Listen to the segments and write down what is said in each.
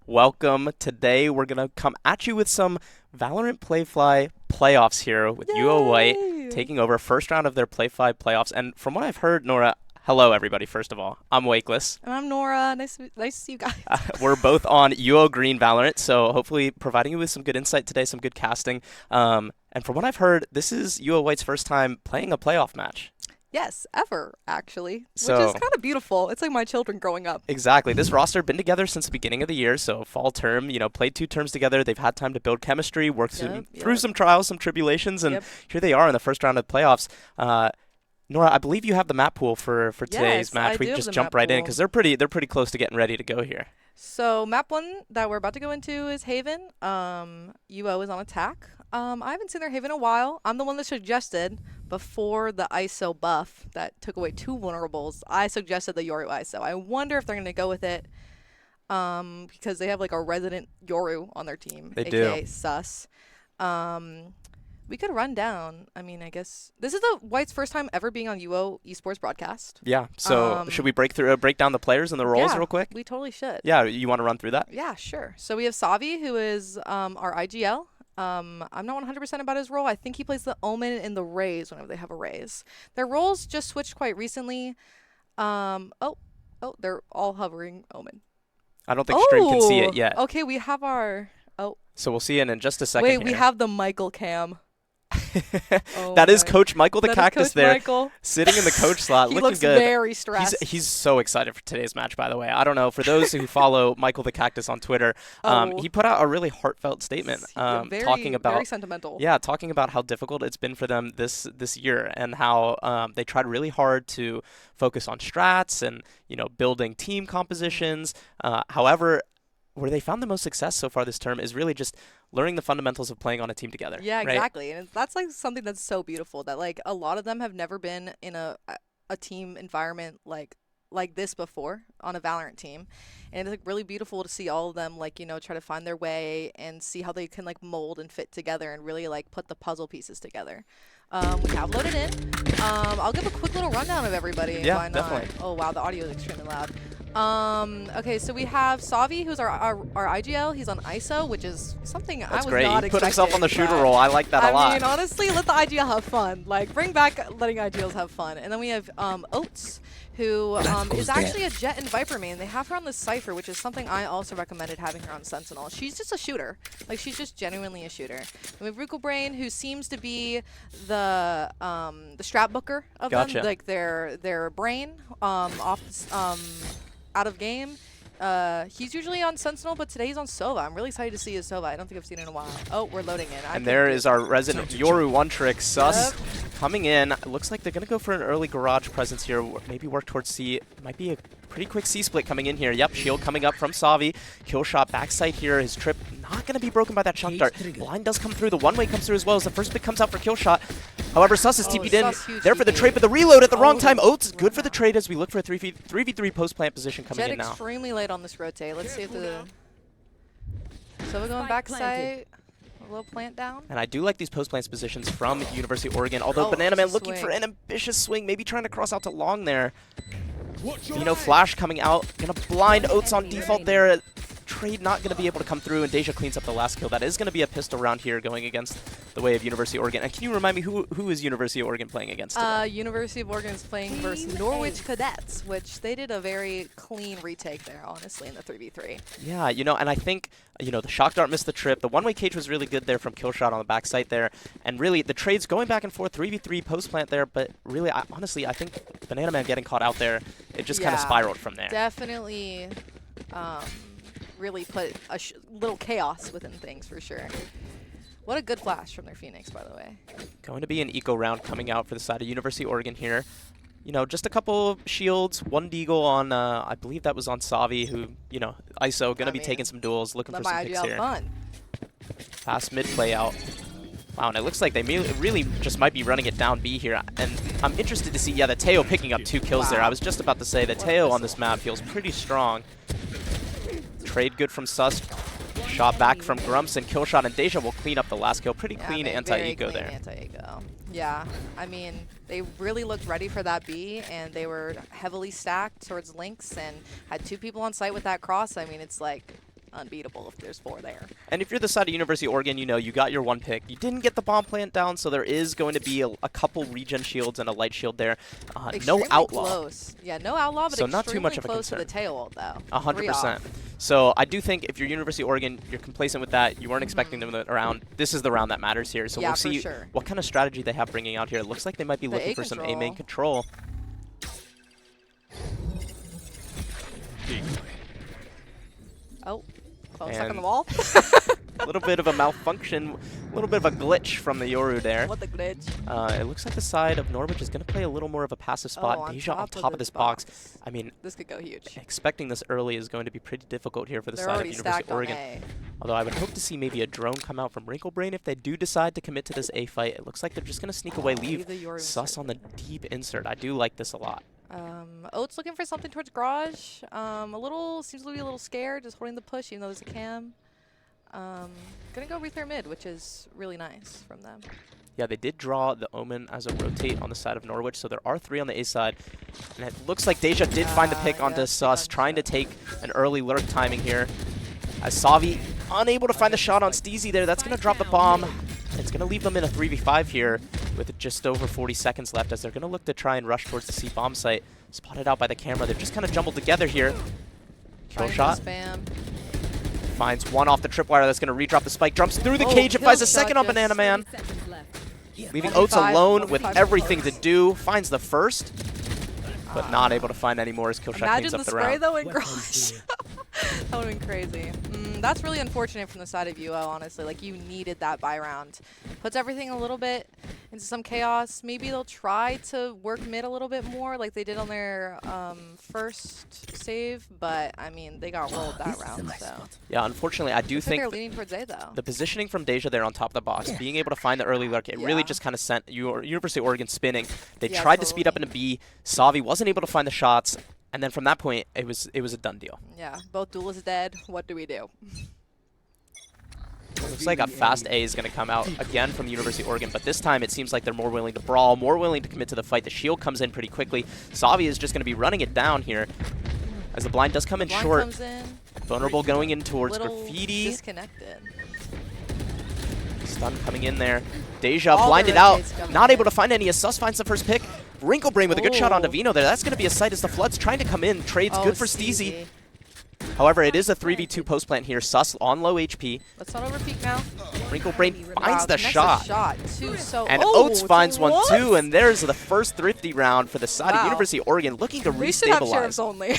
Welcome. Today we're gonna come at you with some Valorant PlayFly playoffs here with UO White Yay! taking over first round of their PlayFly playoffs. And from what I've heard, Nora, hello everybody. First of all, I'm Wakeless. And I'm Nora. Nice to see you guys. We're both on UO Green Valorant, so hopefully providing you with some good insight today, some good casting. And from what I've heard, this is UO White's first time playing a playoff match. Yes, ever, actually. Which So is kind of beautiful. It's like my children growing up. exactly. This roster been together since the beginning of the year, so fall term, played 2 terms together. They've had time to build chemistry, work through Yep. some trials, some tribulations, and Yep. here they are in the first round of the playoffs. Nora, I believe you have the map pool for today's Yes, match. I We do can have just the jump map right in pool. because they're pretty close to getting ready to go here. So map one that we're about to go into is Haven. UO is on attack. I haven't seen their Haven in a while. I'm the one that suggested before the ISO buff that took away 2 vulnerables. I suggested the Yoru ISO. I wonder if they're gonna go with it. Because they have like a resident Yoru on their team, They aka do. Sus. We could run down. I mean, I guess this is the White's first time ever being on UO esports broadcast. Yeah. So should we break down the players and the roles Yeah, real quick? we totally should. Yeah. You want to run through that? Yeah, sure. So we have Savi, who is our IGL. I'm not 100% about his role. I think he plays the Omen in the Rays whenever they have a Rays. Their roles just switched quite recently. Oh, they're all hovering Omen. I don't think stream can see it Oh, yet. okay, we have our. Oh, So we'll see it in just a second wait, we here. have the Michael cam. Oh That is my. Coach Michael the That is Cactus Coach there, Michael. sitting in the coach slot, He looking looks good. very stressed. He's so excited for today's match, by the way. I don't know. For those who follow Michael the Cactus on Twitter, Oh, he put out a really heartfelt statement talking about very sentimental. talking about how difficult it's been for them this year and how they tried really hard to focus on strats and building team compositions. However, where they found the most success so far this term is really just learning the fundamentals of playing on a team together. Yeah, right? exactly. And that's like something that's so beautiful that like a lot of them have never been in a team environment like this before on a Valorant team. And it's like really beautiful to see all of them like, try to find their way and see how they can like mold and fit together and really like put the puzzle pieces together. We have loaded in. I'll give a quick little rundown of everybody. Yeah, Why not? definitely. Oh wow, the audio is extremely loud. Okay, so we have Savi, who's our IGL. He's on ISO, which is something I That's was great. not He put himself on the expecting, shooter but role. I like that a lot. I mean, honestly, let the IGL have fun. Like, bring back letting IGLs have fun. And then we have Oats, who is actually a Jet and Viper main. They have her on the Cypher, which is something I also recommended having her on Sentinel. She's just a shooter. Like, she's just genuinely a shooter. And we have Ruko Brain, who seems to be the strat booker of Gotcha. them, like their brain out of game. He's usually on Sentinel, but today he's on Sova. I'm really excited to see his Sova. I don't think I've seen it in a while. Oh, we're loading in. And there is our resident Yoru one trick. Sus coming in. It looks like they're going to go for an early garage presence here. Maybe work towards C. It might be a pretty quick C split coming in here. Yep, shield coming up from Savi. Kill shot backside here. His trip not going to be broken by that chunk dart. Blind does come through. The one way comes through as well as the first pick comes out for kill shot. However, Sus is TP'd in. There for the trade, but the reload at the wrong time. Oats good for the trade as we look for a 3v3 post plant position coming Jet in now. extremely late on this rotate. Let's see if the Sova going backside. A little plant down. And I do like these post plants positions from University of Oregon, although Banana Man looking for an ambitious swing, maybe trying to cross out to long there. Flash coming out, gonna blind Oats on default there. Trade not going to be able to come through, and Deja cleans up the last kill. That is going to be a pistol round here going against the way of University of Oregon. And can you remind me who is University of Oregon playing against today? University of Oregon is playing versus Norwich Cadets, which they did a very clean retake there, honestly, in the 3v3. Yeah, and I think, the shock dart missed the trip. The one-way cage was really good there from Killshot on the backside there. And really, the trades going back and forth, 3v3 post plant there. But really, honestly, I think Banana Man getting caught out there, it just kind of spiraled from there. Definitely really put a little chaos within things for sure. What a good flash from their Phoenix, by the way. Going to be an eco round coming out for the side of University of Oregon here. Just a couple of shields, one deagle on, I believe that was on Savi, who, ISO, going to be taking some duels, looking for some picks here. Fun. Fast mid play out. Wow, and it looks like they really just might be running it down B here. And I'm interested to see, that Teo picking up 2 kills there. I was just about to say that Teo on this map feels pretty strong. Trade good from Sus. Shot back from Grumps, and Killshot and Deja will clean up the last kill. Pretty clean anti-eco there. Anti-eco. Yeah, I mean, they really looked ready for that B, and they were heavily stacked towards Lynx and had 2 people on site with that cross. I mean, it's like unbeatable if there's 4 there. And if you're the side of University of Oregon, you know you got your 1 pick. You didn't get the bomb plant down, so there is going to be a couple regen shields and a light shield there. No outlaw. Close. Yeah, no outlaw, but so not too much of a close concern. To the tail ult, though. 100%. So I do think if you're University of Oregon, you're complacent with that. You weren't expecting them around. This is the round that matters here. So we'll see what kind of strategy they have bringing out here. It looks like they might be looking for some A main control. Oh. Stuck on the wall. A little bit of a malfunction, a little bit of a glitch from the Yoru there. What the glitch? It looks like the side of Norwich is going to play a little more of a passive spot. Deja on top of this box. I mean, this could go huge. Expecting this early is going to be pretty difficult here for the side of University of Oregon. Although I would hope to see maybe a drone come out from Wrinklebrain if they do decide to commit to this A fight. It looks like they're just going to sneak away, leave Sus on the deep insert. I do like this a lot. Oats looking for something towards garage. Seems to be a little scared, just holding the push, even though there's a cam. Gonna go repair mid, which is really nice from them. Yeah, they did draw the Omen as a rotate on the side of Norwich, so there are 3 on the A side. And it looks like Deja did find the pick onto Sus, trying to take an early lurk timing here. As Savi unable to find the shot on Steezy there, that's gonna drop the bomb. It's gonna leave them in a 3v5 here with just over 40 seconds left as they're gonna look to try and rush towards the C bomb site. Spotted out by the camera, they've just kind of jumbled together here. Kill shot. Finds one off the tripwire that's going to redrop the spike. Jumps through the cage and finds a second on Banana Man. Leaving Oats alone with everything to do. Finds the first, but not able to find any more as Killshot cleans up the round. Imagine the spray though in garage. That would have been crazy. That's really unfortunate from the side of UO, honestly. Like, you needed that buy round. Puts everything a little bit into some chaos. Maybe they'll try to work mid a little bit more like they did on their first save, but, I mean, they got rolled that round, so. Yeah, unfortunately, I do think they're leaning towards A, though. The positioning from Deja there on top of the box, being able to find the early lurk, it really just kind of sent University of Oregon spinning. They tried to speed up into B. Savi wasn't able to find the shots. And then from that point, it was a done deal. Yeah, both duelists dead. What do we do? Looks like a fast A is going to come out again from University of Oregon, but this time it seems like they're more willing to brawl, more willing to commit to the fight. The shield comes in pretty quickly. Savi is just going to be running it down here as the blind does come in short. Comes in. Vulnerable going in towards Graffiti. Disconnected. Stun coming in there. Deja blinded out, not able to find any as Sus finds the first pick. Wrinklebrain with a good shot onto Vino there. That's going to be a sight as the Flood's trying to come in. Trades good for Steezy. However, it is a 3v2 post plant here. Sus on low HP. Let's not overpeak now. Wrinklebrain finds the shot. And Oats finds one too, and there's the first thrifty round for the side of University of Oregon looking to restabilize. Only.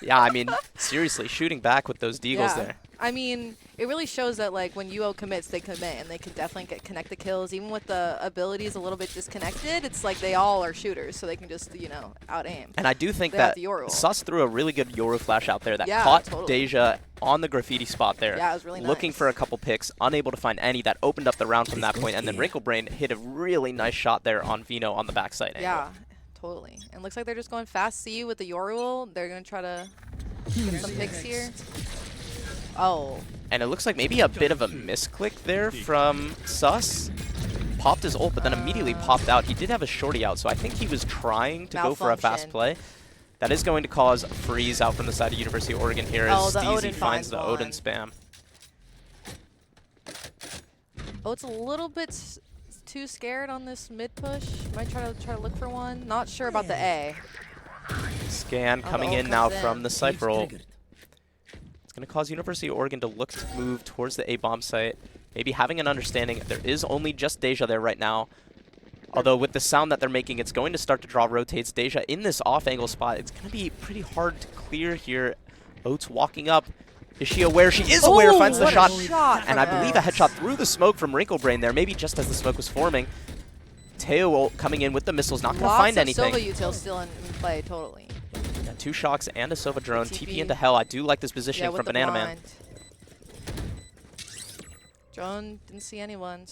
Yeah, I mean, seriously, shooting back with those deagles there. I mean, it really shows that, like, when UO commits, they commit, and they can definitely connect the kills. Even with the abilities a little bit disconnected, it's like they all are shooters, so they can just, you know, out-aim. And I do think that Sus threw a really good Yoru flash out there that caught Deja on the Graffiti spot there. Yeah, it was really nice. Looking for a couple picks, unable to find any. That opened up the round from that point, and then Wrinklebrain hit a really nice shot there on Vino on the backside angle. Yeah, totally. And looks like they're just going fast C with the Yoru. They're going to try to get some picks here. Oh. And it looks like maybe a bit of a misclick there from Sus. Popped his ult, but then immediately popped out. He did have a shorty out, so I think he was trying to go for a fast play. That is going to cause a freeze out from the side of University of Oregon here as Steezy finds the Odin spam. Oh, it's a little bit too scared on this mid push. Might try to look for one. Not sure about the A. Scan coming in now from the Cypher ult. It's going to cause University of Oregon to look to move towards the A bomb site. Maybe having an understanding. There is only just Deja there right now. Although with the sound that they're making, it's going to start to draw rotates. Deja in this off-angle spot. It's going to be pretty hard to clear here. Oats walking up. Is she aware? She is aware. Finds the shot. And I believe a headshot through the smoke from Wrinklebrain there. Maybe just as the smoke was forming. Teo coming in with the missiles. Not going to find anything. Sova util still in play, totally. Yeah, 2 shocks and a Sova drone. TP into hell. I do like this positioning from Banana Man. Drone didn't see anyone.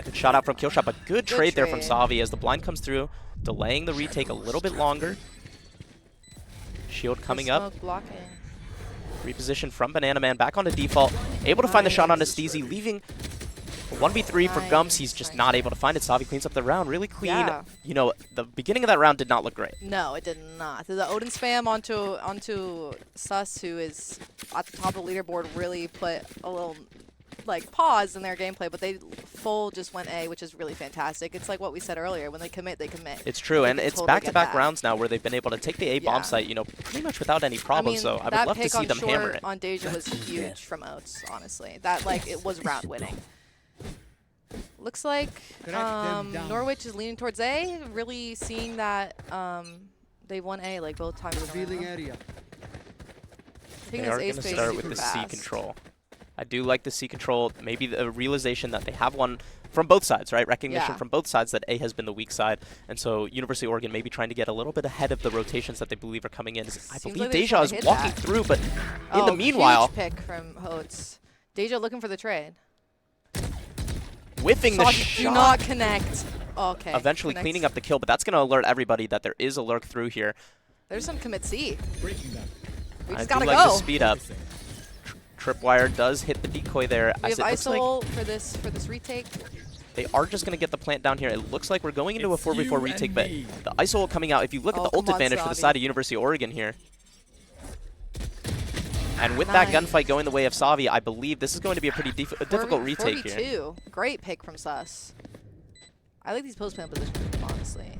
Good shot out from Killshot, but good trade there from Savi as the blind comes through, delaying the retake a little bit longer. Shield coming up. Blocking. Reposition from Banana Man back onto default. Able to find the shot onto Steezy, leaving 1v3 for Gumps, he's just not able to find it. Savi cleans up the round really clean. You know, the beginning of that round did not look great. No, it did not. The Odin spam onto Sus, who is at the top of the leaderboard, really put a little like pause in their gameplay, but they full just went A, which is really fantastic. It's like what we said earlier, when they commit, they commit. It's true, and it's totally back-to-back rounds now where they've been able to take the A bomb site, you know, pretty much without any problems. So I would love to see them hammer it. On Deja was huge from Oats, honestly. That like it was round winning. Looks like Norwich is leaning towards A, really seeing that they won A like both times. They are going to start with the C control. I do like the C control, maybe the realization that they have one from both sides, right? Recognition from both sides that A has been the weak side. And so University of Oregon maybe trying to get a little bit ahead of the rotations that they believe are coming in. I believe like Deja is walking through, but in the meanwhile... Huge pick from Oats. Deja looking for the trade. Whiffing the shot. Do not connect. Okay. Eventually cleaning up the kill, but that's going to alert everybody that there is a lurk through here. There's some commit C. We just gotta go. The speed up. Tripwire does hit the decoy there. We have ISO for this retake. They are just going to get the plant down here. It looks like we're going into a 4v4 retake, but the ISO coming out. If you look at the ult advantage for the side of University of Oregon here. And with that gunfight going the way of Savi, I believe this is going to be a pretty difficult retake here. Great pick from Sus. I like these post-plant positions, honestly.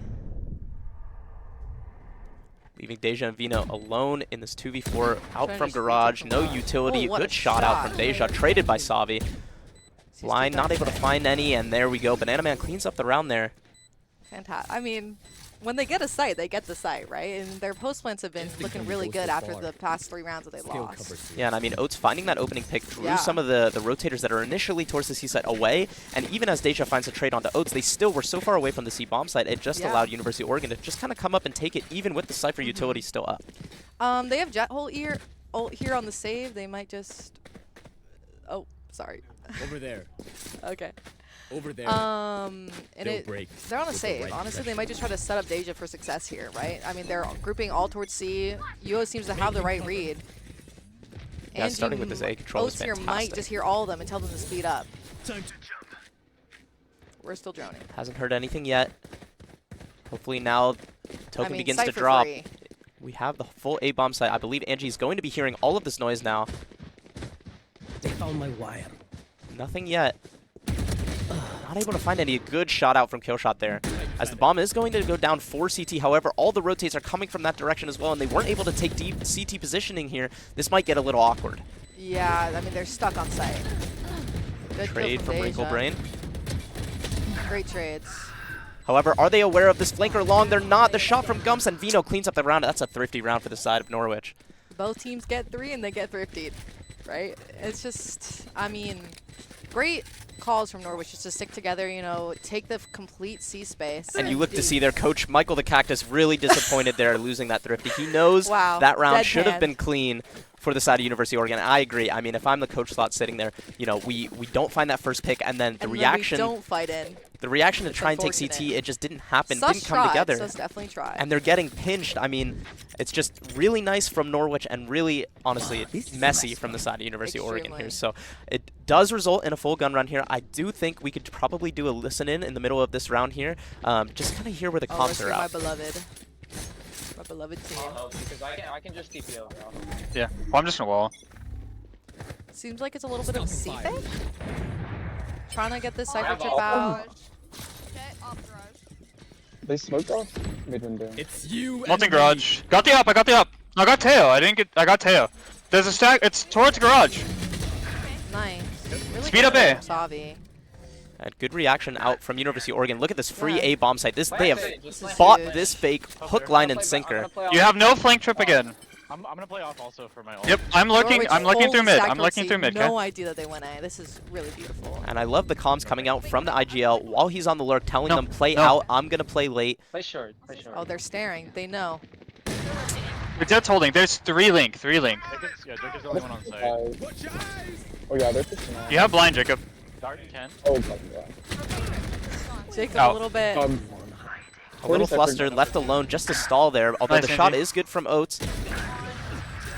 Leaving Deja and Vino alone in this 2v4 out from Garage. No utility. Good shot out from Deja. Traded by Savi. Line not able to find any, and there we go. Banana Man cleans up the round there. Fantastic. I mean, when they get a site, they get the site, right? And their post plants have been looking really good after the past 3 rounds that they lost. Yeah, and I mean, Oats finding that opening pick drew some of the rotators that are initially towards the C site away, and even as Deja finds a trade onto Oats, they still were so far away from the C bomb site, it just allowed University of Oregon to just kind of come up and take it, even with the Cypher utility still up. They have Jet Hole here on the save. They might just... Oh, sorry. Over there. Okay. Over there. And they're on a save. Honestly, they might just try to set up Deja for success here, right? I mean, they're grouping all towards C. Yuo seems to have the right read. Yeah, and starting with this A control is fantastic. Here might just hear all of them and tell them to speed up. We're still droning. Hasn't heard anything yet. Hopefully now token begins to drop. We have the full A bomb site. I believe Angie's going to be hearing all of this noise now. They found my wire. Nothing yet. Not able to find any good shot out from Killshot there. As the bomb is going to go down for CT, however, all the rotates are coming from that direction as well, and they weren't able to take deep CT positioning here. This might get a little awkward. Yeah, I mean, they're stuck on site. Good trade from Wrinkle Brain. Great trades. However, are they aware of this flanker long? They're not. The shot from Gumps, and Vino cleans up the round. That's a thrifty round for the side of Norwich. Both teams get 3 and they get thriftied, right? It's just, I mean, great calls from Norwich just to stick together, you know, take the complete C space. And you look to see their coach, Michael the Cactus, really disappointed there losing that thrifty. He knows that round should have been clean for the side of University of Oregon. I agree. I mean, if I'm the coach slot sitting there, you know, we don't find that first pick, and then the reaction... we don't fight in. The reaction to try and take CT, it just didn't happen, didn't come together. Sus definitely tried. And they're getting pinched. I mean, it's just really nice from Norwich and really, honestly, messy from the side of University of Oregon here. So it does result in a full gun run here. I do think we could probably do a listen-in the middle of this round here. Just kind of hear where the comps are out. My beloved team. Because I can just TP over. Yeah, well, I'm just gonna wall. Seems like it's a little bit of C fake. Trying to get this Cypher chip out. They smoked off mid window. It's you. Molten garage. Got the up. I got the up. I got Teo. I got Teo. There's a stack. It's towards garage. Nice. Really Speed up A. Savi. And good reaction out from University of Oregon. Look at this free A bomb site. They have bought this fake hook, line, and sinker. You have no flank trip again. I'm gonna play off also for my ult. Yep, I'm looking through mid. I'm looking through mid. No idea that they went A. This is really beautiful. And I love the comms coming out from the IGL while he's on the lurk, telling them play out. I'm gonna play late. Play short. Oh, they're staring. They know. We're Jet's holding. There's 3 link. Yeah, Jacob's the only one on site. Oh yeah, they're pushing out. You have blind, Jacob. Dart 10. Oh god, yeah. Jacob, a little bit. A little flustered, left alone just to stall there. Although the shot is good from Oats.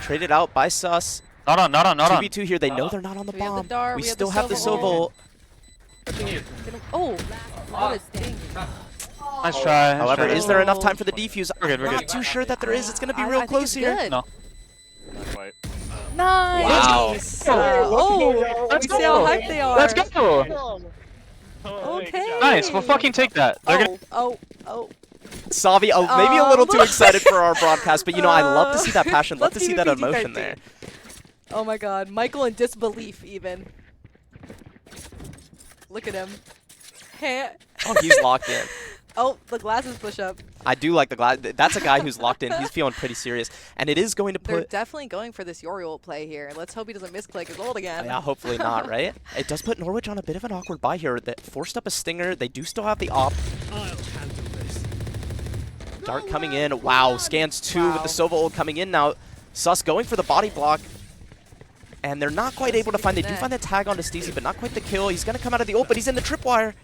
Traded out by Sus. Not on. 2v2 here. They know they're not on the bomb. We still have the Sova ult. Get him. Oh, what a dang. Nice try. However, nice is try. there enough time for the defuse? We're good, we're Not good. too sure that there is. It's going to be I real think close it's here. good. No. Not quite. Nice. Wow. Oh, Let's we see how go. hyped they are. Let's go. Okay. Nice. We'll fucking take that. They're gonna. Oh. Savi, maybe a little too excited for our broadcast, but you know, I love to see that passion, love Let's to see keep that it emotion PG-13. there. Oh my god, Michael in disbelief even. Look at him. Oh, he's locked in. Oh, the glasses push up. I do like the glass. That's a guy who's locked in. He's feeling pretty serious, and it is going to They're put. definitely going for this Yoriel play here. Let's hope he doesn't misclick his ult again. Yeah, hopefully not, right? It does put Norwich on a bit of an awkward buy here. That forced up a stinger. They do still have the op. I'll handle this. Dart coming in. Wow, scans 2 with Wow. the Sova ult coming in now. Sus going for the body block. And they're not quite able to find. They do find the tag onto Steezy, but not quite the kill. He's gonna come out of the ult, but he's in the tripwire.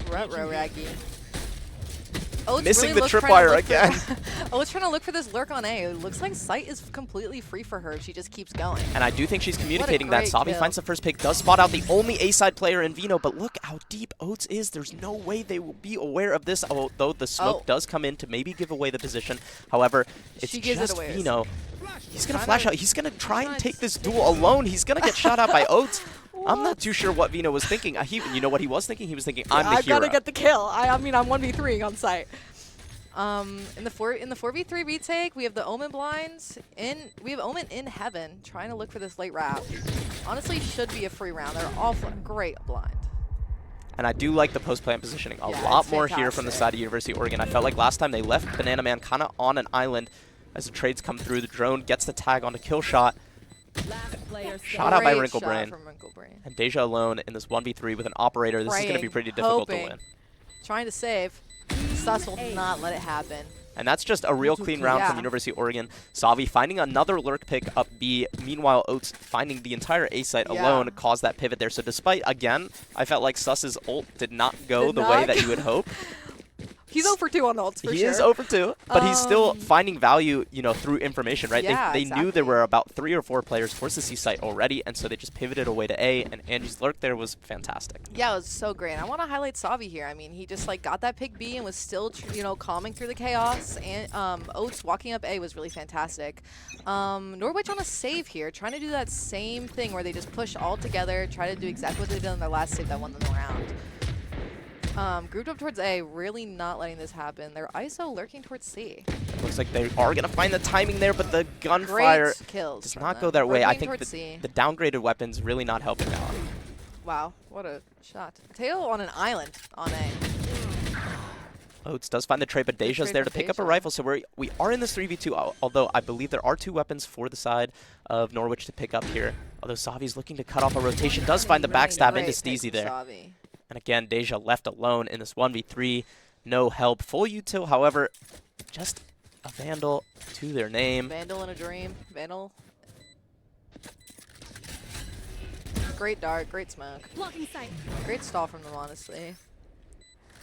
Ruh-roh, Raggy. Oh, it's Missing really the trying to tripwire look for- again. Oh, it's trying to look for this lurk on A. It looks like sight is completely free for her. She just keeps going. And I do think she's communicating that. great Savi kill. finds the first pick, does spot out the only A-side player in Vino, but look how deep Oats is. There's no way they will be aware of this, although the smoke does come in to maybe give away the position. However, it's She gives it just away. Vino. He's going to Trying flash to- out. He's going to try and trying take to this duel alone. He's going to get shot out by Oats. I'm not What? too sure what Vino was thinking. You know what he was thinking? He was thinking, I'm the I've hero. got to get the kill. I mean, I'm 1v3 on site. In the 4v3 retake, we have the Omen blinds we have Omen in heaven trying to look for this late wrap. Honestly, should be a free round. They're all great blind. And I do like the post-plant positioning a Yeah, lot it's more here from the fantastic. side of University of Oregon. I felt like last time they left Banana Man kind of on an island as the trades come through. The drone gets the tag onto kill shot. Shot out by Great Wrinklebrain. shot from Wrinklebrain. And Deja alone in this 1v3 with an operator. This is going to be Praying, pretty difficult hoping. to win. Trying to save. Sus will not let it happen. And that's just a real clean round from Yeah. University of Oregon. Savi finding another lurk pick up B. Meanwhile, Oats finding the entire A site Yeah. alone caused that pivot there. So despite, again, I felt like Sus's ult did not go Did the not way that go- you would hope. He's 0 for 2 on ults for He sure. is over 2, but he's still Um, finding value, through information, right? Yeah, they knew there were about 3 or 4 players towards the C site already, and so they just pivoted away to A, and Angie's lurk there was fantastic. Yeah, it was so great. And I want to highlight Savi here. I mean, he just got that pick B and was still, calming through the chaos. And Oats walking up A was really fantastic. Norwich on a save here, trying to do that same thing where they just push all together, try to do exactly what they did on their last save that won them the round. Grouped up towards A, really not letting this happen. They're ISO lurking towards C. Looks like they are going to find the timing there, but the gunfire Great kills does from not them. go their way. I Lurking think towards C. the downgraded weapons really not helping out. Wow, what a shot. Tail on an island on A. Oats does find the trade, but Deja's trade there for to pick up a Deja. rifle, so we are in this 3v2, although I believe there are 2 weapons for the side of Norwich to pick up here. Although Savi's looking to cut off a rotation, does find the backstab into Great pick Steezy from there. Savi. And again, Deja left alone in this 1v3. No help. Full util, however, just a Vandal to their name. Vandal in a dream. Vandal. Great dart, great smoke. Blocking sight. Great stall from them, honestly.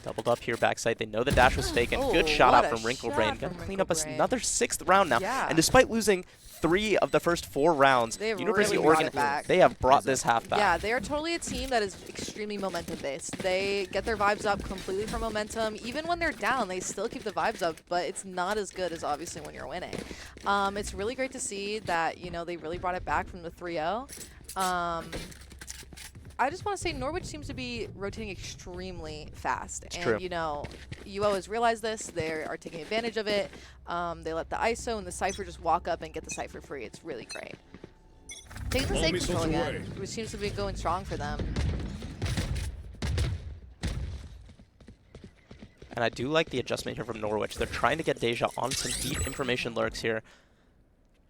Doubled up here backside. They know the dash was fake, and Oh, good shot what out a from Wrinklebrain. shot Gonna from clean up Wrinklebrain. another 6th round now. Yeah. And despite losing 3 of the first 4 rounds, They have University really of brought Oregon, it back. they have brought this half back. Yeah, they are totally a team that is extremely momentum based. They get their vibes up completely from momentum. Even when they're down, they still keep the vibes up, but it's not as good as obviously when you're winning. It's really great to see that, they really brought it back from the 3-0. I just want to say Norwich seems to be rotating extremely fast. It's and, true. UO has realized this. They are taking advantage of it. They let the ISO and the Cypher just walk up and get the Cypher free. It's really great. Taking the All safe missiles control away. again, which seems to be going strong for them. And I do like the adjustment here from Norwich. They're trying to get Deja on some deep information lurks here.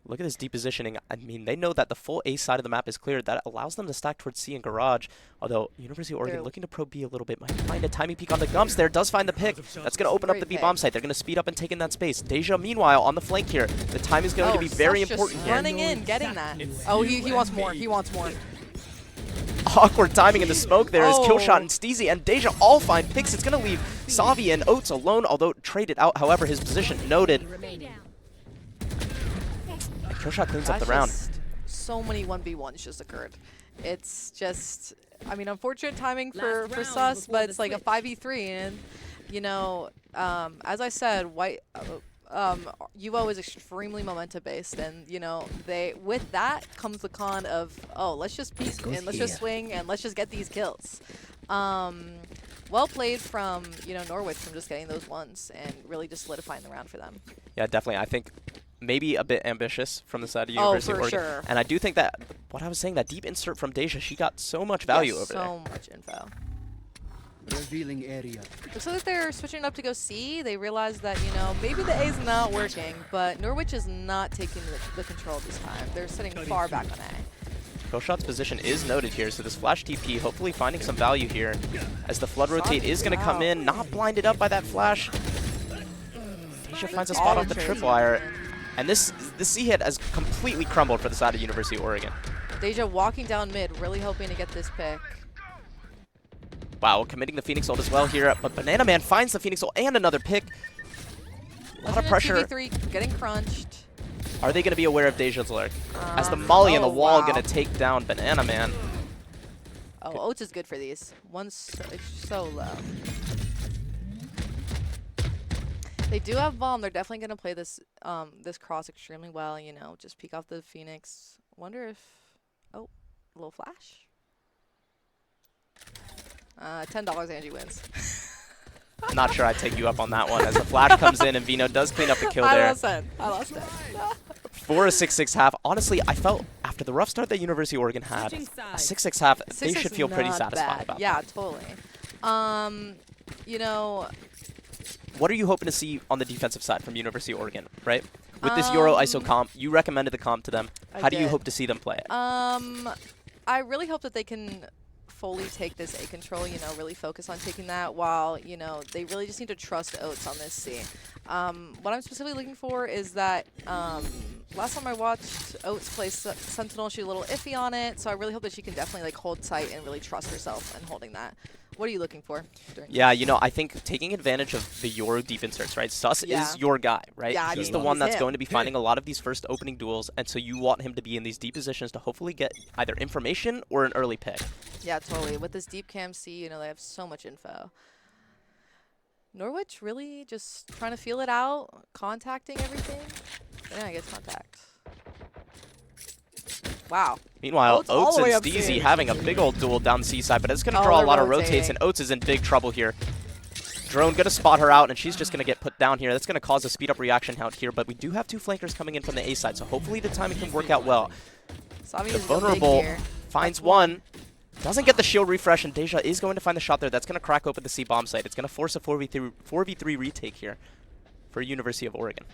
Look at this deep positioning. I mean, they know that the full A side of the map is cleared. That allows them to stack towards C and Garage. Although, University of Oregon They're- looking to probe B a little bit. Might find a timing peek on the Gumps there. Does find the pick. That's going to open up Great the B pick. bomb site. They're going to speed up and take in that space. Deja, meanwhile, on the flank here. The time is going to be very Sus just important here. running in, getting that. Oh, he wants more. He wants more. Awkward timing in the smoke there is Killshot Oh. and Steezy and Deja all find picks. It's going to leave Savi and Oats alone, although traded out. However, his position noted. Killshot cleans up the That's round. just so many 1v1s just occurred. It's just, I mean, unfortunate timing for Last Sus, round but before it's the like a switch. 5v3, and you know, as I said, UO is extremely momentum based, and you know, with that comes the con of, oh, let's just peek and let's just swing and let's just get these kills. Well played from, you know, Norwich from just getting those ones and really just solidifying the round for them. Yeah, definitely. I think maybe a bit ambitious from the side of Oh, University of for Oregon. sure. And I do think that, what I was saying, that deep insert from Deja, she got so much value over there. So much info. Revealing area. Looks like they're switching up to go C. They realize that, you know, maybe the A's not working, but Norwich is not taking the control this time. They're sitting far back on A. Killshot's position is noted here, so this flash TP hopefully finding some value here as the flood rotate is going to come in, not blinded up by that flash. Deja finds a spot off the tripwire, and this C hit has completely crumbled for the side of University of Oregon. Deja walking down mid, really hoping to get this pick. Wow, committing the Phoenix ult as well here, but Banana Man finds the Phoenix ult and another pick. A lot of pressure. 2v3, getting crunched. Are they going to be aware of Deja's lurk? As the molly on the wall wow. going to take down Banana Man. Oh, Oats is good for these. One's so low. They do have bomb. They're definitely going to play this this cross extremely well. You know, just peek off the Phoenix. Wonder if, oh, a little flash. $10 Angie wins. Not sure I'd take you up on that one as the flash comes in and Vino does clean up the kill there. I lost it. For a 6-6 half, honestly, I felt after the rough start that University of Oregon had, a 6-6 half, they 6-6 should feel pretty not satisfied bad. about Yeah, that. totally. You know, What are you hoping to see on the defensive side from University of Oregon, right? With this Euro ISO comp, you recommended the comp to them. How do you did. hope to see them play it? I really hope that they can fully take this A control, you know, really focus on taking that while, you know, they really just need to trust Oats on this C. What I'm specifically looking for is that last time I watched Oats play Sentinel, she was a little iffy on it, so I really hope that she can definitely like hold tight and really trust herself in holding that. What are you looking for? Yeah, you know, I think taking advantage of the Euro deep inserts, right? Sus is your guy, right? Yeah, he's I the mean, one he's that's him. going to be finding a lot of these first opening duels, and so you want him to be in these deep positions to hopefully get either information or an early pick. Yeah, totally. With this deep cam C, you know, they have so much info. Norwich really just trying to feel it out, contacting everything. Yeah, I guess contact. Wow. Meanwhile, Oats all Oats the and way up Steezy C. having a big old duel down the C side, but it's going to Oh, draw a they're lot of rotating. rotates, and Oats is in big trouble here. Drone going to spot her out, and she's just going to get put down here. That's going to cause a speed-up reaction out here, but we do have two flankers coming in from the A side, so hopefully the timing can work out well. Savi The is go big vulnerable here. finds one. Doesn't get the shield refresh, and Deja is going to find the shot there. That's going to crack open the C bomb site. It's going to force a 4v3 retake here for University of Oregon.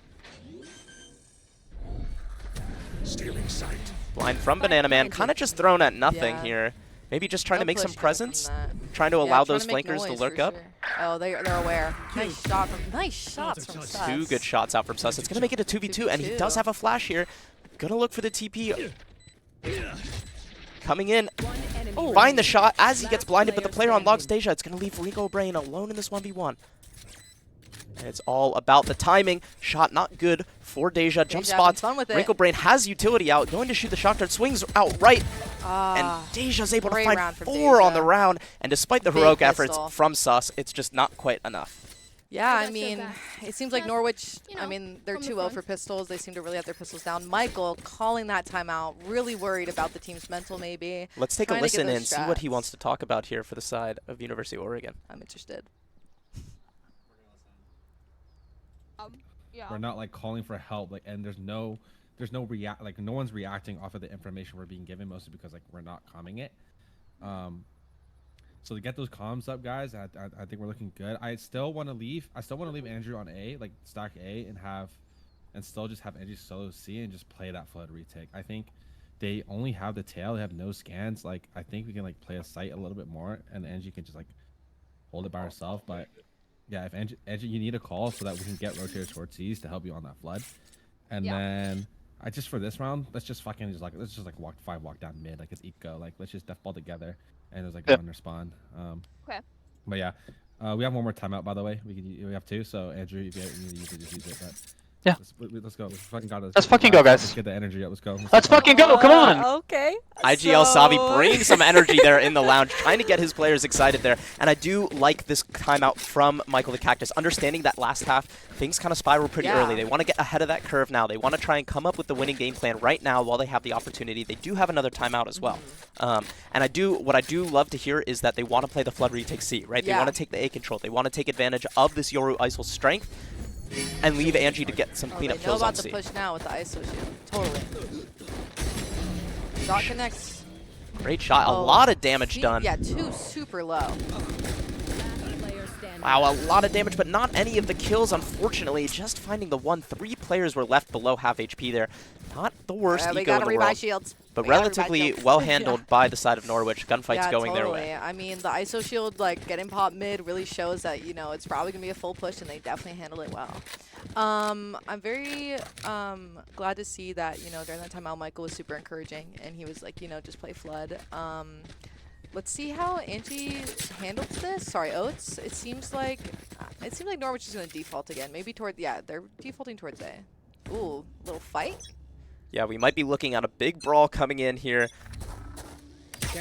Stealing sight. Blind from Banana Man, kind of just thrown at nothing Yeah. here. Maybe just trying No to make some push coming from presence, that. trying to Yeah, allow trying those to make flankers to noise lurk for up. sure. Oh, they're aware. Nice shots from Sus. Two good shots out from Sus. It's going to make it a 2v2, and he does have a flash here. Gonna look for the TP. Coming in, find the shot as he gets blinded, but the player unlocks Deja. It's going to leave Rico Brain alone in this 1v1. And it's all about the timing. Shot not good for Deja. Jump Deja having spots. fun with it. Rico Brain has utility out. Going to shoot the shot dart. Swings out right. And Deja's able to great find round from 4 on the Deja. round. And despite the Big heroic pistol. efforts from Sus, it's just not quite enough. Yeah, I got so mean, fast. it seems like Just, Norwich, you I know, mean, they're from the 2-0 for front. pistols. They seem to really have their pistols down. Michael calling that timeout, really worried about the team's mental maybe. Let's take a Trying to get listen those and see what he strats. wants to talk about here for the side of University of Oregon. I'm interested. Yeah. We're not like calling for help, like, and there's no like no one's reacting off of the information we're being given, mostly because like we're not calming it. So to get those comms up, guys, I think we're looking good. I still want to leave Andrew on A, like stack A, and still just have Andrew solo C and just play that flood retake. I think they only have the tail, they have no scans. Like I think we can like play a site a little bit more, and Angie can just like hold it by herself. But yeah, if Angie, you need a call so that we can get rotators towards C's to help you on that flood. And then I just for this round, let's just walk down mid, like it's eco, like let's just death ball together, and there's like a runner spawn. Okay. But yeah, we have one more timeout by the way. We have two, so Andrew, if you need to use it, just use it. Yeah. Let's go. Let's fucking go. Let's fucking go, guys. Let's get the energy up. Let's go. Let's fucking go. Come on. Okay. IGL Savi so- bringing some energy there in the lounge, trying to get his players excited there. And I do like this timeout from Michael the Cactus, understanding that last half, things kind of spiral pretty early. They want to get ahead of that curve now. They want to try and come up with the winning game plan right now while they have the opportunity. They do have another timeout as well. And what I do love to hear is that they want to play the Flood retake C, right? They want to take the A control. They want to take advantage of this Yoru Isol's strength and leave Angie to get some cleanup they know kills on about C. the push now with the ISO shield. Totally. Shot connects. Great shot. A lot of damage done. Yeah, 2 super low. Wow, a lot of damage, but not any of the kills, unfortunately. Just finding the 1. 3 players were left below half HP there. Not the worst we eco gotta in the rebuy world, shields. but We gotta rebuy relatively shields. well handled by the side of Norwich. Gunfights going their way. I mean, the ISO shield, like, getting popped mid really shows that, you know, it's probably going to be a full push, and they definitely handled it well. I'm very glad to see that, you know, during that time, Michael was super encouraging, and he was like, you know, just play Flood. Let's see how Angie handles this. Sorry, Oats. It seems like Norwich is going to default again. Maybe toward, yeah, they're defaulting towards A. Ooh, little fight. Yeah, we might be looking at a big brawl coming in here.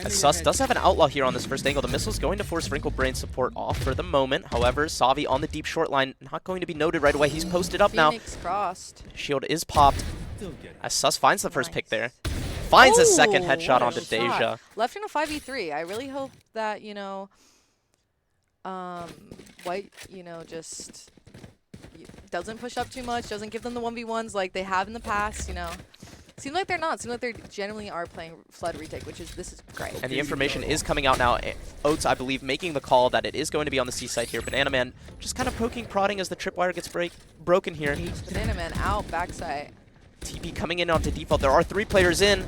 As Sus does have an outlaw here on this first angle. The missile's going to force Wrinkle Brain support off for the moment. However, Savi on the deep short line, not going to be noted right away. He's posted up now. Phoenix crossed. Shield is popped. As Sus finds the first pick there. Finds a second headshot what a onto shot. Deja. Left in a 5v3. I really hope that, you know, White, you know, just doesn't push up too much, doesn't give them the 1v1s like they have in the past, you know. Seems like they're not. Seems like they genuinely are playing Flood retake, this is great. And the information is coming out now. Oats, I believe, making the call that it is going to be on the C side here. Banana Man just kind of poking, prodding as the tripwire gets broken here. Banana Man out, backside. TP coming in onto default. There are 3 players in.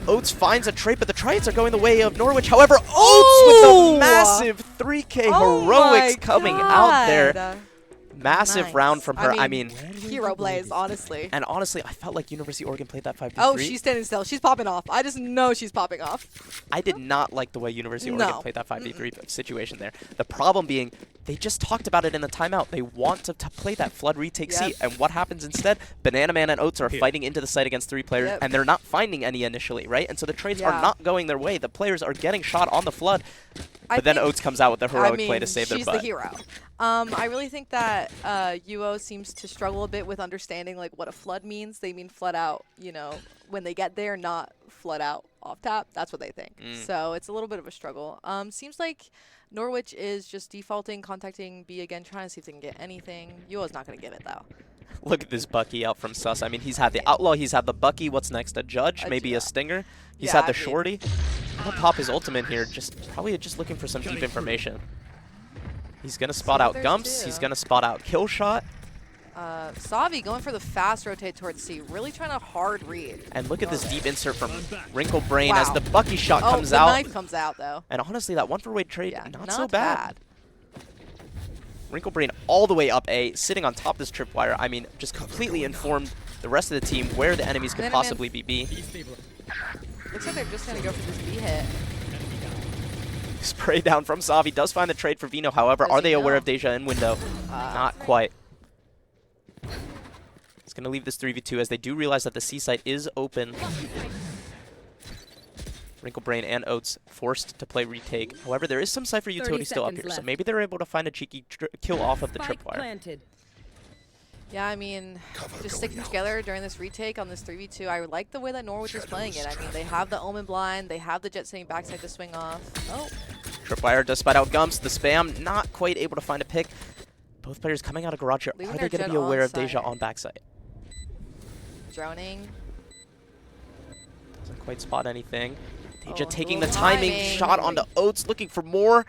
Oats finds a trade, but the trades are going the way of Norwich. However, Oats with the massive 3K heroics coming out there. Massive round from her. I mean, hero plays, honestly. And honestly, I felt like University of Oregon played that 5v3. Oh, she's standing still. She's popping off. I just know she's popping off. I did not like the way University of Oregon played that 5v3 situation there. The problem being, they just talked about it in the timeout. They want to play that Flood retake C, and what happens instead? Banana Man and Oats are fighting into the site against 3 players, and they're not finding any initially, right? And so the trades are not going their way. The players are getting shot on the Flood, but then Oats comes out with the heroic play to save their butt. She's the hero. I really think that UO seems to struggle a bit with understanding like what a flood means. They mean flood out, you know, when they get there, not flood out off tap. That's what they think. So it's a little bit of a struggle. Seems like Norwich is just defaulting, contacting B again, trying to see if they can get anything. UO's not going to give it though. Look at this Bucky out from Sus. I mean, he's had the Outlaw, he's had the Bucky. What's next? A Judge? Maybe a Stinger? He's had the Shorty. I'm going to pop his ultimate here. Probably just looking for some deep information. He's going to spot out Gumps. He's going to spot out Killshot. Savi going for the fast rotate towards C. Really trying to hard read. And look at this deep insert from Wrinkle Brain as the Bucky shot comes the out. knife comes out, though. And honestly, that 1-for-weight trade, not so bad. Wrinkle Brain all the way up A, sitting on top of this tripwire. I mean, just completely informed the rest of the team where the enemies could possibly be B. Looks like they're just going to go for this B hit. Spray down from Savi. Does find the trade for Vino. However, are they aware of Deja in window? Not quite. It's going to leave this 3v2 as they do realize that the C site is open. Wrinkle Brain and Oats forced to play retake. However, there is some Cypher utility still up here, so maybe they're able to find a cheeky kill off of the tripwire. Yeah, I mean, just sticking together during this retake on this 3v2, I like the way that Norwich is playing it. I mean, they have the Omen blind, they have the Jet sitting backside to swing off. Oh. Tripwire does spot out Gumps. The spam not quite able to find a pick. Both players coming out of garage here. Are they going to be aware of Deja on backside? Droning. Doesn't quite spot anything. Deja taking the timing shot onto Oats, looking for more.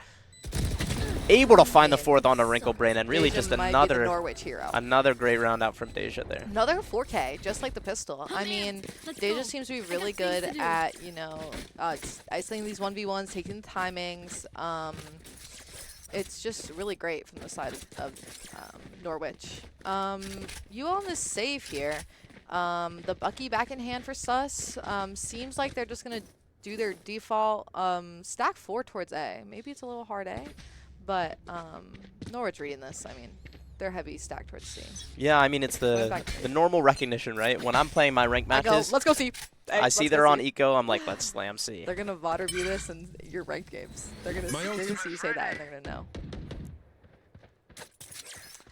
Able to find the 4th onto Wrinkle Brain, and really just another great round out from Deja there. Another 4K, just like the pistol. I mean, Deja seems to be really good at, you know, isolating these 1v1s, taking the timings. It's just really great from the side of Norwich. You on this save here. The Bucky back in hand for Sus. Seems like they're just going to do their default stack 4 towards A. Maybe it's a little hard A, but Norwich reading this. I mean, their heavy stack towards C. Yeah, I mean, it's Going the back. normal recognition, right? When I'm playing my ranked I go, matches, let's go C. Hey, I see let's go they're on C. eco. I'm like, let's slam C. They're gonna VOD review this and your ranked games. They're gonna see you say that and they're gonna know.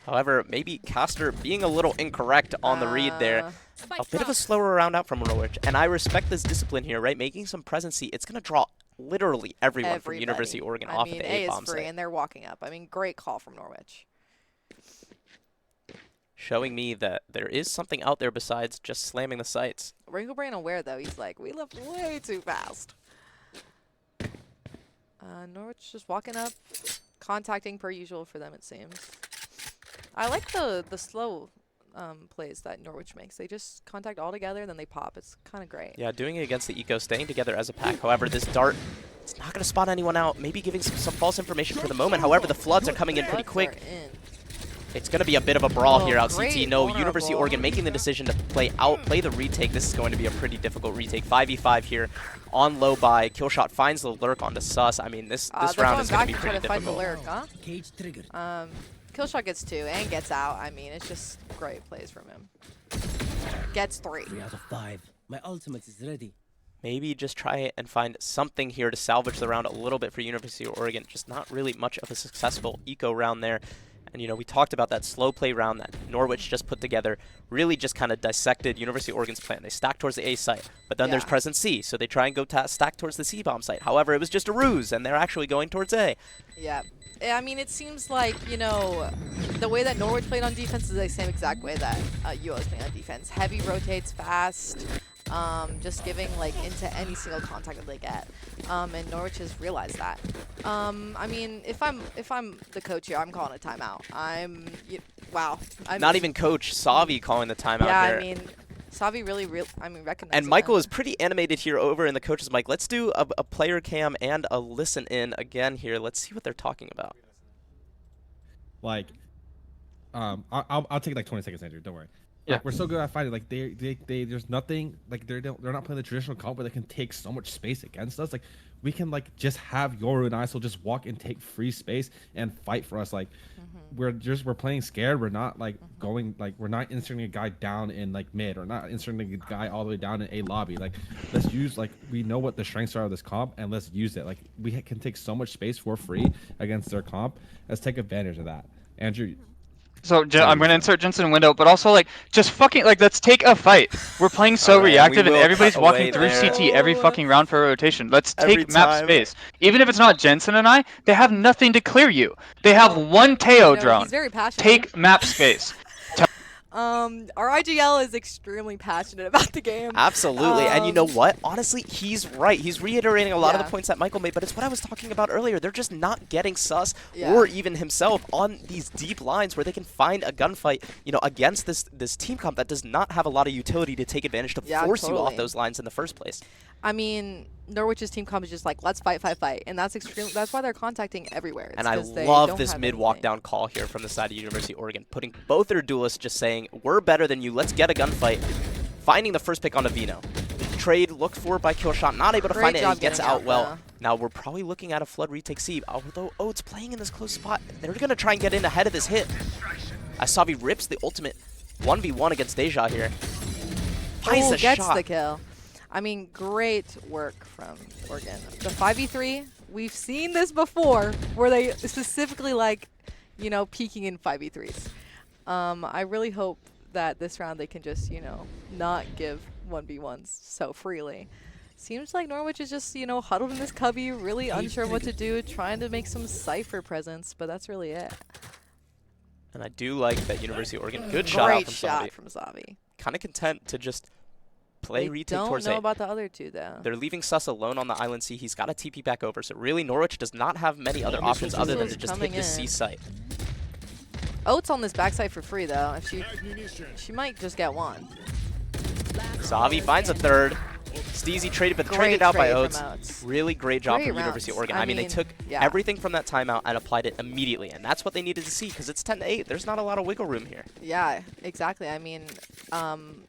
However, maybe Caster being a little incorrect on the read there. A bit of a slower round out from Norwich. And I respect this discipline here, right? Making some presence. It's going to draw literally everyone from University of Oregon off of the A A-bomb is free site. and they're walking up. I mean, great call from Norwich. Showing me that there is something out there besides just slamming the sites. Wrinkle Brain aware though. He's like, we left way too fast. Norwich just walking up, contacting per usual for them, it seems. I like the slow plays that Norwich makes. They just contact all together, then they pop. It's kind of great. Yeah, doing it against the eco, staying together as a pack. However, this dart, it's not going to spot anyone out. Maybe giving some false information for the moment. However, the floods are coming in pretty Floods quick. are in. It's going to be a bit of a brawl Oh, here out great CT. No, vulnerable. University of Oregon making the decision to outplay the retake. This is going to be a pretty difficult retake. 5v5 here on low buy. Killshot finds the lurk onto Sus. I mean, this round is going to be pretty Find the difficult. lurk, huh? Cage triggered. Killshot gets 2 and gets out. I mean, it's just great plays from him. Gets 3. 3 out of 5. My ultimate is ready. Maybe just try and find something here to salvage the round a little bit for University of Oregon. Just not really much of a successful eco round there. And, you know, we talked about that slow play round that Norwich just put together. Really just kind of dissected University of Oregon's plan. They stack towards the A site, but then there's present C, so they try and go stack towards the C bomb site. However, it was just a ruse, and they're actually going towards A. Yeah. I mean, it seems like, you know, the way that Norwich played on defense is the same exact way that UO is playing on defense. Heavy rotates fast, just giving, like, into any single contact that they get. And Norwich has realized that. I mean, if I'm the coach here, I'm calling a timeout. Wow. Not even Coach Savi calling the timeout yeah, here. I mean, Savi really recognizes And Michael that. is pretty animated here over in the coach's mic. Let's do a player cam and a listen in again here. Let's see what they're talking about. Like, I'll take like 20 seconds, Andrew. Don't worry. Yeah. Like, we're so good at fighting. Like they there's nothing like they're not playing the traditional comp where they can take so much space against us. Like we can like just have Yoru and ISO just walk and take free space and fight for us. Like we're playing scared. We're not like going like we're not inserting a guy down in like mid or not inserting a guy all the way down in A lobby. Like let's use like we know what the strengths are of this comp and let's use it. Like we can take so much space for free against their comp. Let's take advantage of that. Andrew. So I'm gonna insert Jensen window, but also like just fucking like let's take a fight. We're playing so Alright, reactive, we and will everybody's cut walking away through there. CT every fucking round for rotation. Let's Every take map time. space. Even if it's not Jensen and I, they have nothing to clear you. They have one Teo You know, drone. he's very passionate. Take map space. Our IGL is extremely passionate about the game. Absolutely. And you know what? Honestly, he's right. He's reiterating a lot of Yeah. the points that Michael made, but it's what I was talking about earlier. They're just not getting Sus Yeah. or even himself on these deep lines where they can find a gunfight, you know, against this team comp that does not have a lot of utility to take advantage to Yeah, force you off totally. those lines in the first place. I mean, Norwich's team comp is just like, let's fight, and that's extreme. That's why they're contacting everywhere. It's And I 'cause they love don't this have mid walk anything. down call here from the side of University of Oregon, putting both their duelists just saying, we're better than you, let's get a gunfight, finding the first pick on Avino. Trade looked for by Killshot, not able to Great find it, and job he gets getting out out, well. though. Now we're probably looking at a flood retake C, although Oates playing in this close spot. They're going to try and get in ahead of this hit. Asavi rips the ultimate 1v1 against Deja here. Finds Ooh, the gets shot. the kill. I mean, great work from Oregon. The 5v3, we've seen this before, where they specifically like, you know, peaking in 5v3s. I really hope that this round they can just, you know, not give 1v1s so freely. Seems like Norwich is just, you know, huddled in this cubby, really unsure what to do, trying to make some Cypher presence, but that's really it. And I do like that University of Oregon. Good shot out Great from shot Savi. from Savi. Kind of content to just play They retake don't towards know A. about the other two, though. They're leaving Sus alone on the island C. He's got to TP back over. So really, Norwich does not have many other options other than to just hit coming the C in. site. Oates on this backside for free, though. If she might just get one. Savi finds a third. Steezy traded, but Great traded out by trade from Oates. Oates. Really great job Great from University of rounds. Oregon. I I mean, they mean, took yeah. everything from that timeout and applied it immediately, and that's what they needed to see because it's 10-8. There's not a lot of wiggle room here. Yeah, exactly. I mean,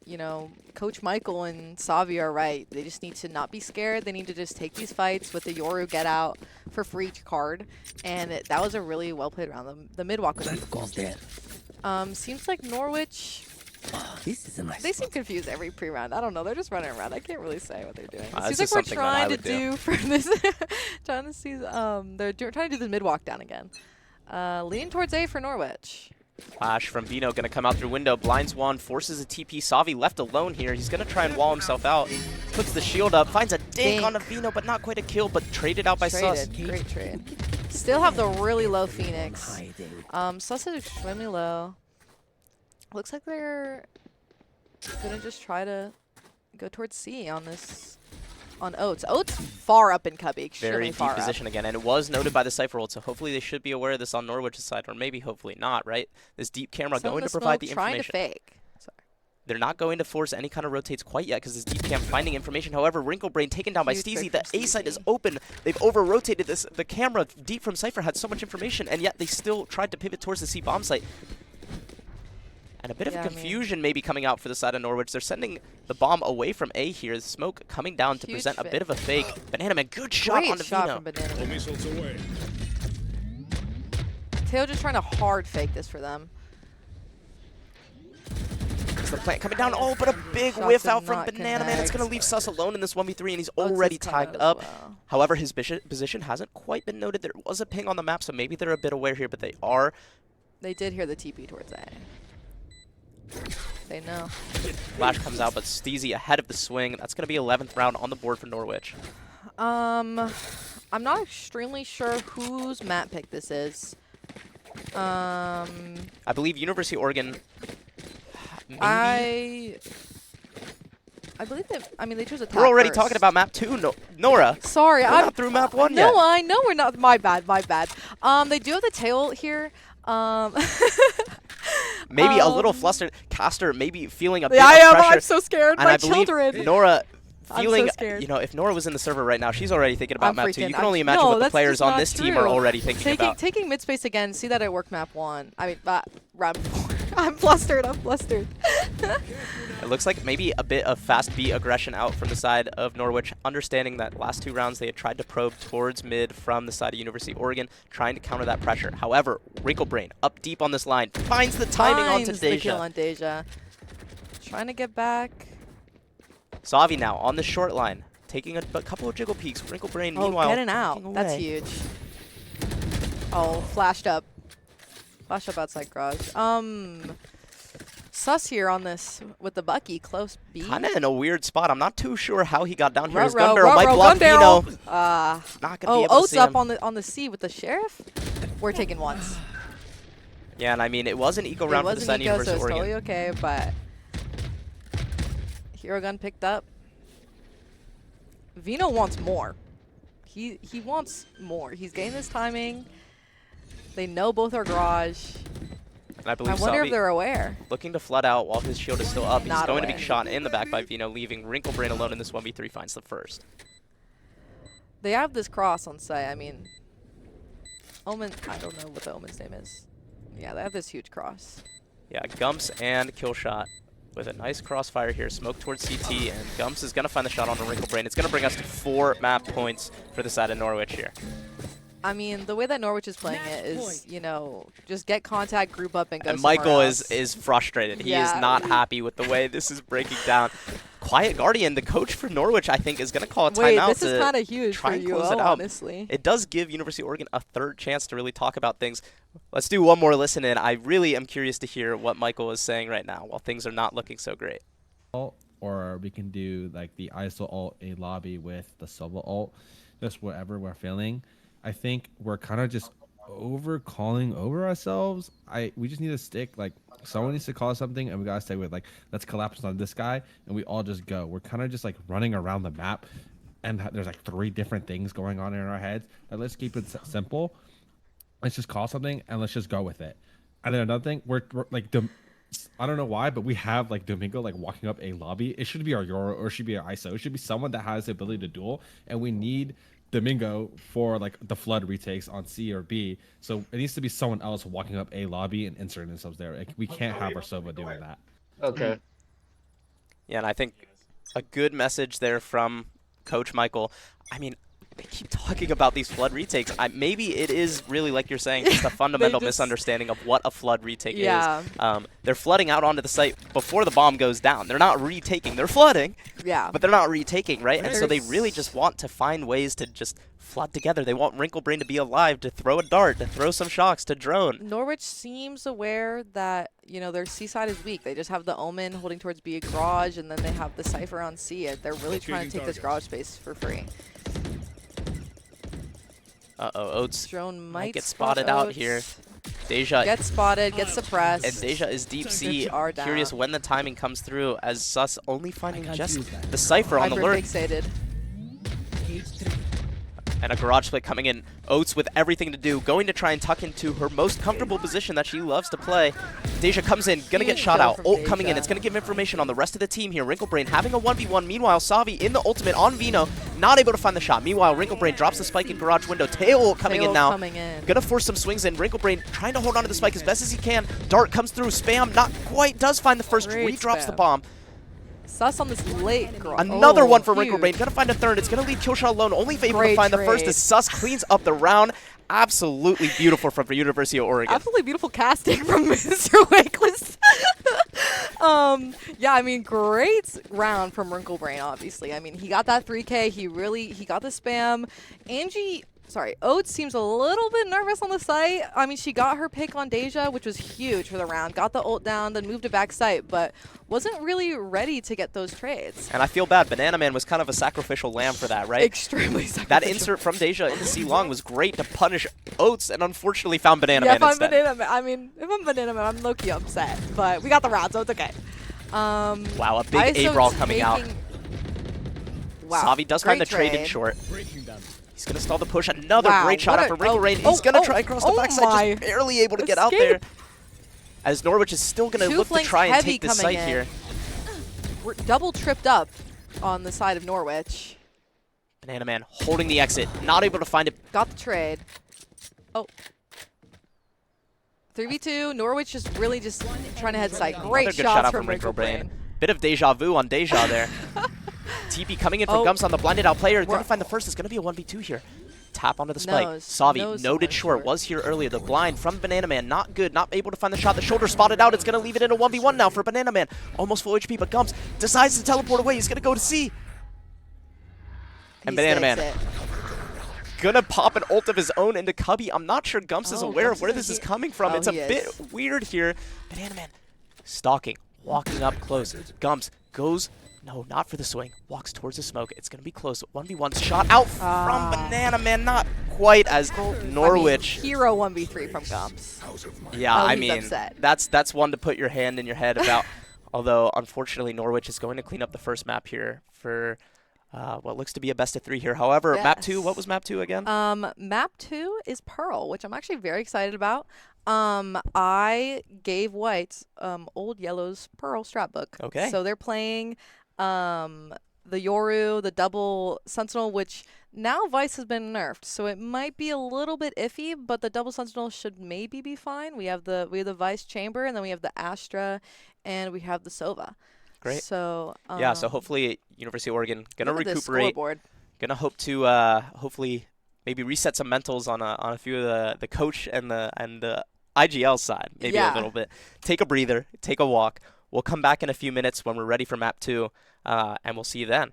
you know, Coach Michael and Savi are right. They just need to not be scared. They need to just take these fights with the Yoru get out for free card, and that was a really well played round. The mid walk was Seems like Norwich. This is a nice They seem spot. confused every pre-round. I don't know. They're just running around. I can't really say what they're doing. It This seems is like we're something that I trying to would do. do for this. Trying to see. Trying to do this mid walk down again. Leaning towards A for Norwich. Flash from Vino gonna come out through window. Blinds one, forces a TP. Savi left alone here. He's gonna try and wall himself out. Puts the shield up, finds a dink on a Vino, but not quite a kill, but traded out by Sus. Traded. Great trade. Still have the really low Phoenix. Hiding. Sus is extremely low. Looks like they're gonna just try to go towards C on this. On Oats. Oats far up in Cubby. Extremely Very deep far position again, and it was noted by the Cypher ult, so hopefully they should be aware of this on Norwich's side, or maybe hopefully not, right? This deep camera Some going of to provide smoke the trying information. to fake. Sorry. They're not going to force any kind of rotates quite yet because this deep cam finding information. However, Wrinkle Brain taken down by Huge Steezy. pick The from A site is Steezy. open. They've over-rotated this. The camera deep from Cypher had so much information, and yet they still tried to pivot towards the C bomb site. And a bit of Yeah, I mean- confusion maybe coming out for the side of Norwich. They're sending the bomb away from A here. The smoke coming down to Huge present a fit. bit of a fake. Banana Man, good shot Great on the shot Vino. from Banana. Tail just trying to hard fake this for them. It's the plant coming down. Oh, but a big Shots whiff did out from not Banana Man. It's going to connect. leave Sus alone in this 1v3, and he's Oats is already kinda tagged as up. well. However, his position hasn't quite been noted. There was a ping on the map, so maybe they're a bit aware here, but they are. They did hear the TP towards A. They know. Flash comes out, but Steezy ahead of the swing. That's going to be 11th round on the board for Norwich. I'm not extremely sure whose map pick this is. I believe University of Oregon. Maybe. I believe they. I mean, they chose attack. We're already first. talking about map 2, Nora. Sorry, We're I'm not through map 1 No, yet. I know we're not. My bad. My bad. They do have the tail here. Maybe a little flustered. Caster maybe feeling a bit Yeah, I of am. pressure. I'm so scared. And My I believe children. Nora I'm so feeling, scared. you know, if Nora was in the server right now, she's already thinking about I'm map 2. freaking- You can I'm- only imagine no, what the that's players just on not this team are true. already thinking about. Taking mid space again. See that it worked map 1. I mean, round 4. I'm flustered. I'm flustered. It looks like maybe a bit of fast B aggression out from the side of Norwich, understanding that last 2 rounds they had tried to probe towards mid from the side of University of Oregon, trying to counter that pressure. However, Wrinkle Brain up deep on this line, finds the timing onto Finds the kill Deja. on Deja. Trying to get back. Savi now on the short line, taking a couple of jiggle peeks. Wrinkle Brain, Oh, meanwhile, getting out. walking That's away. huge. Oh, flashed up. Flashed up outside garage. Sus here on this with the Bucky close B. Kind of in a weird spot. I'm not too sure how he got down here. His Ruh-roh, gun barrel might ruh-roh, block gun barrel. Vino. Not gonna be Oh, able to Oats see up him. on the C with the sheriff. We're taking ones. Yeah, and I mean, it was an eco It round for the was side an of eco, University so of it's Oregon. totally okay. But Hero gun picked up. Vino wants more. He wants more. He's getting this timing. They know both are garage. And I believe I wonder Savi if they're aware. looking to flood out while his shield is still up. He's Not going to aware. be shot in the back by Vino, leaving Wrinkle Brain alone in this 1v3, finds the first. They have this cross on site. I mean, Omen. I don't know what the Omen's name is. Yeah, they have this huge cross. Yeah, Gumps and Killshot with a nice crossfire here. Smoke towards CT, and Gumps is going to find the shot on the Wrinkle Brain. It's going to bring us to 4 map points for the side of Norwich here. I mean, the way that Norwich is playing it is, you know, just get contact, group up, and go And somewhere Michael else. is frustrated. He Yeah. is not happy with the way this is breaking down. Quiet Guardian, the coach for Norwich, I think, is going to call a Wait, timeout this is to kind of huge try for and you, close it out. honestly. It does give University of Oregon a 3rd chance to really talk about things. Let's do one more listen in. I really am curious to hear what Michael is saying right now while things are not looking so great. Or we can do like the ISO ult a lobby with the Sova ult, just whatever we're feeling. I think we're kind of just calling over ourselves. We just need to stick, like, someone needs to call something and we gotta stay with, like, let's collapse on this guy and we all just go. We're kind of just like running around the map and there's like 3 different things going on in our heads. Like, let's keep it simple. Let's just call something and let's just go with it. And then another thing, we're like, I don't know why, but we have like Domingo like walking up a lobby. It should be our Yoro or it should be our ISO. It should be someone that has the ability to duel, and we need Domingo for like the flood retakes on C or B. So it needs to be someone else walking up a lobby and inserting themselves there. Like, we can't have our Sova doing that. Okay. Yeah, and I think a good message there from Coach Michael. I mean, they keep talking about these flood retakes. Maybe it is really, like you're saying, just a fundamental just- misunderstanding of what a flood retake Yeah. is. They're flooding out onto the site before the bomb goes down. They're not retaking. They're flooding, Yeah. but they're not retaking, right? And so they There's- really just want to find ways to just flood together. They want Wrinklebrain to be alive, to throw a dart, to throw some shocks, to drone. Norwich seems aware that, you know, their C side is weak. They just have the Omen holding towards B garage, and then they have the Cypher on C. They're really trying to take this garage space for free. Uh-oh, Oats Drone might get spot spotted out Oats. here. Deja, Gets spotted, gets suppressed. and Deja is deep sea. are down. Curious when the timing comes through, as Sus only finding can't just use that. the Cypher on the Hyper lurk. fixated. And a garage split coming in. Oats with everything to do, going to try and tuck into her most comfortable position that she loves to play. Deja comes in, gonna get Huge shot kill out. from Ult coming in, Deja. it's gonna give information on the rest of the team here. Wrinklebrain having a 1v1. Meanwhile, Savi in the ultimate on Vino, not able to find the shot. Meanwhile, Wrinklebrain drops the spike in garage window. Tail ult coming in Tail now. coming in. Gonna force some swings in. Wrinklebrain trying to hold on to the spike as best as he can. Dart comes through, spam, not quite, does find the first, Great redrops the spam. bomb. Sus on this late garage. Another one for huge. Wrinklebrain. Gonna find a third. It's gonna leave Killshot alone. Only able to Great find the first trade. as Sus cleans up the round. Absolutely beautiful from the University of Oregon. Absolutely beautiful casting from Mr. Wakeless. Yeah, I mean, great round from Wrinklebrain, obviously. I mean, he got that 3K. He got the spam. Oats seems a little bit nervous on the site. I mean, she got her pick on Deja, which was huge for the round. Got the ult down, then moved to back site, but wasn't really ready to get those trades. And I feel bad. Banana Man was kind of a sacrificial lamb for that, right? Extremely sacrificial. That insert from Deja into C-Long was great to punish Oats, and unfortunately found Banana Yeah, Man if I'm instead. Banana Man, I mean, if I'm Banana Man, I'm low-key upset. But we got the round, so it's okay. Wow, a big ISO A-brawl coming out. Wow. Savi does find the great trade in short. He's going to stall the push. Another Wow, great shot what out for a- Wrinklebrain. oh, He's going to oh, try and cross oh the backside, my. just barely able to get out there. Escape. As Norwich is still going to Two look to flanks try and heavy take this coming site in. here. We're double tripped up on the side of Norwich. Banana Man holding the exit, not able to find it. Got the trade. Oh. 3v2. Norwich just really just trying to head site. Great Another good shots shot out from from Wrinklebrain. Bit of deja vu on Deja there. TP coming in from Oh. Gumps on the blinded out player. Going We're- to find the first. It's going to be a 1v2 here. Tap onto the spike. Nose. Savi, Nose noted somewhere short, short. was here earlier. The blind from Banana Man, not good. Not able to find the shot. The shoulder spotted out. It's going to leave it in a 1v1 now for Banana Man. Almost full HP, but Gumps decides to teleport away. He's going to go to C. And He Banana stakes Man it. gonna pop an ult of his own into Cubby. I'm not sure Gumps is Oh, aware Gumps of where isn't this is here. coming from. Oh, It's a he bit is. weird here. Banana Man stalking, walking up close. Gumps goes, no, not for the swing. Walks towards the smoke. It's gonna be close. 1v1 shot out from Banana Man. Not quite as Norwich. I mean, hero 1v3 from Gumps. Yeah, Oh, I he's mean, upset. that's one to put your hand in your head about. Although, unfortunately, Norwich is going to clean up the first map here for what looks to be a best of 3 here. However, map 2, what was map 2 again? Map 2 is Pearl, which I'm actually very excited about. I gave White Old Yellow's Pearl strat book. Okay. So they're playing the Yoru, the double Sentinel, which now Vice has been nerfed, so it might be a little bit iffy, but the double Sentinel should maybe be fine. We have the Vice Chamber, and then we have the Astra, and we have the Sova. Great. So Yeah, so hopefully University of Oregon gonna look at this recuperate. scoreboard. Gonna hope to hopefully maybe reset some mentals on a few of the coach and the IGL side, maybe a Yeah. little bit. Take a breather, take a walk. We'll come back in a few minutes when we're ready for map 2, and we'll see you then.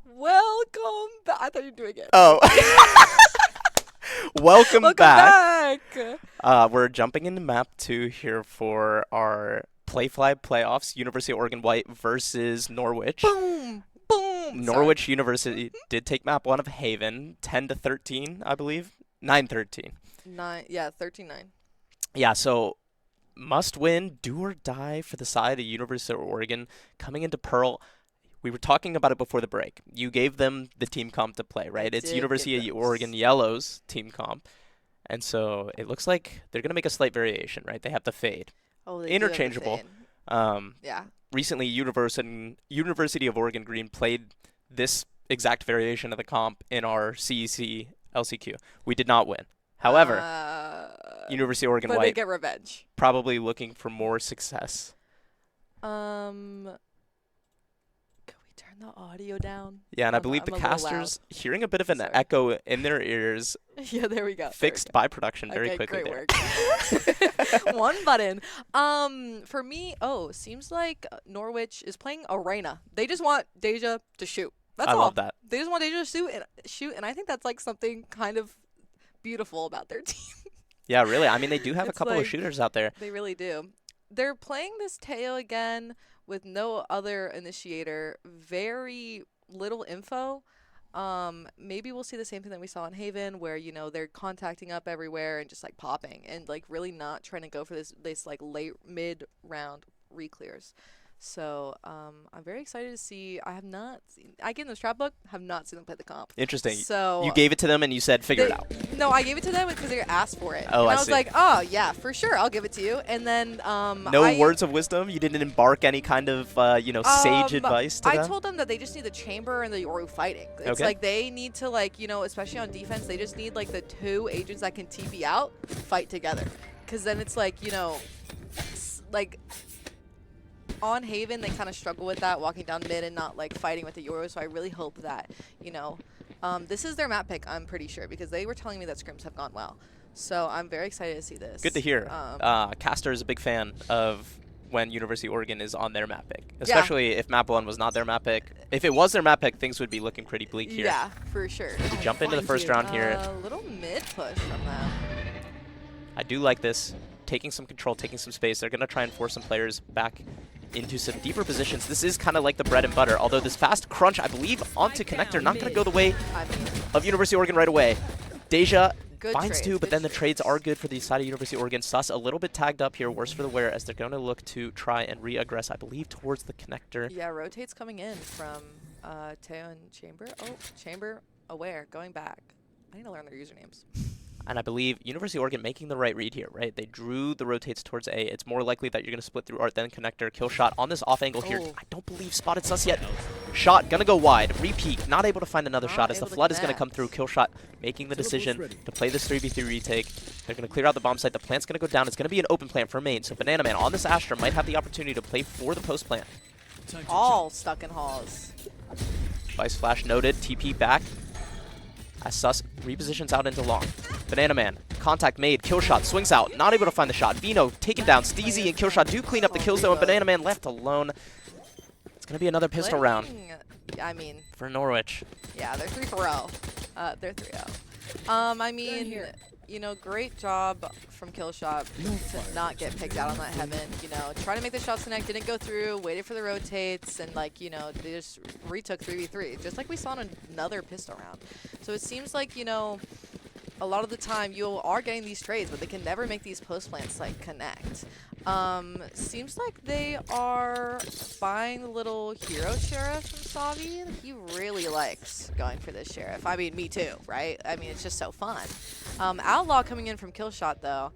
Welcome back. I thought you were doing it. Oh. Welcome back. back. We're jumping into map 2 here for our PlayFly playoffs. University of Oregon White versus Norwich. Boom. Boom. Norwich University did take map 1 of Haven, 10-13, I believe. 9-13. 13-9. Yeah, so must win, do or die for the side of University of Oregon coming into Pearl. We were talking about it before the break. You gave them the team comp to play, right? It's University of Oregon Yellow's team comp. And so it looks like they're going to make a slight variation, right? They have the fade. Oh, they Interchangeable. Do have the fade. Yeah. Recently, University of Oregon Green played this exact variation of the comp in our CEC LCQ. We did not win. However, University of Oregon but White they get revenge. probably looking for more success. Can we turn the audio down? Yeah, and I believe the casters hearing a bit of an echo in their ears. Yeah, there we go. Fixed by production very okay, quickly great there. work. One button. For me, Seems like Norwich is playing Arena. They just want Deja to shoot. That's all. I love that. They just want Deja to shoot, and I think that's like something kind of beautiful about their team. Yeah, really. I mean, they do have a It's couple of like- shooters out there. They really do. They're playing this Teo again with no other initiator. Very little info. Maybe we'll see the same thing that we saw in Haven, where they're contacting up everywhere and just like popping and like really not trying to go for this like late mid round reclears. So I'm very excited to see. I gave them the strat book. Have not seen them play the comp. Interesting. So You gave it to them and you said, figure it out. No, I gave it to them because they asked for it. Oh, and I I was see. like, oh yeah, for sure, I'll give it to you. And then No words of wisdom? You didn't embark any kind of, sage advice to them? I told them that they just need the chamber and the Yoru fighting. It's Okay. like they need to especially on defense, they just need like the 2 agents that can TP out fight together. Because then it's like, like on Haven, they kind of struggle with that, walking down mid and not like fighting with the Yoru. So I really hope that, this is their map pick, I'm pretty sure, because they were telling me that scrims have gone well. So I'm very excited to see this. Good to hear. Caster is a big fan of when University of Oregon is on their map pick, especially if map 1 was not their map pick. If it was their map pick, things would be looking pretty bleak here. Yeah, for sure. To jump into the first round here. A little mid push from them. I do like this. Taking some control, taking some space. They're going to try and force some players back into some deeper positions. This is kind of like the bread and butter, although this fast crunch, I believe, onto connector, not going to go the way of University of Oregon right away. Deja finds 2, but then the trades are good for the side of University of Oregon. Sus a little bit tagged up here, worse for the wear, as they're going to look to try and re-aggress, I believe, towards the connector. Yeah, rotates coming in from Teo and Chamber. Oh, Chamber aware, going back. I need to learn their usernames. And I believe University of Oregon making the right read here, right? They drew the rotates towards A. It's more likely that you're going to split through Art, then connector, kill shot on this off angle here. I don't believe spotted Sus yet. Shot, going to go wide. Repeat, not able to find another shot as the flood is going to come through. Kill shot making the decision to play this 3v3 retake. They're going to clear out the bomb site. The plant's going to go down. It's going to be an open plant for main. So Banana Man on this Astra might have the opportunity to play for the post plant. All stuck in halls. Vice Flash noted. TP back. As Sus repositions out into long. Banana Man, contact made, Killshot swings out, not able to find the shot. Vino taken down, Steezy and Killshot do clean up the kills though, and Banana Man left alone. It's going to be another pistol round I mean, for Norwich. yeah, they're 3-0. They're 3-0. I mean, great job from Killshot to not get picked out on that Heaven. Trying to make the shots connect, didn't go through, waited for the rotates, and they just retook 3v3, just like we saw in another pistol round. So it seems like, a lot of the time you are getting these trades, but they can never make these post plants connect. Seems like they are buying the little hero sheriff from Savi. He really likes going for this sheriff. I mean, me too, right? I mean, it's just so fun. Outlaw coming in from Killshot though,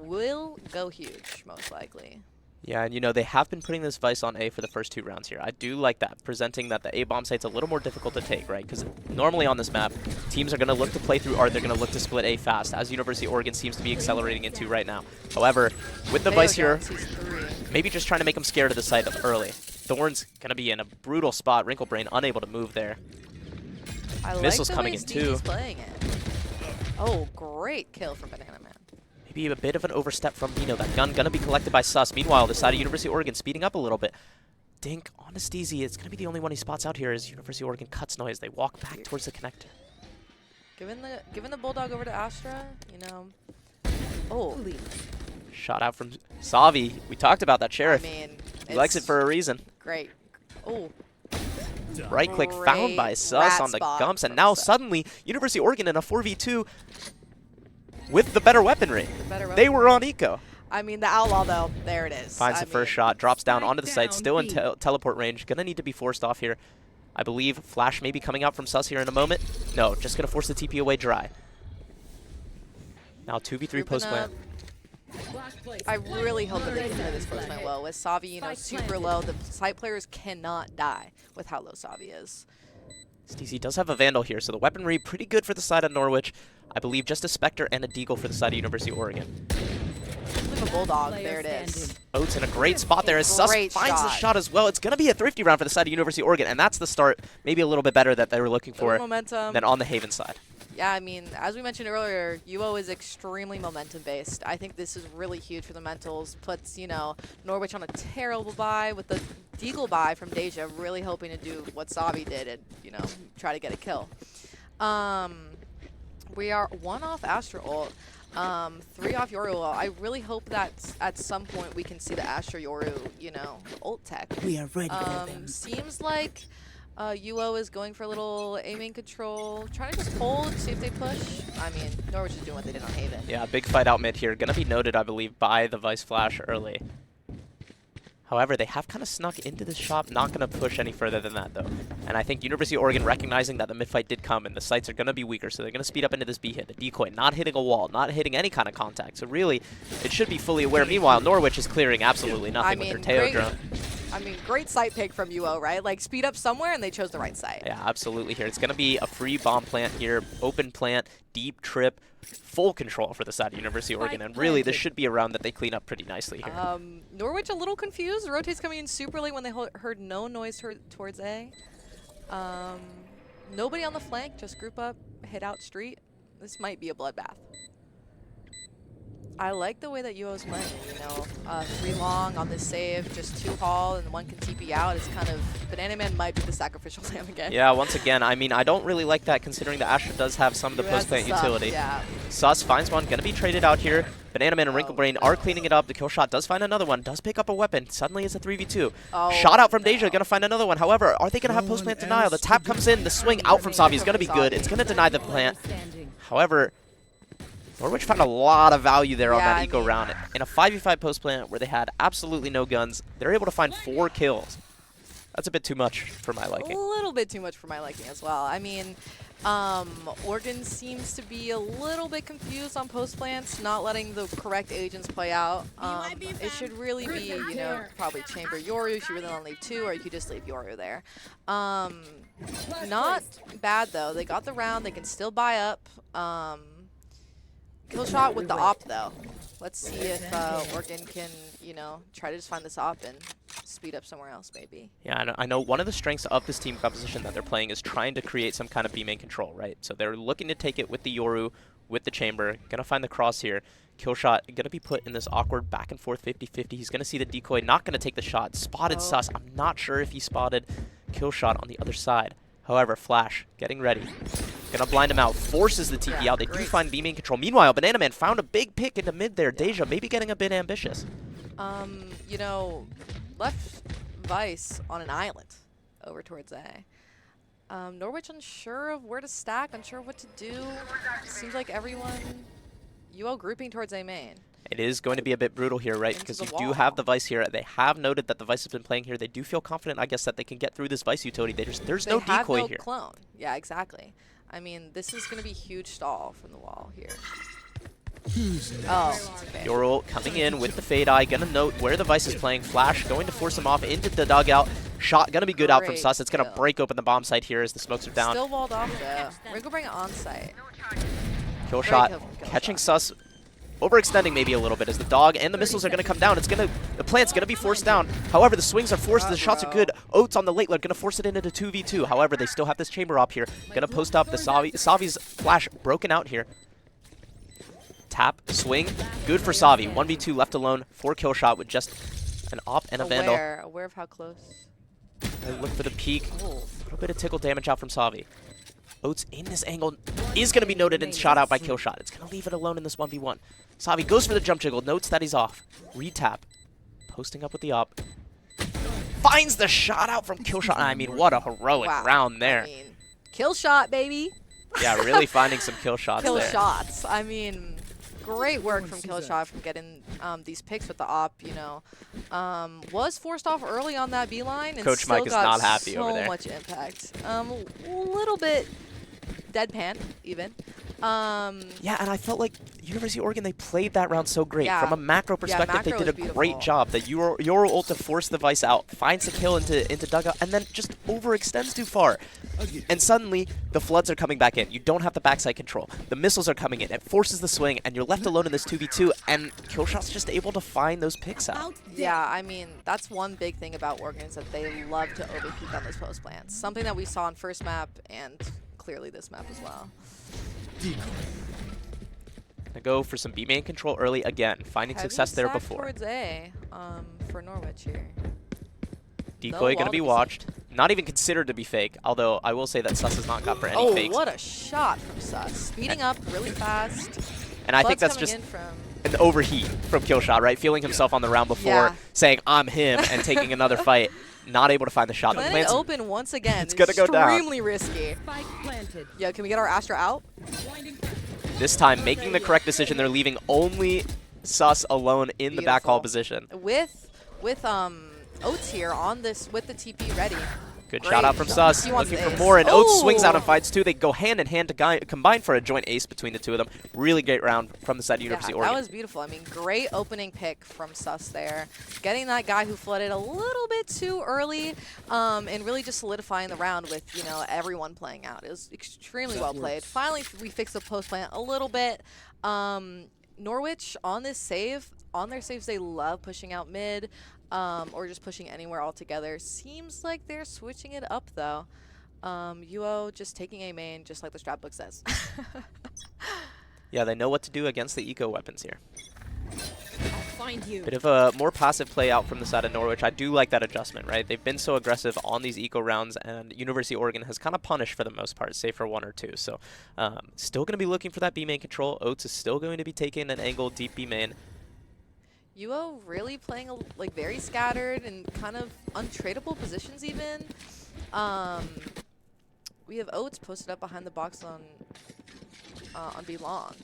will go huge most likely. Yeah, and they have been putting this Vice on A for the first 2 rounds here. I do like that, presenting that the A bomb site's a little more difficult to take, right? Because normally on this map, teams are going to look to play through Art, they're going to look to split A fast, as University of Oregon seems to be accelerating into right now. However, with the Vice here, maybe just trying to make them scared of the site early. Thorn's going to be in a brutal spot, Wrinkle Brain unable to move there. Missiles coming in too. Playing it. Oh, great kill from Banana Man. Maybe a bit of an overstep from Vino. That gun going to be collected by Sus. Meanwhile, the side of University of Oregon speeding up a little bit. Dink on to Steezy. It's going to be the only one he spots out here as University of Oregon cuts noise. They walk back towards the connector. Giving the Bulldog over to Astra, you know. Oh, Shot out from Savi. We talked about that Sheriff. I mean, He likes it it's for a reason. great. Oh, Right click found by Great Sus rat on the spot gumps, and from now Sus. suddenly University of Oregon in a 4v2 with the better weaponry. better They were on eco. I mean, the Outlaw, though, there it is. Finds I the first mean, shot, drops down onto the site, down still in B. teleport range. Gonna need to be forced off here. I believe Flash may be coming out from Sus here in a moment. No, just gonna force the TP away dry. Now 2v3 grouping post plant. up. I really hope that they can do this post plant well. With Savi, you know, super low, the site players cannot die with how low Savi is. Steezy does have a Vandal here, so the weaponry pretty good for the side of Norwich. I believe just a Spectre and a Deagle for the side of University of Oregon. Leave a Bulldog, there it is. Oates in a great spot there as Sus Great finds the shot. shot as well. It's going to be a thrifty round for the side of University of Oregon, and that's the start, maybe a little bit better that they were looking Little for momentum. than on the Haven side. Yeah, I mean, as we mentioned earlier, UO is extremely momentum-based. I think this is really huge for the mentals. Puts, you know, Norwich on a terrible bye with the Deagle bye from Deja, really hoping to do what Savi did and, you know, try to get a kill. We are 1 off Astra ult, 3 off Yoru ult. I really hope that at some point we can see the Astra Yoru, you know, ult tech. We are ready for them. Seems like UO is going for a little aiming control, trying to just hold, see if they push. I mean, Norwich is doing what they did on Haven. Yeah, big fight out mid here. Going to be noted, I believe, by the Vice Flash early. However, they have kind of snuck into this shop, not going to push any further than that, though. And I think University of Oregon, recognizing that the mid-fight did come and the sites are going to be weaker, so they're going to speed up into this B hit. The decoy not hitting a wall, not hitting any kind of contact. So really, it should be fully aware. Meanwhile, Norwich is clearing absolutely nothing with their Teo drone. I mean, great site pick from UO, right? Like, speed up somewhere, and they chose the right site. Yeah, absolutely here. It's going to be a free bomb plant here, open plant, deep trip, full control for the side of University of Oregon. And really, this should be a round that they clean up pretty nicely here. Norwich a little confused. Rotate's coming in super late when they heard no noise towards A. Nobody on the flank, just group up, hit out street. This might be a bloodbath. I like the way that UO's playing, you know, 3 long on this save, just 2 haul, and 1 can TP out. It's kind of, Banana Man might be the sacrificial lamb again. Yeah, once again, I mean, I don't really like that considering the Astra does have some of the Who has post-plant the sub, utility. Yeah. Sus finds one, gonna be traded out here. Banana Man and Wrinkle Brain are cleaning it up. The kill shot does find another one, does pick up a weapon. Suddenly it's a 3v2. Oh, Shot out from no. Deja, gonna find another one. However, are they gonna have post-plant denial? The tap comes in, the swing out from Savi is gonna be good. It's gonna deny the plant. However, Norwich found a lot of value there on that eco round. In a 5v5 post plant where they had absolutely no guns, they're able to find 4 kills. That's a bit too much for my liking. A little bit too much for my liking as well. I mean, Oregon seems to be a little bit confused on post plants, not letting the correct agents play out. It should really be, you know, probably chamber Yoru if you really want to leave 2, or you could just leave Yoru there. Not bad though. They got the round. They can still buy up. Kill shot with the op though. Let's see if Oregon can, you know, try to just find this op and speed up somewhere else maybe. Yeah, I know one of the strengths of this team composition that they're playing is trying to create some kind of B main control, right? So they're looking to take it with the Yoru, with the chamber, gonna find the cross here. Killshot gonna be put in this awkward back and forth 50-50. He's gonna see the decoy, not gonna take the shot. Spotted Sus. I'm not sure if he spotted Killshot on the other side. However, Flash getting ready. Gonna blind him out, forces the TP out. They do find B main control. Meanwhile, Banana Man found a big pick into mid there. Deja maybe getting a bit ambitious. You know, left Vice on an island over towards A. Norwich unsure of where to stack, unsure of what to do. Seems like everyone, UO grouping towards A main. It is going to be a bit brutal here, right? Because the you do wall. have the Vice here. They have noted that the Vice has been playing here. They do feel confident, I guess, that they can get through this Vice utility. There's no They have decoy no here. clone. Yeah, exactly. I mean, this is going to be huge stall from the wall here. Oh, okay. Yoru coming in with the Fade Eye. Gonna note where the Vice is playing. Flash going to force him off into the dugout. Shot gonna be good out from Great Sus. It's gonna kill. break open the bomb site here as the smokes are down. Still walled off though. Wrinkle bring it on site. Kill Great shot kill from Kill catching Shot. Sus. Overextending maybe a little bit as the dog and the missiles are going to come down. The plant's going to be forced down. However, the swings are forced. The shots are good. Oates on the late load going to force it into 2v2. However, they still have this chamber up here. Going to post up. The Savi's Flash broken out here. Tap, swing, good for Savi. 1v2 left alone for Kill Shot with just An op and a Vandal. Aware of how close. They look for the peek. Oh. A little bit of tickle damage out from Savi. Oats in this angle is going to be noted and shot out by Killshot. It's going to leave it alone in this 1v1. Savi goes for the jump jiggle, notes that he's off. Retap. Posting up with the op. Finds the shot out from Killshot. I mean, what a heroic round there. I mean, kill shot, baby. Yeah, really finding some kill shots Kill there. shots. I mean, great work from Killshot from getting these picks with the op, you know. Was forced off early on that B line and Coach still Mike is got not happy so over there. much impact. A little bit deadpan, even. Yeah, and I felt like University of Oregon, they played that round so great. Yeah. From a macro perspective, macro they did was a great beautiful. job. The Euro ult to force the Vice out, finds the kill into dugout, and then just overextends too far. And suddenly, the Floods are coming back in. You don't have the backside control. The missiles are coming in. It forces the swing, and you're left alone in this 2v2, and Killshot's just able to find those picks out. Yeah, I mean, that's one big thing about Oregon is that they love to overpeak on those post plants. Something that we saw on first map and clearly this map as well. Gonna go for some B main control early again, finding Heavy success there stack before. towards A for Norwich here. Decoy No gonna wall be to be watched. Not even considered to be fake, although I will say that Sus has not got for any Oh, fakes. what a shot from Sus. Speeding up really fast. And I think Flood's that's coming just in from an overheat from Killshot, right? Feeling himself on the round before, Yeah. saying, I'm him, and taking another fight. Not able to find the shot. The planning plant's open once again. it's gonna go down. Extremely risky. Yeah, can we get our Astra out? this time making the correct decision. They're leaving only Sus alone in the backhaul position. With Oats here on this with the TP ready. Good Great shout out from Sus. He wants Looking the for ace. more, and Oats swings out Oh! and fights two. They go hand in hand to combine for a joint ace between the two of them. Really great round from the side of University of That Oregon. was beautiful. I mean, great opening pick from Sus there. Getting that guy who flooded a little bit too early and really just solidifying the round with, you know, everyone playing out. It was extremely well played. Finally, we fixed the post plant a little bit. Norwich on this save, on their saves, they love pushing out mid or just pushing anywhere altogether. Seems like they're switching it up, though. UO just taking a main, just like the strat book says. Yeah, they know what to do against the eco weapons here. Find you. Bit of a more passive play out from the side of Norwich. I do like that adjustment, right? They've been so aggressive on these eco rounds, and University of Oregon has kind of punished for the most part, save for one or two. So still going to be looking for that B main control. Oats is still going to be taking an angle deep B main. UO really playing like very scattered and kind of untradeable positions even. We have Oats posted up behind the box on B long.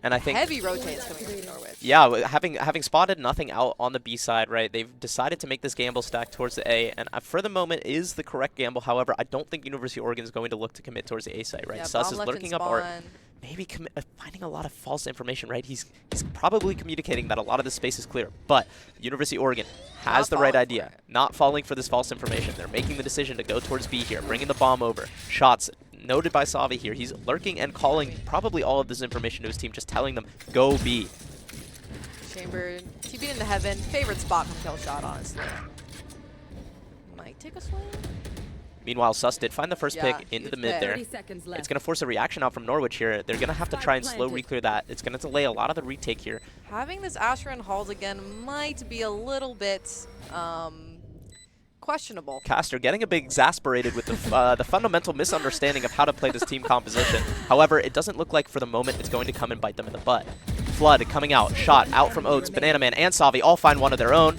And I think Heavy rotates coming from Norwich. yeah, having spotted nothing out on the B side, right, they've decided to make this gamble stack towards the A, and for the moment is the correct gamble. However, I don't think University of Oregon is going to look to commit towards the A side, right? Yeah, Sus bomb is left lurking and up art, spawn. maybe finding a lot of false information, right? He's probably communicating that a lot of the space is clear, but University of Oregon has the right falling idea, for it. not falling for this false information. They're making the decision to go towards B here, bringing the bomb over. Shots noted by Savi here. He's lurking and calling probably all of this information to his team, just telling them, go B. Chamber TP'd into heaven. Favorite spot from Killshot, honestly. Might take a swing. Meanwhile, Sus did find the first Yeah, pick into huge the mid pick. there. 30 seconds left. It's going to force a reaction out from Norwich here. They're going to have to try and slow planted. re-clear that. It's going to delay a lot of the retake here. Having this Astra and Halls again might be a little bit questionable. Caster getting a bit exasperated with the fundamental misunderstanding of how to play this team composition. However, it doesn't look like for the moment it's going to come and bite them in the butt. Flood coming out, shot out from Oats, Banana Man, and Savi all find one of their own.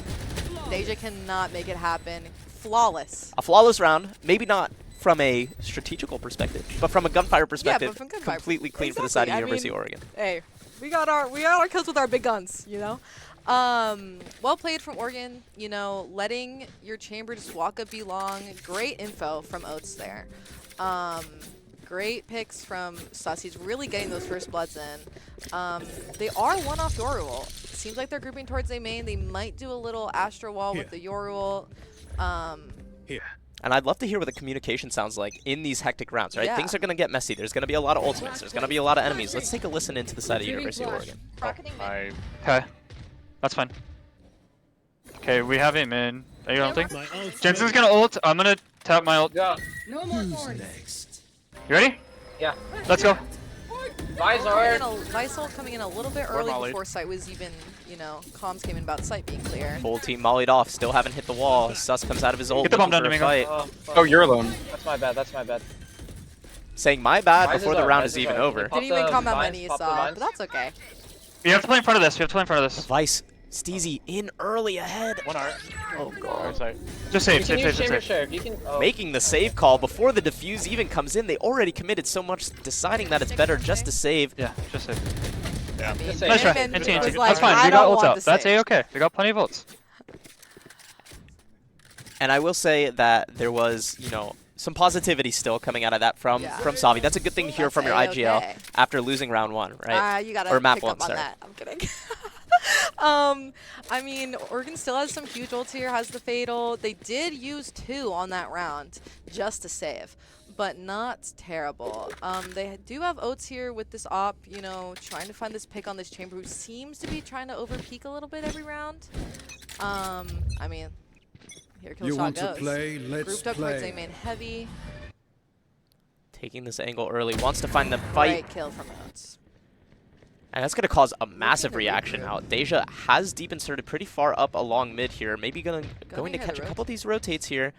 Deja cannot make it happen. Flawless. A flawless round, maybe not from a strategical perspective, but from a gunfire perspective, from gunfire. completely clean for the side of Exactly. I University mean, of Oregon. Hey, we got our kills with our big guns, you know? Well played from Oregon, you know, letting your chamber just walk up B long. Great info from Oats there. Great picks from Sus. He's really getting those first bloods in. They are one off Yorul. Seems like they're grouping towards A main. They might do a little Astra wall with the Yorul. And I'd love to hear what the communication sounds like in these hectic rounds, right? Yeah. Things are going to get messy. There's going to be a lot of ultimates. There's going to be a lot of enemies. Let's take a listen into the side of University of Oregon. Okay. That's fine. Okay, we have him in. Are you ulting? Jensen's gonna ult. I'm gonna tap my ult. Yeah. No more thorns. You ready? Yeah. Let's go. Visor. Visol coming in a little bit early mollied. before Sight was even, you know, comms came in about site being clear. Full team mollied off, still haven't hit the wall. Sus comes out of his ult. Get the bomb looking down, for a Domingo. fight. Oh, you're alone. That's my bad. That's my bad. Saying my bad Rise before is the up, round rise is is even up. over. Pop Didn't even the come how vines, many you pop the saw, vines. but that's okay. You have to play in front of this. You have to play in front of this. Vice, Steezy in early ahead. One art. Oh god. Sorry. Just You save, can save, use save, chamber save. share. You can. Oh. Making the save call before the defuse even comes in. They already committed so much, deciding that it's better just to save. Yeah, just save. I mean, Just say Nice try. Miniman NT, was NT. like, That's fine. I We got don't ults want out. the That's save. A-okay. We got plenty of ults. And I will say that there was, you know, some positivity still coming out of that from Savi. That's a good thing to hear That's from your A-okay. IGL after losing round 1, right? You gotta Or map pick one, up on sorry. that. I'm kidding. I mean, Oregon still has some huge ults here, has the Fatal. They did use 2 on that round just to save, but not terrible. They do have Oats here with this op, you know, trying to find this pick on this Chamber who seems to be trying to overpeak a little bit every round. I mean, here You Killshot want goes. to play? Let's Grouped up towards A play. main heavy. Taking this angle early, wants to find the fight. Great kill from Oats. And that's going to cause a massive the reaction rotate. now. Deja has deep inserted pretty far up along mid here. Maybe going to ahead catch a and couple of these rotates here.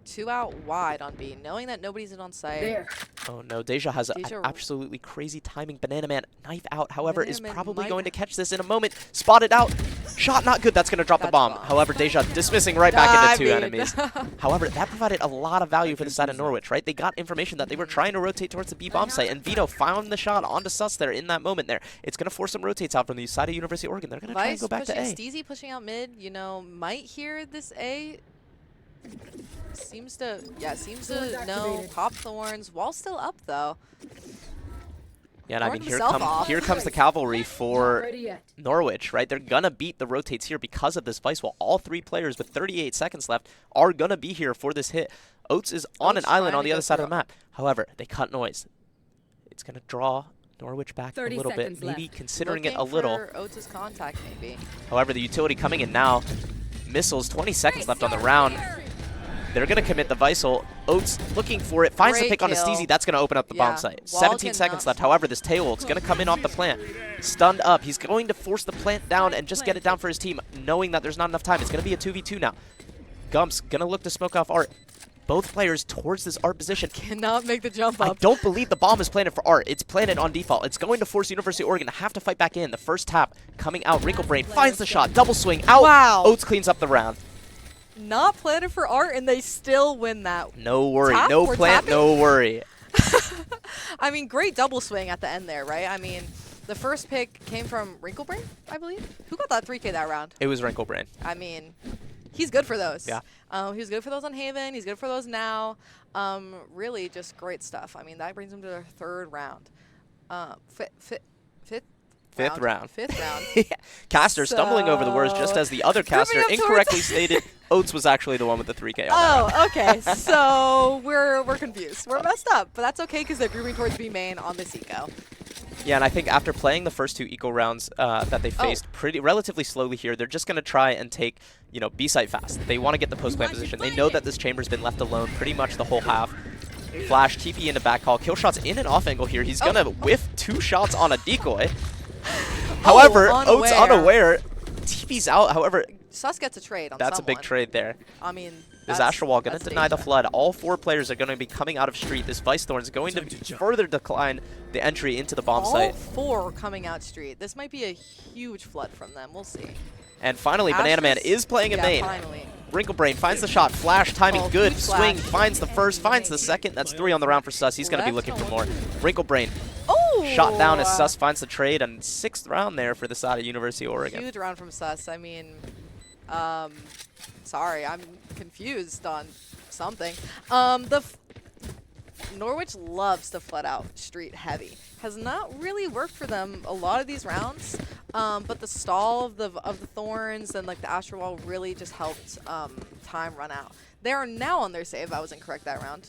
2 out wide on B, knowing that nobody's in on site. There. Oh no, Deja has Deja- absolutely crazy timing. Banana Man knife out, however, is Banana Man probably might- going to catch this in a moment. Spotted out. Shot not good. That's going to drop the That's bomb. bomb. However, Deja dismissing right back into 2 Diving. enemies. However, that provided a lot of value for the side of Norwich, right? They got information that they were trying to rotate towards the B bomb site, and Vito found the shot onto Sus there in that moment there. It's going to force some rotates out from the side of University of Oregon. They're going to try and Vice go back to pushing A. Steezy pushing out mid, you know, might hear this A. Seems to know pop thorns while still up though. Yeah, and I mean, Warned himself off. here comes the cavalry Not for ready yet. Norwich, right? They're going to beat the rotates here because of this Vice Wall. All 3 players with 38 seconds left are going to be here for this hit. Oats is on Oats an island trying on to the go other side of through. the map. However, they cut noise. It's going to draw Norwich back a 30 little bit, seconds maybe left. considering it a Looking little. for Oates' contact maybe. However, the utility coming in now. Missiles, 20 seconds left on the round. They're going to commit the Visal. Oats looking for it. Finds the Great pick on a kill. Steezy. That's going to open up the Yeah, bomb site. Wall 17 seconds cannot left. However, this tail ult's going to come in off the plant. Stunned up. He's going to force the plant down and just get it down for his team, knowing that there's not enough time. It's going to be a 2v2 now. Gump's going to look to smoke off Art. Both players towards this Art position. Cannot make the jump I up. don't believe the bomb is planted for Art. It's planted on default. It's going to force University of Oregon to have to fight back in. The first tap coming out. Wrinkle Brain finds the shot. Double swing out. Wow. Oats cleans up the round. Not planted for Art and they still win that. No worry. Tap? No We're plant, tapping? no worry. I mean, great double swing at the end there, right? I mean, the first pick came from Wrinklebrain, I believe. Who got that 3K that round? It was Wrinkle Brain. I mean, he's good for those. Yeah. He was good for those on Haven. He's good for those now. Really just great stuff. I mean, that brings him to their 3rd round. Fifth round. 5th round. Caster stumbling over the words just as the other caster up towards- incorrectly stated Oats was actually the one with the 3K on that round. Oh, okay. So we're confused. We're messed up, but that's okay because they're grooving towards B main on this eco. Yeah, and I think after playing the first 2 eco rounds that they faced relatively slowly here, they're just going to try and take, you know, B site fast. They want to get the post plant position. They know that this chamber's been left alone pretty much the whole half. Flash, TP into back call. Kill shots in and off angle here. He's going to whiff 2 shots on a decoy. However, Oats unaware. TP's out. However, Sus gets a trade on that's someone. a big trade there. I mean, This that's- Astral Wall going to that's deny the danger. flood. All 4 players are going to be coming out of street. This Vice Thorn is going to further decline the entry into the bomb All site. 4 coming out street. This might be a huge flood from them. We'll see. And finally, Banana Man Astra's- is playing in yeah, main. Finally. Wrinkle Brain finds the shot. Flash, timing Oh, good. huge Swing, flash. finds the first, finds the second. That's 3 on the round for Sus. He's going to be Left looking for on more. Wrinkle Brain Oh! shot down as Sus finds the trade. And 6th round there for the side of University of Oregon. Huge round from Sus. I mean, sorry, I'm confused on something. Norwich loves to flood out street heavy. Has not really worked for them a lot of these rounds, but the stall of the thorns and like the Astral Wall really just helped time run out. They are now on their save. I was incorrect that round.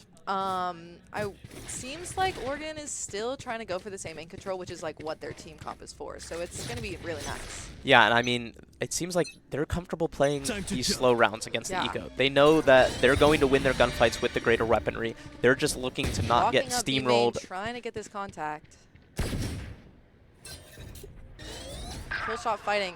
Seems like Oregon is still trying to go for the same main control, which is like what their team comp is for. So it's going to be really nice. Yeah, and I mean, it seems like they're comfortable playing these slow rounds against Yeah. the Eco. They know that they're going to win their gunfights with the greater weaponry. They're just looking to not get Walking up B main, steamrolled. trying to get this contact. Killshot fighting.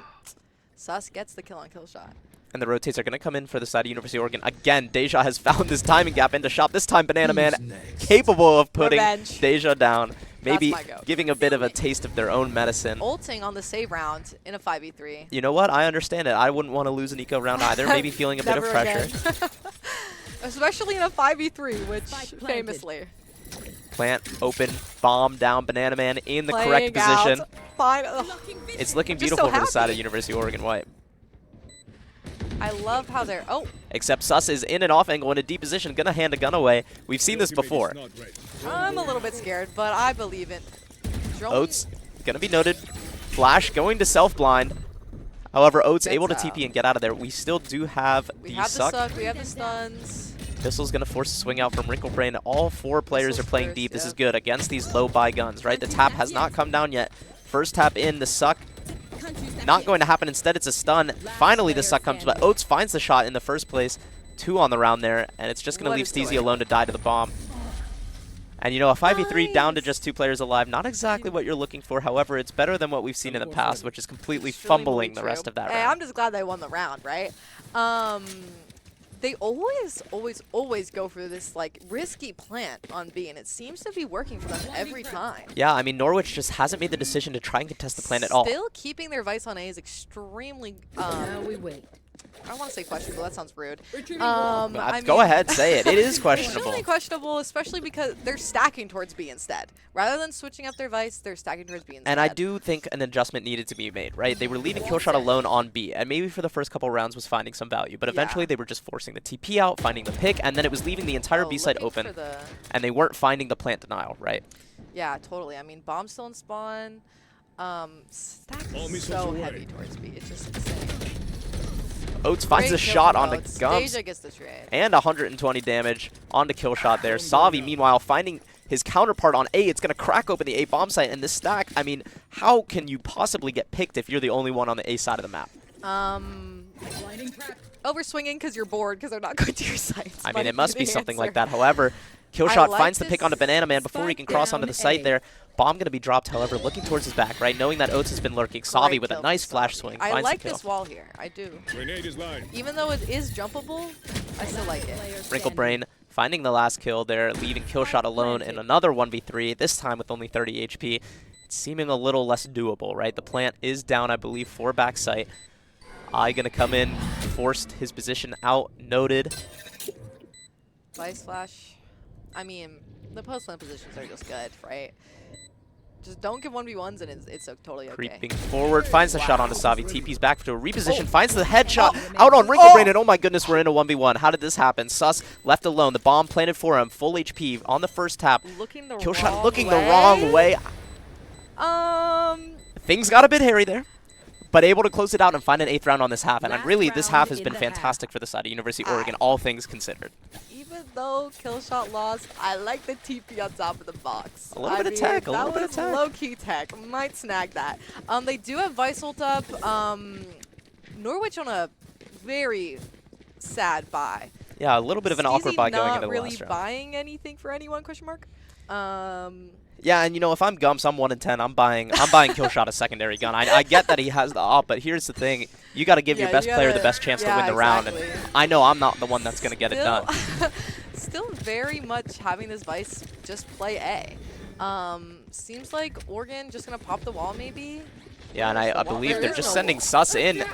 Sus gets the kill on Killshot. And the rotates are going to come in for the side of University of Oregon. Again, Deja has found this timing gap into shop. This time, Banana Man capable of putting Revenge. Deja down. Maybe my go. giving a bit of a taste of their own medicine. Ulting on the save round in a 5v3. You know what? I understand it. I wouldn't want to lose an eco round either. Maybe feeling a bit of Never pressure. again. Especially in a 5v3, which Spike planted. famously. Plant open, bomb down, Banana Man in the correct Playing out. position. Fine. Ugh. It's looking Just so beautiful for the side of happy. University of Oregon White. I love how they're. Oh, Except Sus is in an off angle in a deep position, gonna hand a gun away. We've seen this before. I'm a little bit scared, but I believe it. Drone- Oats gonna be noted. Flash going to self blind. However, Oats Gets able to out. TP and get out of there. We still do have We the have the suck. suck. We have the stuns. Pistol's gonna force a swing out from Wrinkle Brain. All 4 players Pistol's are playing first, deep. This yeah. is good against these low buy guns, right? The tap has not come down yet. First tap in, the suck not going to happen. Instead, it's a stun. Finally, the suck comes, but Oats finds the shot in the first place. 2 on the round there, and it's just going to What leave is Steezy going alone to die to the bomb. And you know, a 5v3 down to Nice. just 2 players alive, not exactly what you're looking for. However, it's better than what we've seen in the past, which is completely It's really, fumbling really the true. rest of that Hey, round. I'm just glad they won the round, right? They always go for this like risky plant on B, and it seems to be working for them every time. Yeah, I mean, Norwich just hasn't made the decision to try and contest the plan at all. Still keeping their vice on A is extremely. Now we wait. I don't want to say questionable. That sounds rude. Retrieving wall. I Go mean, ahead, say it. It is questionable. Extremely questionable, especially because they're stacking towards B instead. Rather than switching up their vice, they're stacking towards B instead. And I do think an adjustment needed to be made, right? They were leaving Killshot alone on B, and maybe for the first couple rounds was finding some value, but eventually Yeah. they were just forcing the TP out, finding the pick, and then it was leaving the entire Oh, B side looking open, for the- and they weren't finding the plant denial, right? Yeah, totally. I mean, bomb's still in spawn. Stack is so heavy towards B. It's just insane. Oats finds Great a kill shot from onto Oats. Gums, Deja gets the trade. and 120 damage onto Killshot there. Savi, meanwhile, finding his counterpart on A. It's going to crack open the A bomb site, and this stack, I mean, how can you possibly get picked if you're the only one on the A side of the map? Blinding crack. Over swinging because you're bored because they're not going to your sites. I might mean, it be must the be something like answer. that. However, Killshot like finds the pick this onto Banana Man before he can spike cross onto down the site A. there. Bomb going to be dropped, however, looking towards his back, right? Knowing that Oats has been lurking. Savi Great with a kill nice from flash Savi. swing. I Finds like the kill. this wall here. I do. Grenade is live. Even though it is jumpable, I still like it. Wrinkle Brain finding the last kill there, leaving Killshot alone in another 1v3, this time with only 30 HP. It's seeming a little less doable, right? The plant is down, I believe, for backside. I gonna come in, forced his position out, noted. Vice flash. I mean, the post lane positions are just good, right? Just don't give 1v1s and it's totally okay. Creeping forward, finds the shot onto Savi. TP's back to a reposition, Oh. finds the headshot Oh. out on Wrinkle Oh. Brain, and oh my goodness, we're in a 1v1. How did this happen? Sus left alone, the bomb planted for him, full HP on the first tap. Looking the Killshot wrong looking way. the wrong way. Um, Things got a bit hairy there, but able to close it out and find an 8th round on this half. And Last really, this round half has in been the half. fantastic for the side of University of Oregon, all things considered. even though Killshot lost, I like the TP on top of the box. A little bit of tech, a little bit of tech. That was low-key tech. Might snag that. They do have Vice ult up. Norwich on a very sad buy. Yeah, a little bit of an awkward Steezy buy going not into the really last round. buying anything for anyone? Question mark. Yeah, and you know, if I'm Gumps, I'm 1-10. I'm buying Killshot a secondary gun. I get that he has the op, but here's the thing: you got to give your Yeah, best you player the gotta- best chance to yeah, win the round. And exactly. I know I'm not the one that's gonna get it done. Still very much having this Vice just play A. Seems like Oregon just gonna pop the wall maybe. Yeah, and I believe There they're is just no sending wall. Sus in.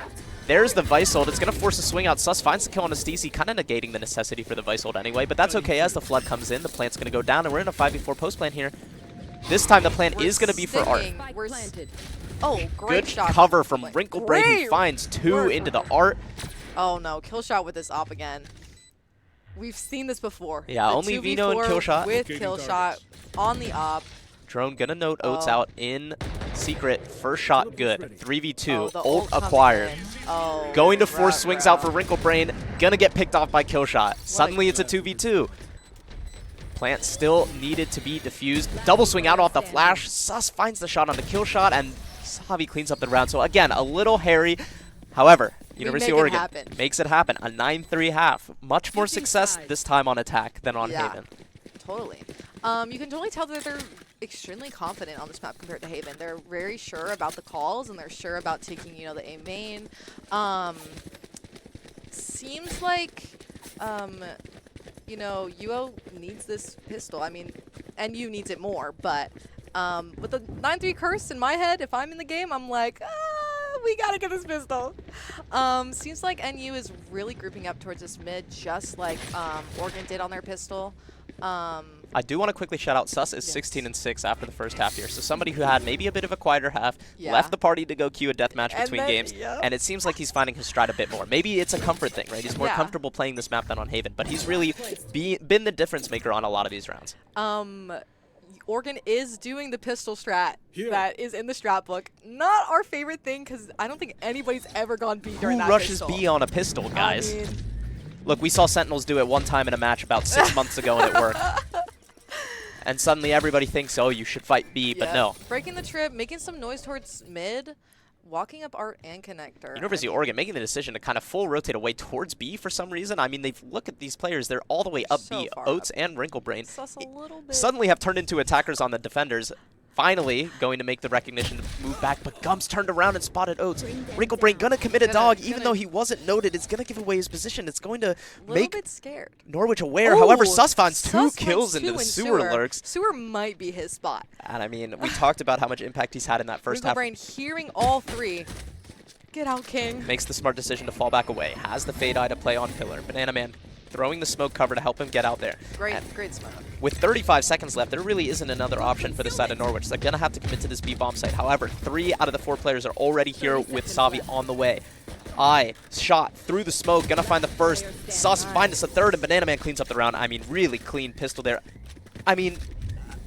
There's the Vice ult. It's going to force a swing out. Sus finds the kill on a Steezy, kind of negating the necessity for the Vice ult anyway, but that's okay as the Flood comes in. The plant's going to go down, and we're in a 5v4 post plant here. This time the plant We're is going to be for Art. sticking. Spike We're planted. Oh, great Good shot. cover from Like, Wrinkle Brain, who great finds 2 work. into the Art. Oh no, Killshot with this op again. We've seen this before. Yeah, The only Vino and 2v4 Killshot. with Locating Killshot on the op. Drone going to note Oats Oh. out in secret. First shot good. 3v2. Oh, the ult ult coming acquired. in. Oh, Going to force bruh, swings out bruh. for Wrinkle Brain. Gonna get picked off by Killshot. Suddenly it's a 2v2. Plant still needed to be defused. Double swing out off the flash. Sus finds the shot on the Killshot, and Savi cleans up the round. So again, a little hairy. However, University of make it Oregon happen. makes it happen. A 9-3 half. Much more success this time on attack than on Yeah. Haven. Totally. You can totally tell that they're extremely confident on this map compared to Haven. They're very sure about the calls, and they're sure about taking, you know, the A main. Seems like, you know, UO needs this pistol. I mean, NU needs it more, but with the 9-3 curse in my head, if I'm in the game, I'm like, we gotta get this pistol. Seems like NU is really grouping up towards this mid, just like Oregon did on their pistol. I do want to quickly shout out Sus is 16-6 after the first half here. So somebody who had maybe a bit of a quieter half, left the party to go queue a deathmatch between games, and it seems like he's finding his stride a bit more. Maybe it's a comfort thing, right? He's more comfortable playing this map than on Haven, but he's really been the difference maker on a lot of these rounds. Oregon is doing the pistol strat that is in the strat book. Not our favorite thing, because I don't think anybody's ever gone B during that Who rushes pistol. B on a pistol, guys? I mean, look, we saw Sentinels do it one time in a match about 6 months ago, and it worked. And suddenly everybody thinks, oh, you should fight B, but no. Breaking the trip, making some noise towards mid, walking up Art and Connector. University of Oregon making the decision to kind of full rotate away towards B for some reason. I mean, look at these players. They're all the way up So B. far Oats up. and Wrinklebrain Sus a little bit. suddenly have turned into attackers on the defenders. Finally going to make the recognition to move back, but Gumps turned around and spotted Oats. Wrinklebrain gonna commit a dog, even though he wasn't noted. It's gonna give away his position. It's going to make bit scared. Norwich aware. However, Ooh, Sus finds Sus two finds kills into two the in sewer lurks. Sewer might be his spot. And I mean, we talked about how much impact he's had in that first half. Wrinklebrain hearing all three. Get out, King. Makes the smart decision to fall back away. Has the Fade Eye to play on Pillar. Banana Man throwing the smoke cover to help him get out there. Great smoke. With 35 seconds left, there really isn't another option for the side of Norwich. They're going to have to commit to this B-bomb site. However, 3 out of the 4 players are already here with Savi on the way. Shot through the smoke, going to find the first. Sus finds us a third, and Banana Man cleans up the round. I mean, really clean pistol there. I mean,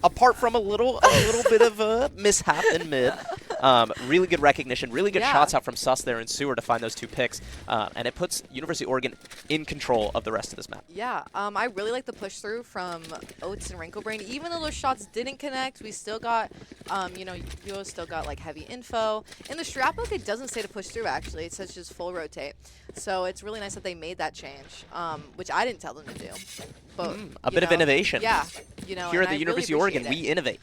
apart from a little bit of a mishap in mid, really good recognition, really good shots out from Sus there in sewer to find those 2 picks, and it puts University of Oregon in control of the rest of this map. Yeah, I really like the push through from Oats and Wrinklebrain. Even though those shots didn't connect, we still got, you know, you still got like heavy info. In the strat book, it doesn't say to push through actually. It says just full rotate. So it's really nice that they made that change, which I didn't tell them to do. But a bit of innovation. Yeah, you know. Here at the I University really of Oregon, appreciate we innovate.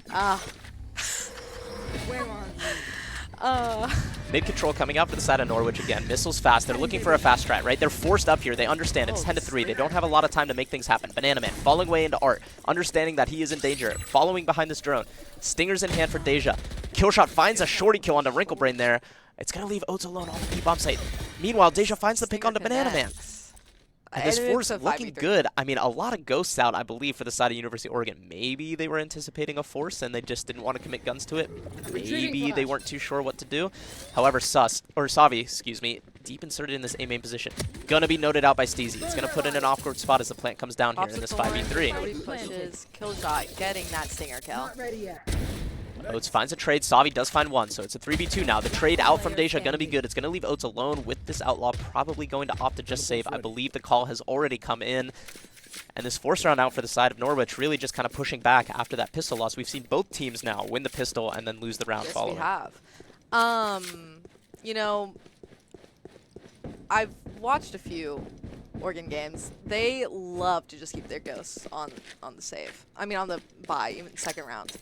Where are you? Mid-control coming out for the side of Norwich again. Missiles fast. They're looking for a fast strat, right? They're forced up here. They understand it's 10-3. They don't have a lot of time to make things happen. Banana Man falling way into Art, understanding that he is in danger, following behind this drone. Stingers in hand for Deja. Killshot finds a shorty kill onto Wrinklebrain there. It's going to leave Oats alone on the B-bomb site. Meanwhile, Deja finds the pick onto Banana Man. And this force looking good. I mean, a lot of ghosts out, I believe, for the side of University of Oregon. Maybe they were anticipating a force and they just didn't want to commit guns to it. Maybe they weren't too sure what to do. However, Savi, excuse me, deep inserted in this A main position. Gonna be noted out by Steezy. It's gonna put in an off-court spot as the plant comes down here in this 5v3. Pushes, Killshot, getting that stinger kill. Not ready yet. Oats finds a trade. Savi does find one, so it's a 3v2 now. The trade out from Deja going to be good. It's going to leave Oats alone with this Outlaw, probably going to opt to just save. I believe the call has already come in. And this force round out for the side of Norwich really just kind of pushing back after that pistol loss. We've seen both teams now win the pistol and then lose the round following. Yes, we have. You know, I've watched a few Oregon games. They love to just keep their ghosts on the save. I mean, on the buy, even second round.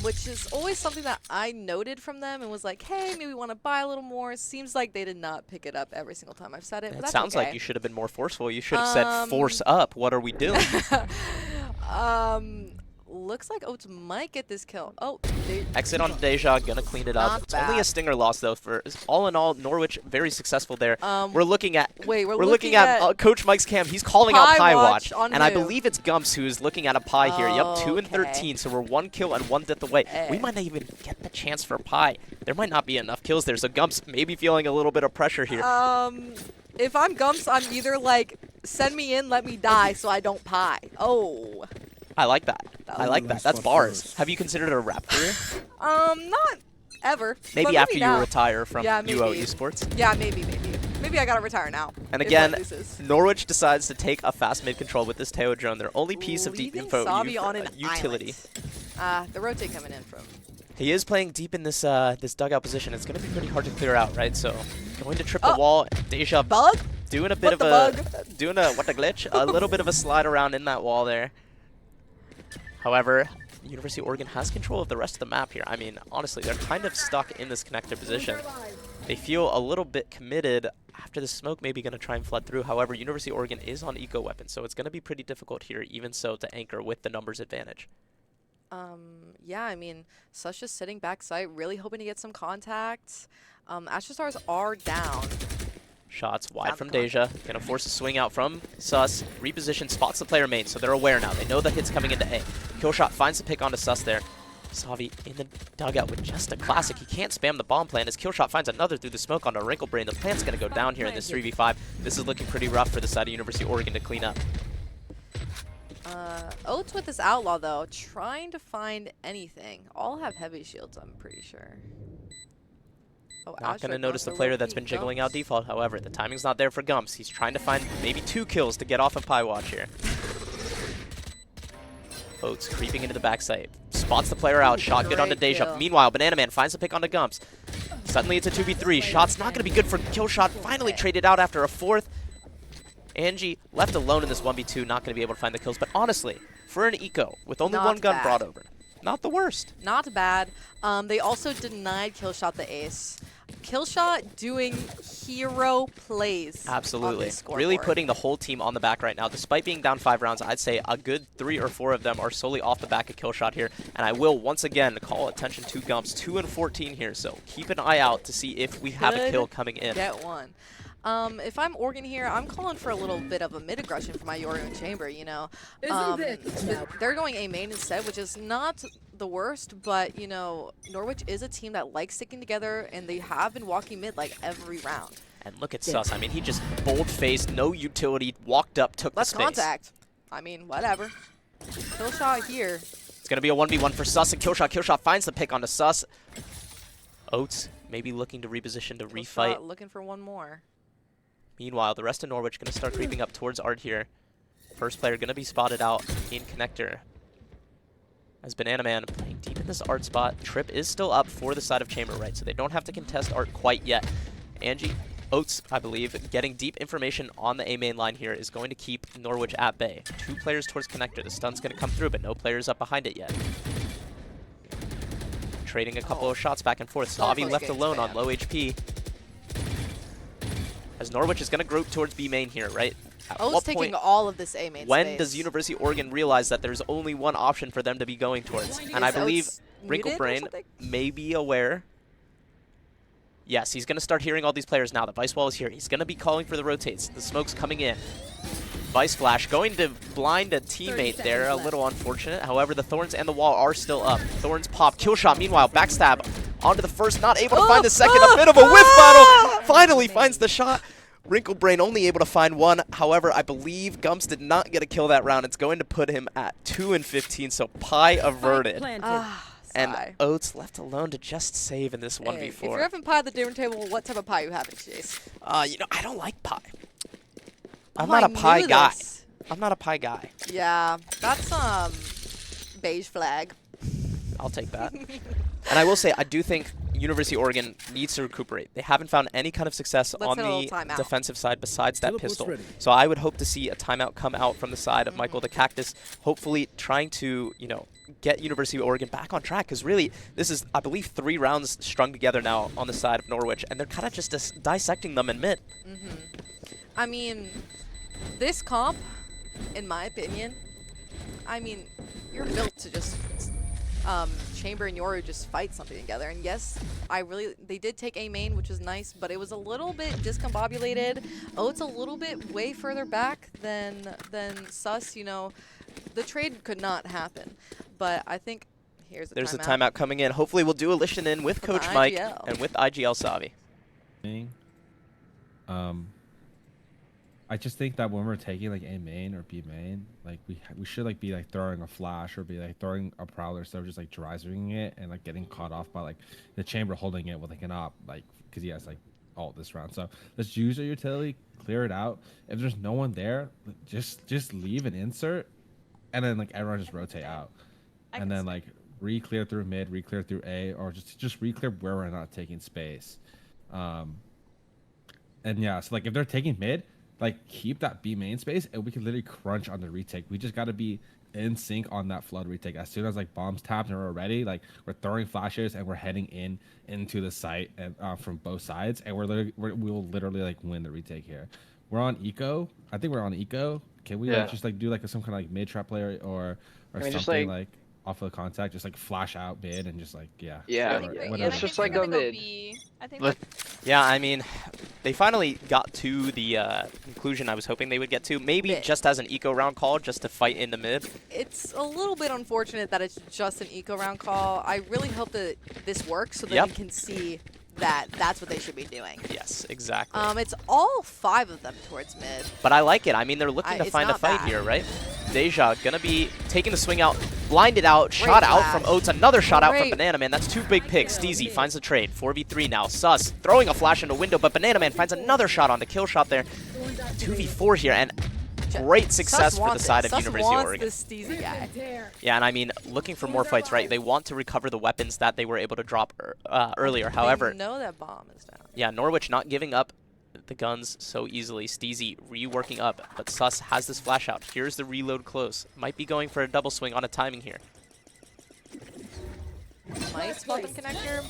Which is always something that I noted from them and was like, hey, maybe we want to buy a little more. Seems like they did not pick it up every single time I've said it. But It that's sounds okay. like you should have been more forceful. You should have said, force up. What are we doing? Looks like Oats might get this kill. Oh, Exit on Deja, gonna clean it up. Not It's only a bad. stinger loss though. For all in all, Norwich very successful there. We're looking at wait, we're looking at Coach Mike's cam. He's calling out Pie Pie Watch Watch, on and I who? believe it's Gumps who is looking at a Pie here. Yep, 2 and Okay. 13, so we're 1 kill and 1 death away. We might not even get the chance for Pie. There might not be enough kills there, so Gumps may be feeling a little bit of pressure here. If I'm Gumps, I'm either like, send me in, let me die, so I don't pie. Oh. I like that. I like that. That's bars. Have you considered a rap career? Not ever. Maybe but after now. you retire from Yeah, UO maybe. Esports. Yeah, maybe. Maybe I gotta retire now. And if again, White loses. Norwich decides to take a fast mid control with this Teo drone. Their only piece of deep Leaving info Savi on an utility. island. The rotate coming in from. He is playing deep in this this dugout position. It's going to be pretty hard to clear out, right? So going to trip the wall. Deja Bug? doing a bit What of the a doing a what the glitch? A little bit of a slide around in that wall there. However, University of Oregon has control of the rest of the map here. I mean, honestly, they're kind of stuck in this connector position. They feel a little bit committed after the smoke, maybe going to try and flood through. However, University of Oregon is on eco weapons, so it's going to be pretty difficult here, even so, to anchor with the numbers advantage. Yeah, I mean, Sus just sitting back site, really hoping to get some contact. Astro Stars are down. Shots wide from Deja. Gonna force a swing out from Sus. Reposition, spots the player main, so they're aware now. They know the hit's coming into A. Killshot finds the pick onto Sus there. Savi in the dugout with just a classic. He can't spam the bomb plan as Killshot finds another through the smoke onto Wrinkle Brain. The plant's gonna go down here in this 3v5. This is looking pretty rough for the side of University of Oregon to clean up. Oats with this Outlaw, though, trying to find anything. All have heavy shields, I'm pretty sure. Oh, Not Astro going to notice the for player low that's key. been jiggling out Gumps. default, however. The timing's not there for Gumps. He's trying to find maybe 2 kills to get off of Pie Watch here. Oats creeping into the backside. Spots the player out. Shot good onto Great Deja. kill. Meanwhile, Banana Man finds the pick onto Gumps. Suddenly it's a 2v3. Shot's not going to be good for Killshot. Finally traded out after a 4th. Angie left alone in this 1v2. Not going to be able to find the kills. But honestly, for an eco, with only Not 1 gun bad. brought over, not the worst. Not bad. They also denied Killshot the ace. Killshot doing hero plays. On Absolutely. this Really scoreboard. putting the whole team on the back right now. Despite being down 5 rounds, I'd say a good 3 or 4 of them are solely off the back of Killshot here. And I will once again call attention to Gumps. 2 and 14 here, so keep an eye out to see if we have a Could kill coming in. Get one. If I'm Oregon here, I'm calling for a little bit of a mid-aggression for my Yoru and Chamber, you know. They're going A main instead, which is not the worst, but, you know, Norwich is a team that likes sticking together, and they have been walking mid, like, every round. And look at Sus. I mean, he just bold-faced, no utility, walked up, took Let's the space. contact. I mean, whatever. Killshot here. It's going to be a 1v1 for Sus and Killshot. Killshot finds the pick onto Sus. Oats maybe looking to reposition to refight. Killshot looking for one more. Meanwhile, the rest of Norwich going to start creeping up towards Art here. First player going to be spotted out in Connector. As Banana Man playing deep in this Art spot. Trip is still up for the side of Chamber, right? So they don't have to contest Art quite yet. Angie, Oats, I believe, getting deep information on the A main line here is going to keep Norwich at bay. 2 players towards Connector. The stun's going to come through, but no players up behind it yet. Trading a couple of shots back and forth. So Savi close left games, alone man. on low HP. As Norwich is going to group towards B main here, right? At O's what taking point, all of this A main when space. does University of Oregon realize that there's only one option for them to be going towards? And I Is believe Oats Wrinkle muted or Brain something? may be aware. Yes, he's going to start hearing all these players now. The Vice Wall is here. He's going to be calling for the rotates. The smoke's coming in. Vice Flash going to blind a teammate there. A little unfortunate. However, the Thorns and the Wall are still up. Thorns pop. Killshot, meanwhile, backstab onto the first. Not able to find the second. A bit of a whiff battle. Finally finds the shot. Wrinkle Brain only able to find 1. However, I believe Gumps did not get a kill that round. It's going to put him at 2 and 15, so Pie averted. And Sigh. Oats left alone to just save in this Hey, 1v4. if you're having pie at the dinner table, what type of pie you having, Chase? You know, I don't like pie. I'm Oh, not I a pie knew guy. this. I'm not a pie guy. Yeah, that's beige flag. I'll take that. And I will say, I do think University of Oregon needs to recuperate. They haven't found any kind of success Let's on hit a little the timeout. defensive side besides that pistol. So I would hope to see a timeout come out from the side of Michael the Cactus, hopefully trying to, you know, get University of Oregon back on track. Because really, this is, I believe, 3 rounds strung together now on the side of Norwich, and they're kind of just dissecting them in mid. I mean, this comp, in my opinion, I mean, you're built to just Chamber and Yoru just fight something together. And yes, they did take A main, which was nice, but it was a little bit discombobulated. Oats a little bit way further back than Sus. You know, the trade could not happen. But I think there's a timeout coming in. Hopefully we'll do a listen in with From Coach Mike IGL. and with IGL Savi. I just think that when we're taking like A main or B main, like we should like be like throwing a flash or be like throwing a prowler instead of just like dry swinging it and like getting caught off by like the Chamber holding it with like an op, like because he has like ult this round. So let's use our utility, clear it out. If there's no one there, just leave and insert, and then like everyone just rotate out, and then like re-clear through mid, re-clear through A, or just re-clear where we're not taking space. And yeah, so like if they're taking mid, like keep that B main space and we can literally crunch on the retake. We just got to be in sync on that flood retake. As soon as like bombs tapped and we're ready, like we're throwing flashes and we're heading into the site and from both sides, and we will literally like win the retake here. We're on eco. I think we're on eco. Can we like, just like do like some kind of like mid trap player or something just, like off of the contact, just like flash out mid and just like Yeah. Let's just like go mid. I think Yeah, I mean, they finally got to the conclusion I was hoping they would get to. Maybe just as an eco round call, just to fight in the mid. It's a little bit unfortunate that it's just an eco round call. I really hope that this works so that Yep. we can see that that's what they should be doing. Yes, exactly. It's all 5 of them towards mid. But I like it. I mean, they're looking to It's find a not fight bad. here, right? Deja gonna be taking the swing out, blinded out, Great shot out flash. from Oates, another shot out from Great. Banana Man. That's 2 big picks. Steezy finds the trade. 4v3 now. Sus throwing a flash into window, but Banana Man finds another shot on the kill shot there. 2v4 here, and great success for the side of University of Oregon. This Steezy guy. Yeah, and I mean, looking for more fights, right? They want to recover the weapons that they were able to drop earlier. However, They know that bomb is down. yeah, Norwich not giving up the guns so easily. Steezy reworking up, but Sus has this flash out. Here's the reload close. Might be going for a double swing on a timing here. Might spot the connector.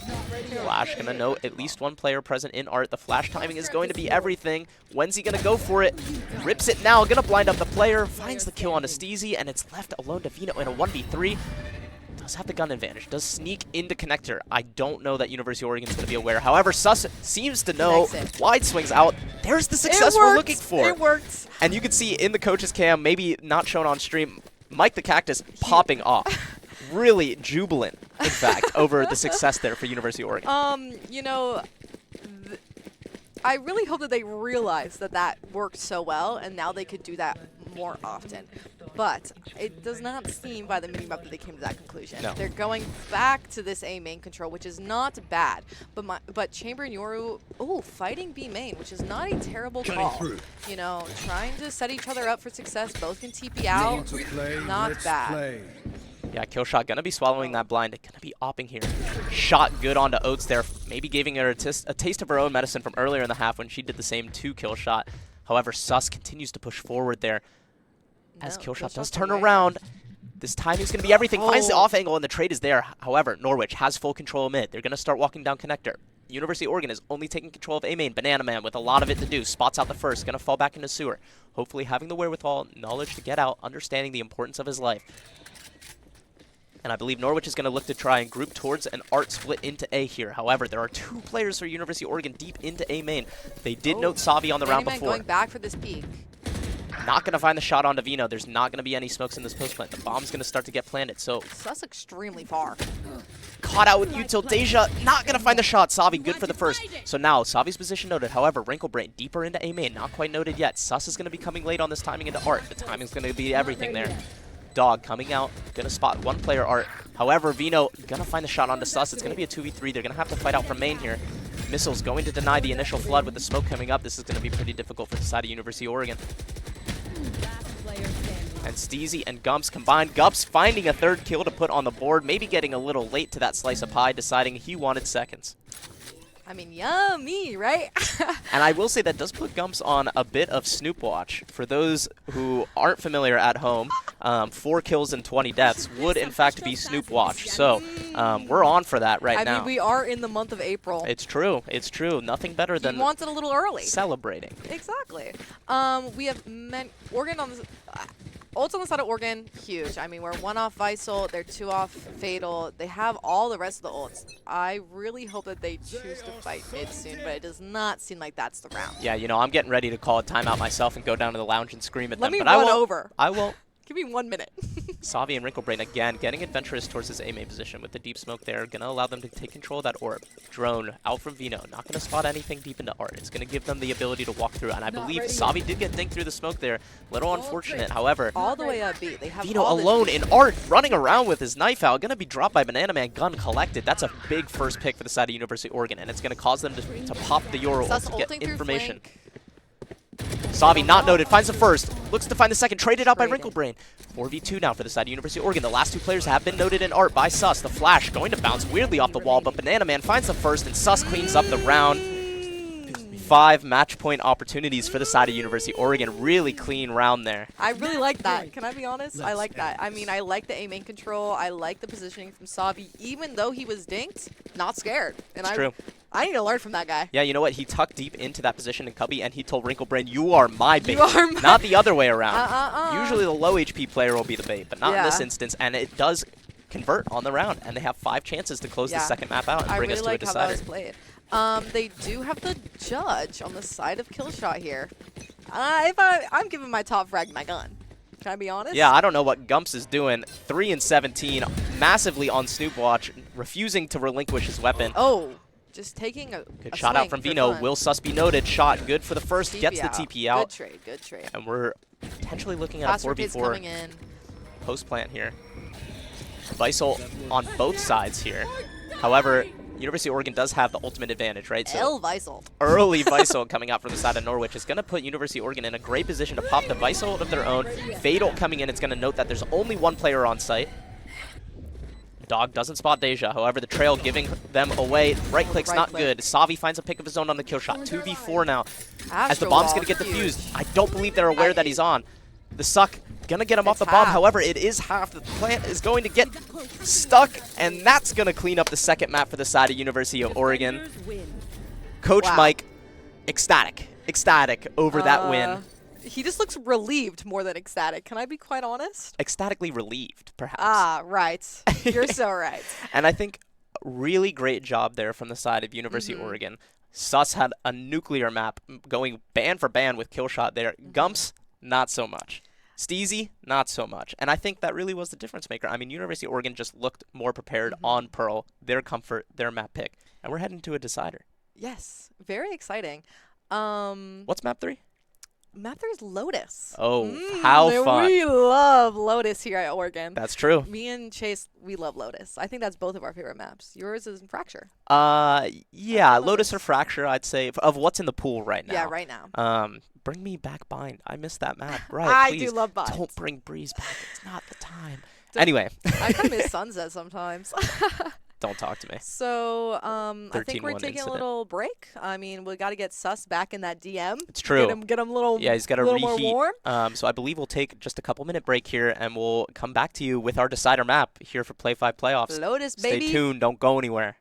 Flash gonna know at least one player present in art. The flash timing is going to be everything. When's he gonna go for it? Rips it now, gonna blind up the player, finds the kill on a Steezy, and it's left alone to Vino in a 1v3. Does have the gun advantage, does sneak into connector. I don't know that University of Oregon is gonna be aware. However, Sus seems to know. Wide swings out. There's the success we're looking for. It worked. And you can see in the coach's cam, maybe not shown on stream, Mike the Cactus popping off. Really jubilant, in fact, over the success there for University of Oregon. You know, I really hope that they realize that that worked so well, and now they could do that more often. But it does not seem by the minimap that they came to that conclusion. No. They're going back to this A main control, which is not bad. But Chamber and Yoru, fighting B main, which is not a terrible call. You know, trying to set each other up for success. Both can TP out. Not bad. Yeah, Killshot gonna be swallowing that blind. Gonna be opping here. Shot good onto Oates there. Maybe giving her a taste of her own medicine from earlier in the half when she did the same 2 Killshot. However, Sus continues to push forward there. As Killshot does turn around. This timing's gonna be everything. Finds the off angle and the trade is there. However, Norwich has full control of mid. They're gonna start walking down connector. University of Oregon is only taking control of A main. Banana Man with a lot of it to do. Spots out the first. Gonna fall back into sewer. Hopefully having the wherewithal, knowledge to get out, understanding the importance of his life. And I believe Norwich is going to look to try and group towards an art split into A here. However, there are 2 players for University of Oregon deep into A main. They did note Savi on the round before. Going back for this peak. Not going to find the shot onto Vino. There's not going to be any smokes in this post plant. The bomb's going to start to get planted. So that's extremely far. Caught out with util. Deja not going to find the shot. Savi good for the first. So now Savi's position noted. However, Wrinkle Brain deeper into A main. Not quite noted yet. Sus is going to be coming late on this timing into art. The timing's going to be everything there. Dog coming out, gonna spot 1 player art. However, Vino gonna find the shot onto Sus. It's gonna be a 2v3. They're gonna have to fight out from main here. Missiles going to deny the initial flood with the smoke coming up. This is gonna be pretty difficult for the side of University of Oregon. And Steezy and Gumps combined. Gumps finding a 3rd kill to put on the board. Maybe getting a little late to that slice of pie, deciding he wanted seconds. I mean, yummy, right? And I will say that does put Gumps on a bit of Snoop Watch. For those who aren't familiar at home, 4 kills and 20 deaths would in fact be Snoop Watch. So we're on for that right now. I mean, we are in the month of April. It's true. It's true. Nothing better than he wants it a little early. Celebrating. Exactly. We have Oregon on the ults on the side of Oregon, huge. I mean, we're 1 off Visal, they're 2 off Fatal. They have all the rest of the ults. I really hope that they choose to fight mid soon, but it does not seem like that's the round. Yeah, you know, I'm getting ready to call a timeout myself and go down to the lounge and scream at them. Let me but run over. I won't. Give me 1 minute. Savi and Wrinklebrain again getting adventurous towards his A main position with the deep smoke there. Gonna allow them to take control of that orb. Drone out from Vino. Not gonna spot anything deep into art. It's gonna give them the ability to walk through. And I believe Savi did get dinked through the smoke there. Little unfortunate, however. All the way up B. They have Vino all alone in art, running around with his knife out. Gonna be dropped by Banana Man. Gun collected. That's a big first pick for the side of University of Oregon. And it's gonna cause them to pop the Euro ult to get information. Savi not noted, finds the first, looks to find the second, traded out by Wrinklebrain. 4v2 now for the side of University of Oregon. The last 2 players have been noted in art by Sus. The flash going to bounce weirdly off the wall, but Banana Man finds the first, and Sus cleans up the round. 5 match point opportunities for the side of University of Oregon. Really clean round there. I really like that. Can I be honest? I like that. I mean, I like the A-main control. I like the positioning from Savi. Even though he was dinked, not scared. And It's true. I need to learn from that guy. Yeah, you know what? He tucked deep into that position in Cubby, and he told Wrinklebrain, "You are my bait, You are my not the other way around." Usually the low HP player will be the bait, but not in this Yeah. instance, and it does convert on the round, and they have 5 chances to close the second map out and I bring really us to like a how that was decider. played. They do have the judge on the side of Killshot here. I'm giving my top frag my gun. Can I be honest? Yeah, I don't know what Gumps is doing. 3 and 17, massively on Snoop Watch, refusing to relinquish his weapon. Oh, just taking a Good shot out from swing for Vino. fun. Will Sus be noted? Shot good for the first. Gets the TP out. Good trade, good trade. And we're potentially looking at Fast a rotates 4v4 coming in. post plant here. Visol on both sides here. However, University of Oregon does have the ultimate advantage, right? So El Visol. early Visol coming out from the side of Norwich is going to put University of Oregon in a great position to pop the Visol of their own. Fatal coming in. It's going to note that there's only one player on site. Dog doesn't spot Deja. However, the trail giving them away. Right click's right not click. good. Savi finds a pick of his own on the kill shot. 2v4 now. As the Astro bomb's wall, going to get huge. defused. I don't believe they're aware that he's on. The suck going to get him off the It's bomb. half. However, it is half. The plant is going to get stuck, and that's going to clean up the second map for the side of University of Oregon. Coach Wow. Mike, ecstatic over that win. He just looks relieved more than ecstatic. Can I be quite honest? Ecstatically relieved, perhaps. Ah, right. You're so right. And I think really great job there from the side of University of Oregon. Sus had a nuclear map going ban for ban with Killshot there. Gumps, not so much. Steezy, not so much. And I think that really was the difference maker. I mean, University of Oregon just looked more prepared on Pearl, their comfort, their map pick. And we're heading to a decider. Yes, very exciting. What's map 3? Map 3 is Lotus. Oh, how fun. We love Lotus here at Oregon. That's true. Me and Chase, we love Lotus. I think that's both of our favorite maps. Yours is Fracture. Yeah, Lotus or Fracture, I'd say, of what's in the pool right now. Yeah, right now. Bring me back Bind. I missed that map. Right, I please. do love Bind. Don't bring Breeze back. It's not the time. Anyway. I kind of miss Sunset sometimes. Don't talk to me. So, I think we're 13-1 taking incident. a little break. I mean, we got to get Sus back in that DM. It's true. Get him a little, Yeah, he's got to little more reheat. warm. So I believe we'll take just a couple-minute break here, and we'll come back to you with our decider map here for PlayFly Playoffs. Lotus, Stay baby. tuned. Don't go anywhere.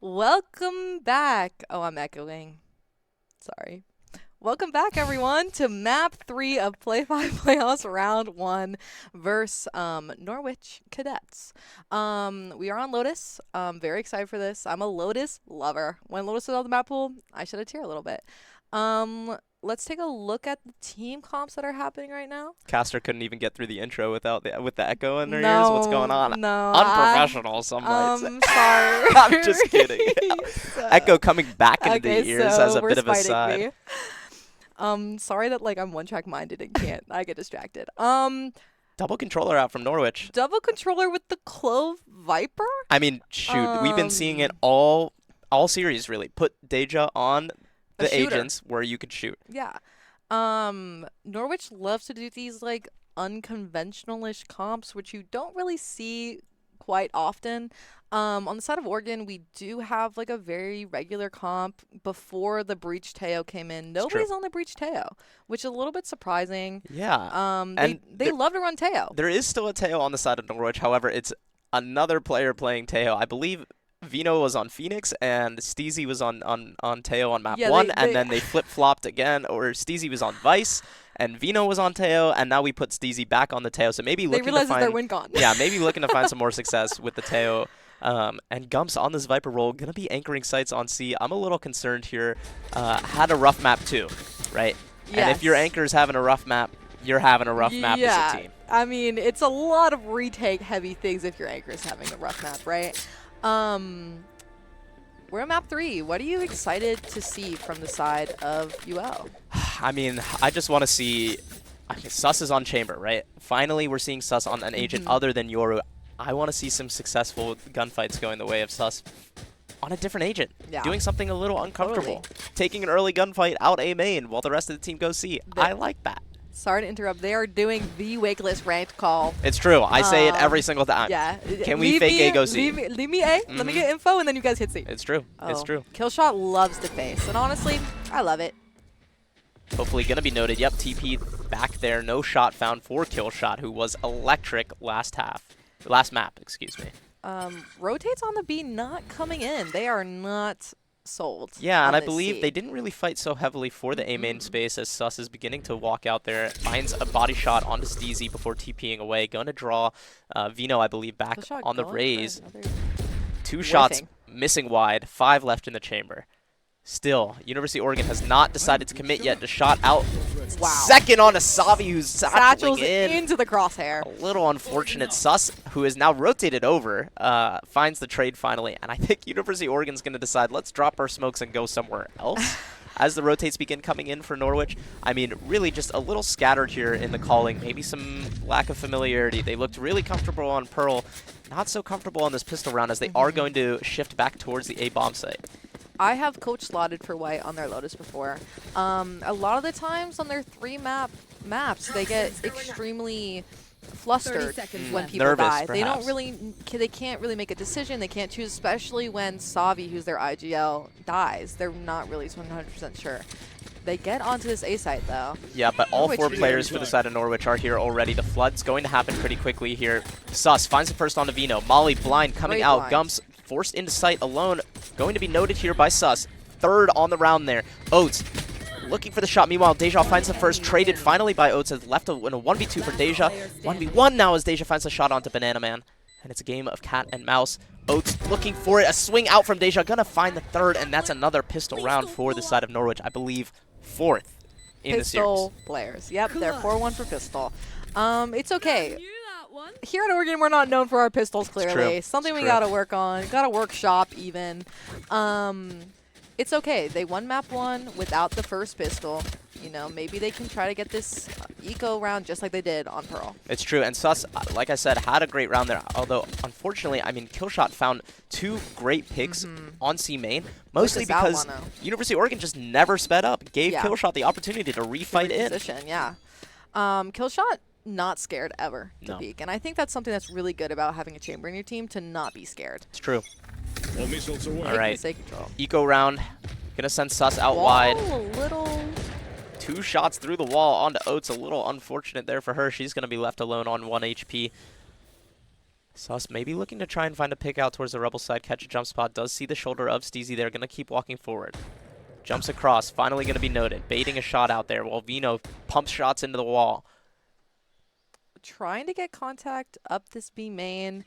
Welcome back. Oh, I'm echoing. Sorry. Welcome back, everyone, to map 3 of PlayFly Playoffs Round 1 versus Norwich Cadets. We are on Lotus. Very excited for this. I'm a Lotus lover. When Lotus was on the map pool, I shed a tear a little bit. Let's take a look at the team comps that are happening right now. Caster couldn't even get through the intro without with the echo in their ears. What's going on? No, Unprofessional, some might say. Sorry. I'm just kidding. Echo coming back into the ears so as a we're bit of a spiting side. me. Sorry that I'm one-track minded and can't. I get distracted. Double controller out from Norwich. Double controller with the Clove Viper. I mean, shoot, we've been seeing it all series really. Put Deja on the agents where you could shoot. Yeah. Norwich loves to do these like unconventional-ish comps, which you don't really see quite often. On the side of Oregon, we do have like a very regular comp. Before the Breach Teo came in, nobody's on the Breach Teo, which is a little bit surprising. Yeah. They love to run Teo. There is still a Teo on the side of Norwich. However, it's another player playing Teo. I believe Vino was on Phoenix and Steezy was on Teo on map 1, and then they flip-flopped again, or Steezy was on Vice and Vino was on Teo, and now we put Steezy back on the Teo. So maybe looking to find their win gone. Yeah, maybe looking to find some more success with the Teo. And Gumps on this Viper roll, gonna be anchoring sites on C. I'm a little concerned here. Had a rough map too, right? Yes. And if your anchor's having a rough map, you're having a rough map as a team. I mean, it's a lot of retake heavy things if your anchor's having a rough map, right? We're at map 3. What are you excited to see from the side of UL? I mean, I just want to see... Sus is on Chamber, right? Finally, we're seeing Sus on an agent other than Yoru. I want to see some successful gunfights going the way of Sus on a different agent. Yeah. Doing something a little uncomfortable. Taking an early gunfight out A main while the rest of the team goes C. I like that. Sorry to interrupt. They are doing the Wakeless ranked call. It's true. I say it every single time. Yeah. Can we fake A, go C? Leave me A. Let me get info, and then you guys hit C. It's true. It's true. Killshot loves the face, and honestly, I love it. Hopefully going to be noted. Yep, TP back there. No shot found for Killshot, who was electric last map, excuse me. Rotates on the B not coming in. They are not sold. Yeah, and I believe they didn't really fight so heavily for the A main space as Sus is beginning to walk out there. Finds a body shot onto Steezy before TPing away. Going to draw Vino, I believe, back on the raise. 2 shots missing wide. 5 left in the chamber. Still, University of Oregon has not decided to commit yet to shot out. Wow. Second on Asavi, who's satchels into the crosshair. A little unfortunate. Sus, who is now rotated over, finds the trade finally. And I think University of Oregon's going to decide, let's drop our smokes and go somewhere else. As the rotates begin coming in for Norwich, I mean, really just a little scattered here in the calling. Maybe some lack of familiarity. They looked really comfortable on Pearl. Not so comfortable on this pistol round as they are going to shift back towards the A-bomb site. I have coach slotted for White on their Lotus before. A lot of the times on their 3 maps, they get extremely flustered when people nervous, die. perhaps. They can't really make a decision. They can't choose, especially when Savi, who's their IGL, dies. They're not really 100% sure. They get onto this A site though. Yeah, but all 4 players for the side of Norwich are here already. The flood's going to happen pretty quickly here. Sus finds the first on Vino. Molly blind coming out. Gumps forced into sight alone. Going to be noted here by Sus. 3rd on the round there. Oates looking for the shot. Meanwhile, Deja finds the first. Traded finally by Oates. Has left in a 1v2 for Deja. 1v1 now as Deja finds the shot onto Banana Man. And it's a game of cat and mouse. Oates looking for it. A swing out from Deja. Gonna find the 3rd, and that's another pistol round for the side of Norwich. I believe 4th in the series. Pistol players. Yep, they're 4-1 for pistol. It's okay. Here at Oregon, we're not known for our pistols, clearly. Something we gotta work on. Gotta workshop, even. It's okay. They won map 1 without the first pistol. You know, maybe they can try to get this eco round just like they did on Pearl. It's true, and Sus, like I said, had a great round there. Although, unfortunately, I mean, Killshot found 2 great picks on C main, mostly because University of Oregon just never sped up. Gave Killshot the opportunity to refight in. Killshot not scared ever to peek, and I think that's something that's really good about having a chamber in your team, to not be scared. It's true. All right, control. Eco round. Gonna send Sus out wide. 2 shots through the wall onto Oates. A little unfortunate there for her. She's gonna be left alone on 1 HP. Sus maybe looking to try and find a pick out towards the Rebel side, catch a jump spot, does see the shoulder of Steezy there, gonna keep walking forward. Jumps across, finally gonna be noted, baiting a shot out there while Vino pumps shots into the wall. Trying to get contact up this B main.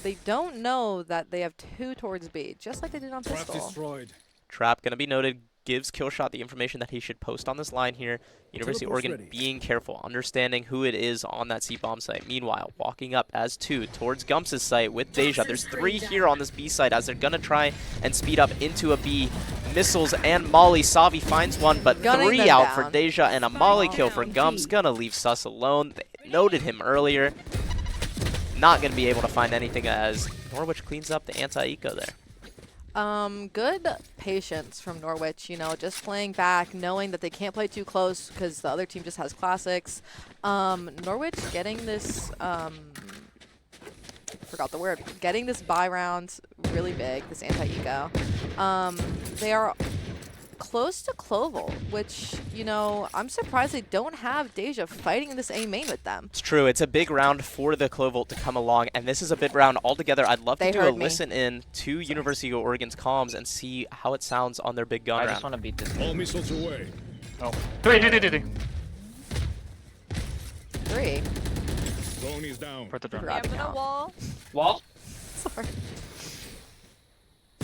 They don't know that they have 2 towards B, just like they did on pistol. Trap gonna be noted, gives Killshot the information that he should post on this line here. University of Oregon being careful, understanding who it is on that C-bomb site. Meanwhile, walking up as 2 towards Gumps' site with Deja. There's 3 here on this B site as they're gonna try and speed up into a B. Missiles and Molly. Savi finds one, but Gunning 3 them out down. for Deja and a Molly kill for Gumps. Gonna leave Sus alone. They noted him earlier. Not gonna be able to find anything as Norwich cleans up the anti-eco there. Good patience from Norwich, you know, just playing back, knowing that they can't play too close because the other team just has classics. Norwich getting this, forgot the word, getting this buy round really big, this anti-eco. They are close to Cloval, which, you know, I'm surprised they don't have Deja fighting in this A main with them. It's true. It's a big round for the Clovolt to come along, and this is a big round altogether. I'd love to do a listen in to University of Oregon's comms and see how it sounds on their big gun round. I just want to beat this. All missiles away. Oh. 3. 3. Drone is down. Put the drone. Forgot to count. wall. Wall? Sorry.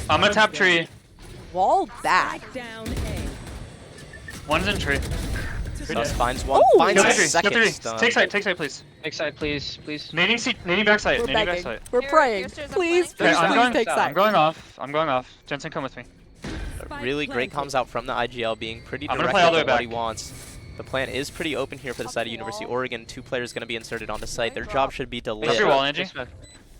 I'm gonna tap tree. Wall bad. One's in tree. Sus finds one, Ooh. finds Go a to tree. second Go 3. stun. Take side, please. Take side, please. Please. Nading backside. We're Nading begging. backside. We're Here, praying. your stairs are Please, flank. please, Okay, please take I'm side. going off. Jensen, come with me. Really great comms out from the IGL, being pretty I'm gonna direct play all the way about what back. he wants. The plan is pretty open here for the side of University of Oregon. 2 players going to be inserted on the site. Their job should be to Drop your live, wall, Angie.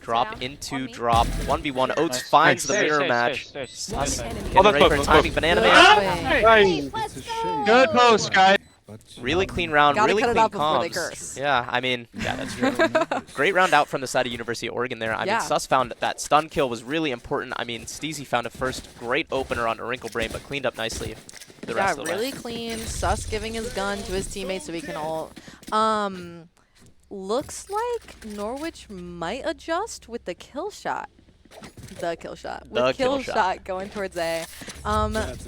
drop Down. into On me. drop. 1v1. Oates Nice. finds the Stairs, mirror stairs, match. stairs, Sus stairs. getting ready for timing. Banana Man. Good swing. Good post, guys. Really clean round, Gotta really cut it clean off before they comms. curse. Yeah, I mean, yeah, that's true. Great round out from the side of University of Oregon there. I Yeah. mean, Sus found that stun kill was really important. I mean, Steezy found a first great opener on a Wrinkle Brain, but cleaned up nicely the rest Yeah, of the really way. clean. Sus giving his gun to his teammates so we can all. Looks like Norwich might adjust with the kill shot. The kill shot. With The kill kill shot. shot going towards A.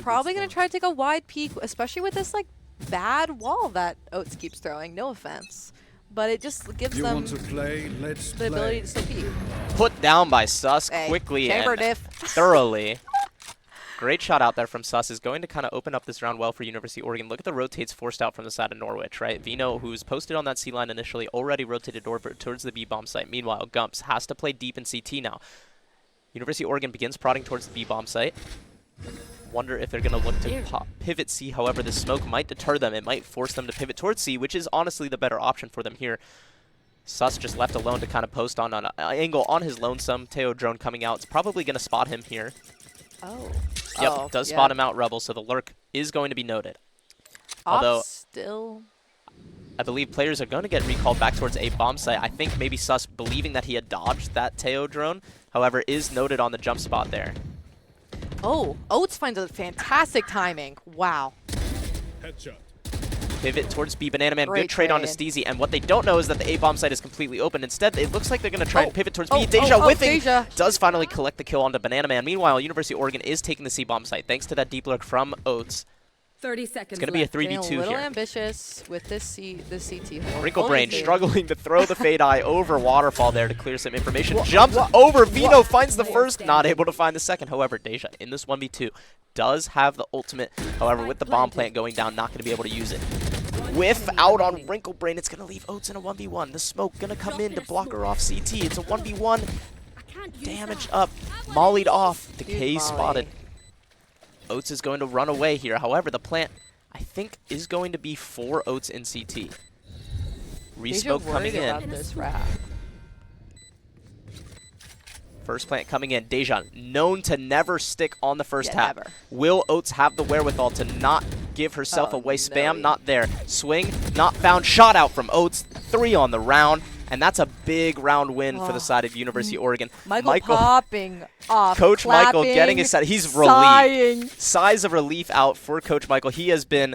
Probably gonna try to take a wide peek, especially with this like bad wall that Oates keeps throwing. No offense, but it just gives You them want to play? Let's the ability to still peek. Put down by Sus Hey, quickly chamber and diff. thoroughly. Great shot out there from Sus. Is going to kind of open up this round well for University of Oregon. Look at the rotates forced out from the side of Norwich, right? Vino, who's posted on that C line initially, already rotated over towards the B-bomb site. Meanwhile, Gumps has to play deep in CT now. University of Oregon begins prodding towards the B-bomb site. Wonder if they're going to look to pivot C. However, the smoke might deter them. It might force them to pivot towards C, which is honestly the better option for them here. Sus just left alone to kind of post on an angle on his lonesome. Teo drone coming out. It's probably going to spot him here. Oh. Yep, Oh, does yeah. spot him out, Rebel, so the lurk is going to be noted. Although- Ops still. I believe players are going to get recalled back towards a bomb site. I think maybe Sus, believing that he had dodged that Teo drone, however, is noted on the jump spot there. Oh, Oates finds a fantastic timing. Wow. Headshot. Pivot towards B. Banana Man, Great good trade onto trade. Steezy, and what they don't know is that the A-bomb site is completely open. Instead, it looks like they're going to try and pivot towards B. Deja whiffing, Deja. does finally collect the kill onto Banana Man. Meanwhile, University of Oregon is taking the C-bomb site, thanks to that deep lurk from Oates. 30 seconds It's going to be a left. 3v2 Getting a little here. ambitious with this CT hole. Wrinkle Only Brain two. struggling to throw the Fade Eye over Waterfall there to clear some information. Jumps over. Vino finds the first, not able to find the second. However, Deja in this 1v2 does have the ultimate. However, with the bomb plant going down, not going to be able to use it. Whiff out on Wrinkle Brain. It's going to leave Oates in a 1v1. The smoke going to come in to block her off CT. It's a 1v1. Damage up. Mollied off. Decay Molly. spotted. Oates is going to run away here. However, the plant, I think, is going to be for Oates in CT. Deja Resmoke coming worried in. about this wrap. First plant coming in. Deja, known to never stick on the first Yeah, tap. never. Will Oates have the wherewithal to not give herself Oh, away? Spam, no. not there. Swing, not found. Shot out from Oates. 3 on the round. And that's a big round win for the side of University of Oregon. Michael popping off. Coach Michael clapping, getting his set. He's relieved. sighing Sighs of relief out for Coach Michael. He has been...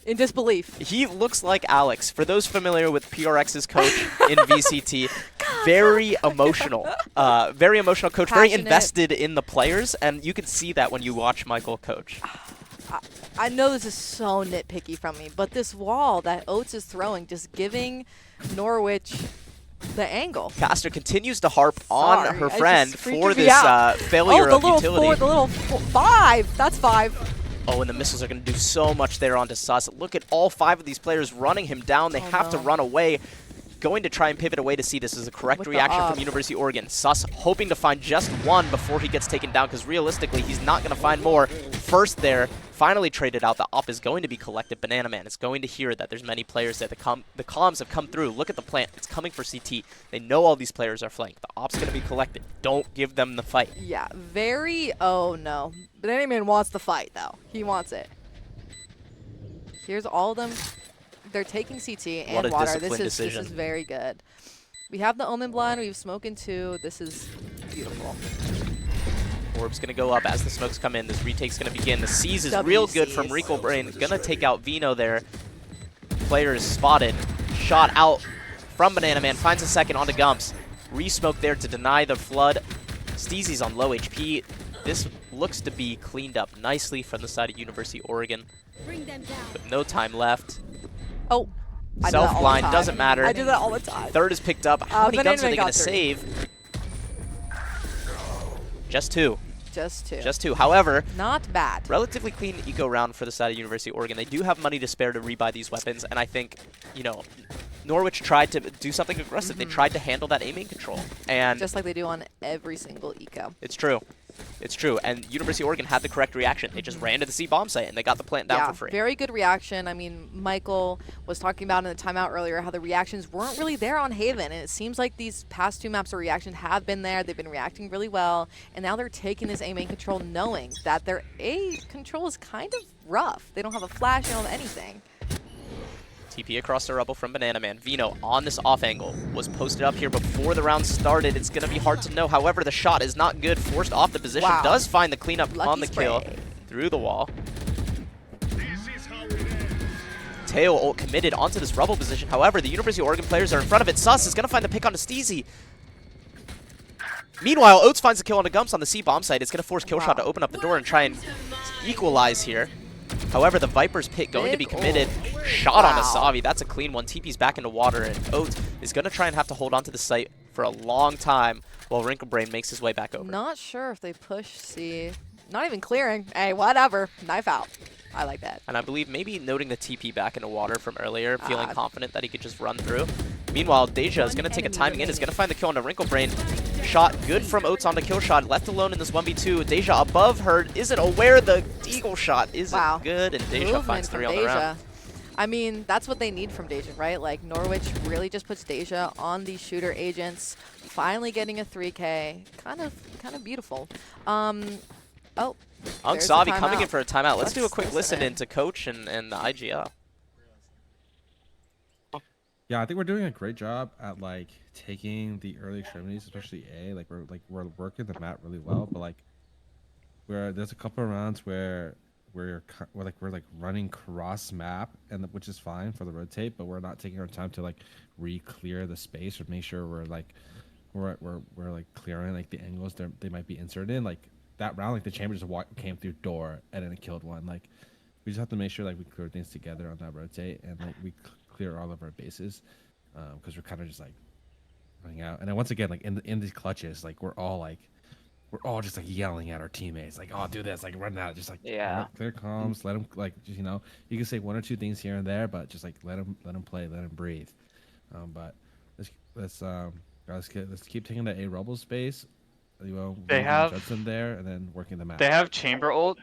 in disbelief. He looks like Alex. For those familiar with PRX's coach in VCT, very emotional. Very emotional coach, very Passionate. invested in the players, and you can see that when you watch Michael coach. I know this is so nitpicky from me, but this wall that Oates is throwing, just giving Norwich the angle. Caster continues to harp on Sorry, her it's friend just for freaking me this out. failure the of little utility. the little 5. That's 5. Oh, and the missiles are going to do so much there onto Sus. Look at all 5 of these players running him down. They have to run away. Going to try and pivot away to see this is a correct With the reaction up. from University of Oregon. Sus hoping to find just one before he gets taken down, because realistically, he's not going to find more. First there, finally traded out. The op is going to be collected. Banana Man is going to hear that there's many players there. The comms have come through. Look at the plant. It's coming for CT. They know all these players are flanked. The op's going to be collected. Don't give them the fight. Yeah, very. Oh no, Banana Man wants the fight though. He wants it. Here's all of them. They're taking CT What and a water. This disciplined is decision. very good. We have the Omen blind. We have Smokin' too. This is beautiful. Orb's going to go up as the smokes come in. This retake's going to begin. The Seize is real good from WCs. Rico Brain. Going to take out Vino there. Player is spotted. Shot out from Banana Man. Finds a second onto Gumps. Re-smoke there to deny the flood. Steezy's on low HP. This looks to be cleaned up nicely from the side of University of Oregon. With no time left. Oh, I do that all the Self-blind, time. doesn't matter. I do that all the time. Third is picked up. How many Banana guns are Man they going got to 3. save? Just 2. Just 2. Just 2. However, Not bad. relatively clean eco round for the side of University of Oregon. They do have money to spare to rebuy these weapons, and I think, you know, Norwich tried to do something aggressive. They tried to handle that aiming control, and Just like they do on every single eco. it's true. It's true, and University of Oregon had the correct reaction. They just ran to the C bomb site, and they got the plant down for free. Very good reaction. I mean, Michael was talking about in the timeout earlier how the reactions weren't really there on Haven, and it seems like these past 2 maps of reaction have been there. They've been reacting really well, and now they're taking this aiming control knowing that their A control is kind of rough. They don't have a flash, they don't have anything. TP across the rubble from Banana Man. Vino on this off angle was posted up here before the round started. It's going to be hard to know. However, the shot is not good. Forced off the position. Wow. Does find the cleanup Lucky on the kill spray. through the wall. Teo ult committed onto this rubble position. However, the University of Oregon players are in front of it. Sus is going to find the pick onto Steezy. Meanwhile, Oates finds the kill onto Gumps on the C bomb site. It's going to force Killshot to open up the door and try and equalize here. However, the Viper's pick going to be committed. Shot onto Savi. That's a clean one. TP's back into water, and Oates is going to try and have to hold onto the site for a long time while Wrinkle Brain makes his way back over. Not sure if they push C. Not even clearing. Hey, whatever. Knife out. I like that. And I believe maybe noting the TP back into water from earlier, feeling confident that he could just run through. Meanwhile, Deja is going to take a timing in, is going to find the kill onto Wrinkle Brain. Shot good from Oates onto Killshot, left alone in this 1v2. Deja above her, isn't aware the Eagle shot isn't good, and Deja Movement finds 3 from on the round. Deja. I mean, that's what they need from Deja, right? Like, Norwich really just puts Deja on these shooter agents, finally getting a 3K. Kind of beautiful. Oh. Unk There's the Savi coming timeout. in for a timeout. Let's do a quick listen listen in to Coach and the IGL. Yeah, I think we're doing a great job at like taking the early extremities, especially A. We're working the map really well, but like there's a couple of rounds where we're running cross map, and which is fine for the rotate, but we're not taking our time to like re-clear the space or make sure we're like clearing like the angles they might be inserted in. Like that round, like the chamber just came through door and then it killed one. Like we just have to make sure like we clear things together on that rotate and like we clear all of our bases because we're kind of just like running out. And then once again, like in these clutches, like we're all just like yelling at our teammates, like, "Oh, do this!" Like run out, just like clear comms, let them like just, you know, you can say 1 or 2 things here and there, but just like let them play, let them breathe. But let's keep taking the A rubble space. You know, They have Judson there and then working the map. They have chamber ult.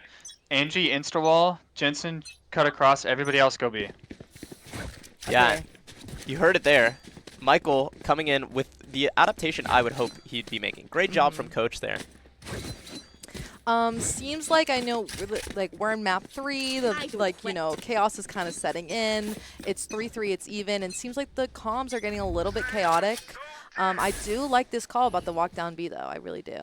Angie insta wall. Jensen cut across. Everybody else go B. Yeah, you heard it there. Michael coming in with the adaptation I would hope he'd be making. Great job from Coach there. Seems like I know, like we're in map 3. Like you know, chaos is kind of setting in. It's 3-3. It's even, and seems like the comms are getting a little bit chaotic. I do like this call about the walk down B though. I really do.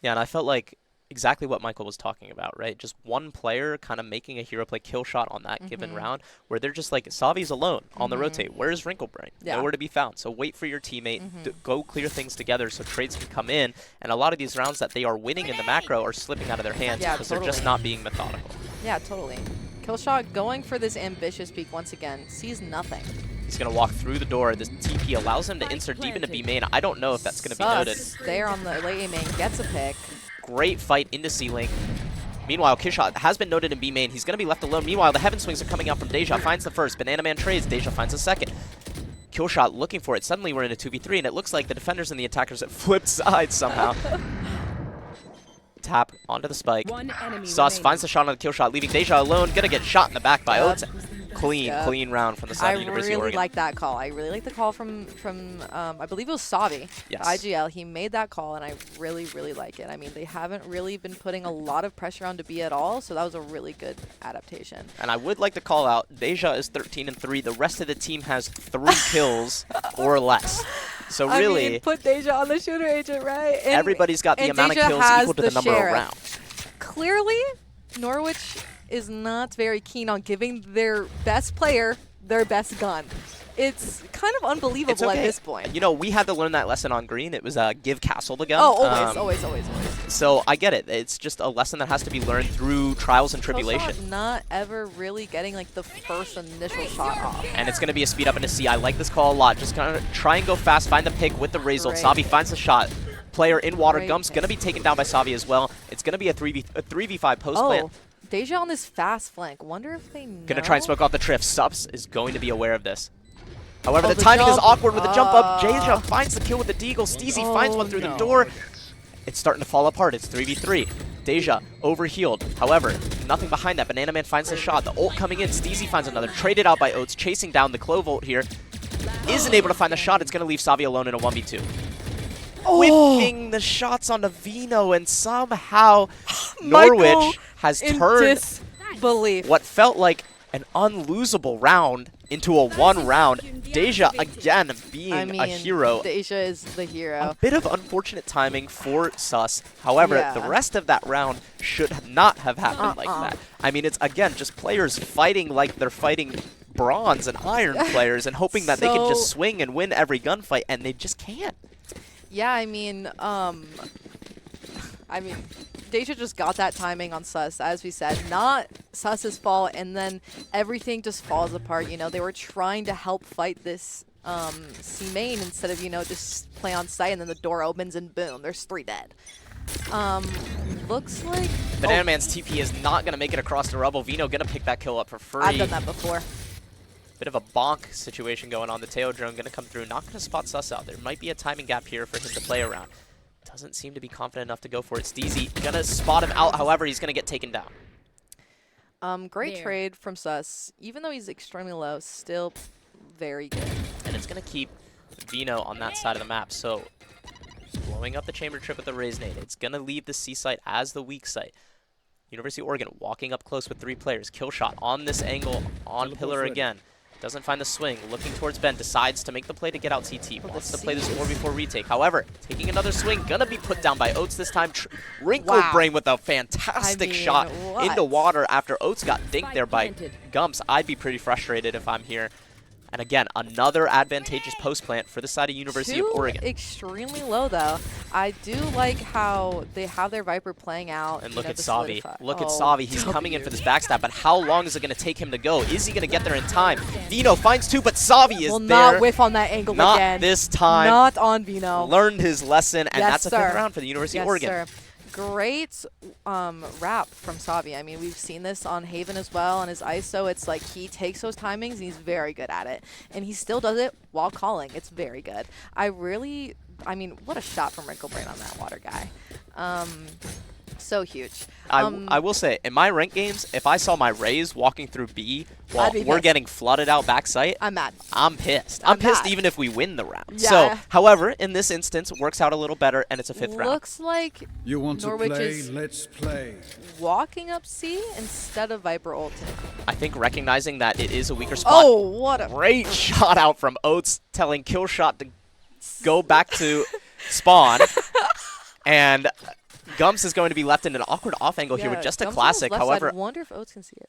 Yeah, and I felt like exactly what Michael was talking about, right? Just one player kind of making a hero play kill shot on that given round where they're just like, Savi's alone on the rotate. Where's Wrinklebrain? Yeah. Nowhere to be found. So wait for your teammate, go clear things together so trades can come in. And a lot of these rounds that they are winning in the macro are slipping out of their hands because they're just not being methodical. Yeah, totally. Killshot going for this ambitious peek once again. Sees nothing. He's going to walk through the door. This TP allows him to insert deep into B main. I don't know if that's going to be noted. There on the late A main gets a pick. Great fight into C-Link. Meanwhile, Killshot has been noted in B main. He's going to be left alone. Meanwhile, the Heaven Swings are coming out from Deja. Finds the first. Banana Man trades. Deja finds the second. Killshot looking for it. Suddenly we're in a 2v3, and it looks like the defenders and the attackers have flipped sides somehow. Tap onto the spike. Sus finds the shot on the Killshot, leaving Deja alone. Gonna get shot in the back by Oats. Clean round from the side of University of I really Oregon. like that call. I really like the call from I believe it was Savi. Yes. IGL. He made that call, and I really, really like it. I mean, they haven't really been putting a lot of pressure on to be at all, so that was a really good adaptation. And I would like to call out, Deja is 13-3. The rest of the team has 3 kills or less. So really, I mean, put Deja on the shooter agent, right? And, everybody's got the amount Deja of kills has equal to the number sheriff. of rounds. Clearly, Norwich is not very keen on giving their best player their best gun. It's kind of unbelievable It's okay. at this point. You know, we had to learn that lesson on green. It was give Castle the gun. Oh, always. So I get it. It's just a lesson that has to be learned through trials and tribulation. Killshot not ever really getting like the first initial shot off. And it's going to be a speed up into C. I like this call a lot. Just kind of try and go fast, find the pick with the Razor. Great Savi finds the shot. Player in water. Great Gump's pick. going to be taken down by Savi as well. It's going to be a 3v5 post plant. Oh, Deja on this fast flank. Wonder if they know. Going to try and smoke off the Triff. Subs is going to be aware of this. However, Oh, the timing is jump. awkward with the jump up. Deja finds the kill with the Deagle. Steezy finds one through the door. It's starting to fall apart. It's 3v3. Deja overhealed. However, nothing behind that. Banana Man finds the shot. The ult coming in. Steezy finds another. Traded out by Oats. Chasing down the Clove ult here. Isn't able to find the shot. It's going to leave Savi alone in a 1v2. Whiffing the shots onto Vino, and somehow Norwich has turned disbelief. what felt like an unlosable round into a 1 round. Deja again being a hero. Deja is the hero. A bit of unfortunate timing for Sus. However, the rest of that round should not have happened like that. I mean, it's again just players fighting like they're fighting bronze and iron players and hoping that they can just swing and win every gunfight, and they just can't. Yeah, I mean, Deja just got that timing on Sus, as we said. Not Sus's fault, and then everything just falls apart. You know, they were trying to help fight this C main instead of, you know, just play on site, and then the door opens and boom, there's 3 dead. Looks like Banana Man's TP is not going to make it across the rubble. Vino going to pick that kill up for free. I've done that before. Bit of a bonk situation going on. The Teo drone going to come through. Not going to spot Sus out. There might be a timing gap here for him to play around. Doesn't seem to be confident enough to go for it. Steezy going to spot him out. However, he's going to get taken down. Great trade from Sus. Even though he's extremely low, still very good. And it's going to keep Vino on that side of the map. So blowing up the chamber trip with the Raise Nade. It's going to leave the C site as the weak site. University of Oregon walking up close with 3 players. Kill shot on this angle on Pillar again. Doesn't find the swing. Looking towards Ben. Decides to make the play to get out CT. Wants to play this 4v4 retake. However, taking another swing. Gonna be put down by Oats this time. Wrinkled Brain with a fantastic shot into water after Oats got dinked there by Gumps. I'd be pretty frustrated if I'm here. And again, another advantageous post plant for the side of University of Oregon. Extremely low though. I do like how they have their Viper playing out. And look at Savi. Look at Savi. He's coming in for this backstab, but how long is it going to take him to go? Is he going to get there in time? Vino finds 2, but Savi is there. Not whiff on that angle again. Not this time. Not on Vino. Learned his lesson, and that's a 5th round for the University of Oregon. Sir. Great wrap from Savi. I mean, we've seen this on Haven as well on his ISO. It's like he takes those timings and he's very good at it. And he still does it while calling. It's very good. I mean, what a shot from Wrinklebrain on that water guy. So huge. I will say, in my rank games, if I saw my Rays walking through B while we're getting flooded out backside, I'm mad. I'm pissed. I'm pissed even if we win the round. Yeah. So, however, in this instance, it works out a little better, and it's a 5th round. Looks like You want Norwich to play? is Let's play. walking up C instead of Viper ulting. I think recognizing that it is a weaker spot. Oh, what a Great shot out from Oats, telling Killshot to go back to spawn. And Gumps is going to be left in an awkward off angle here with just a Gums on his classic. left side. However, Wonder if Oats can see it.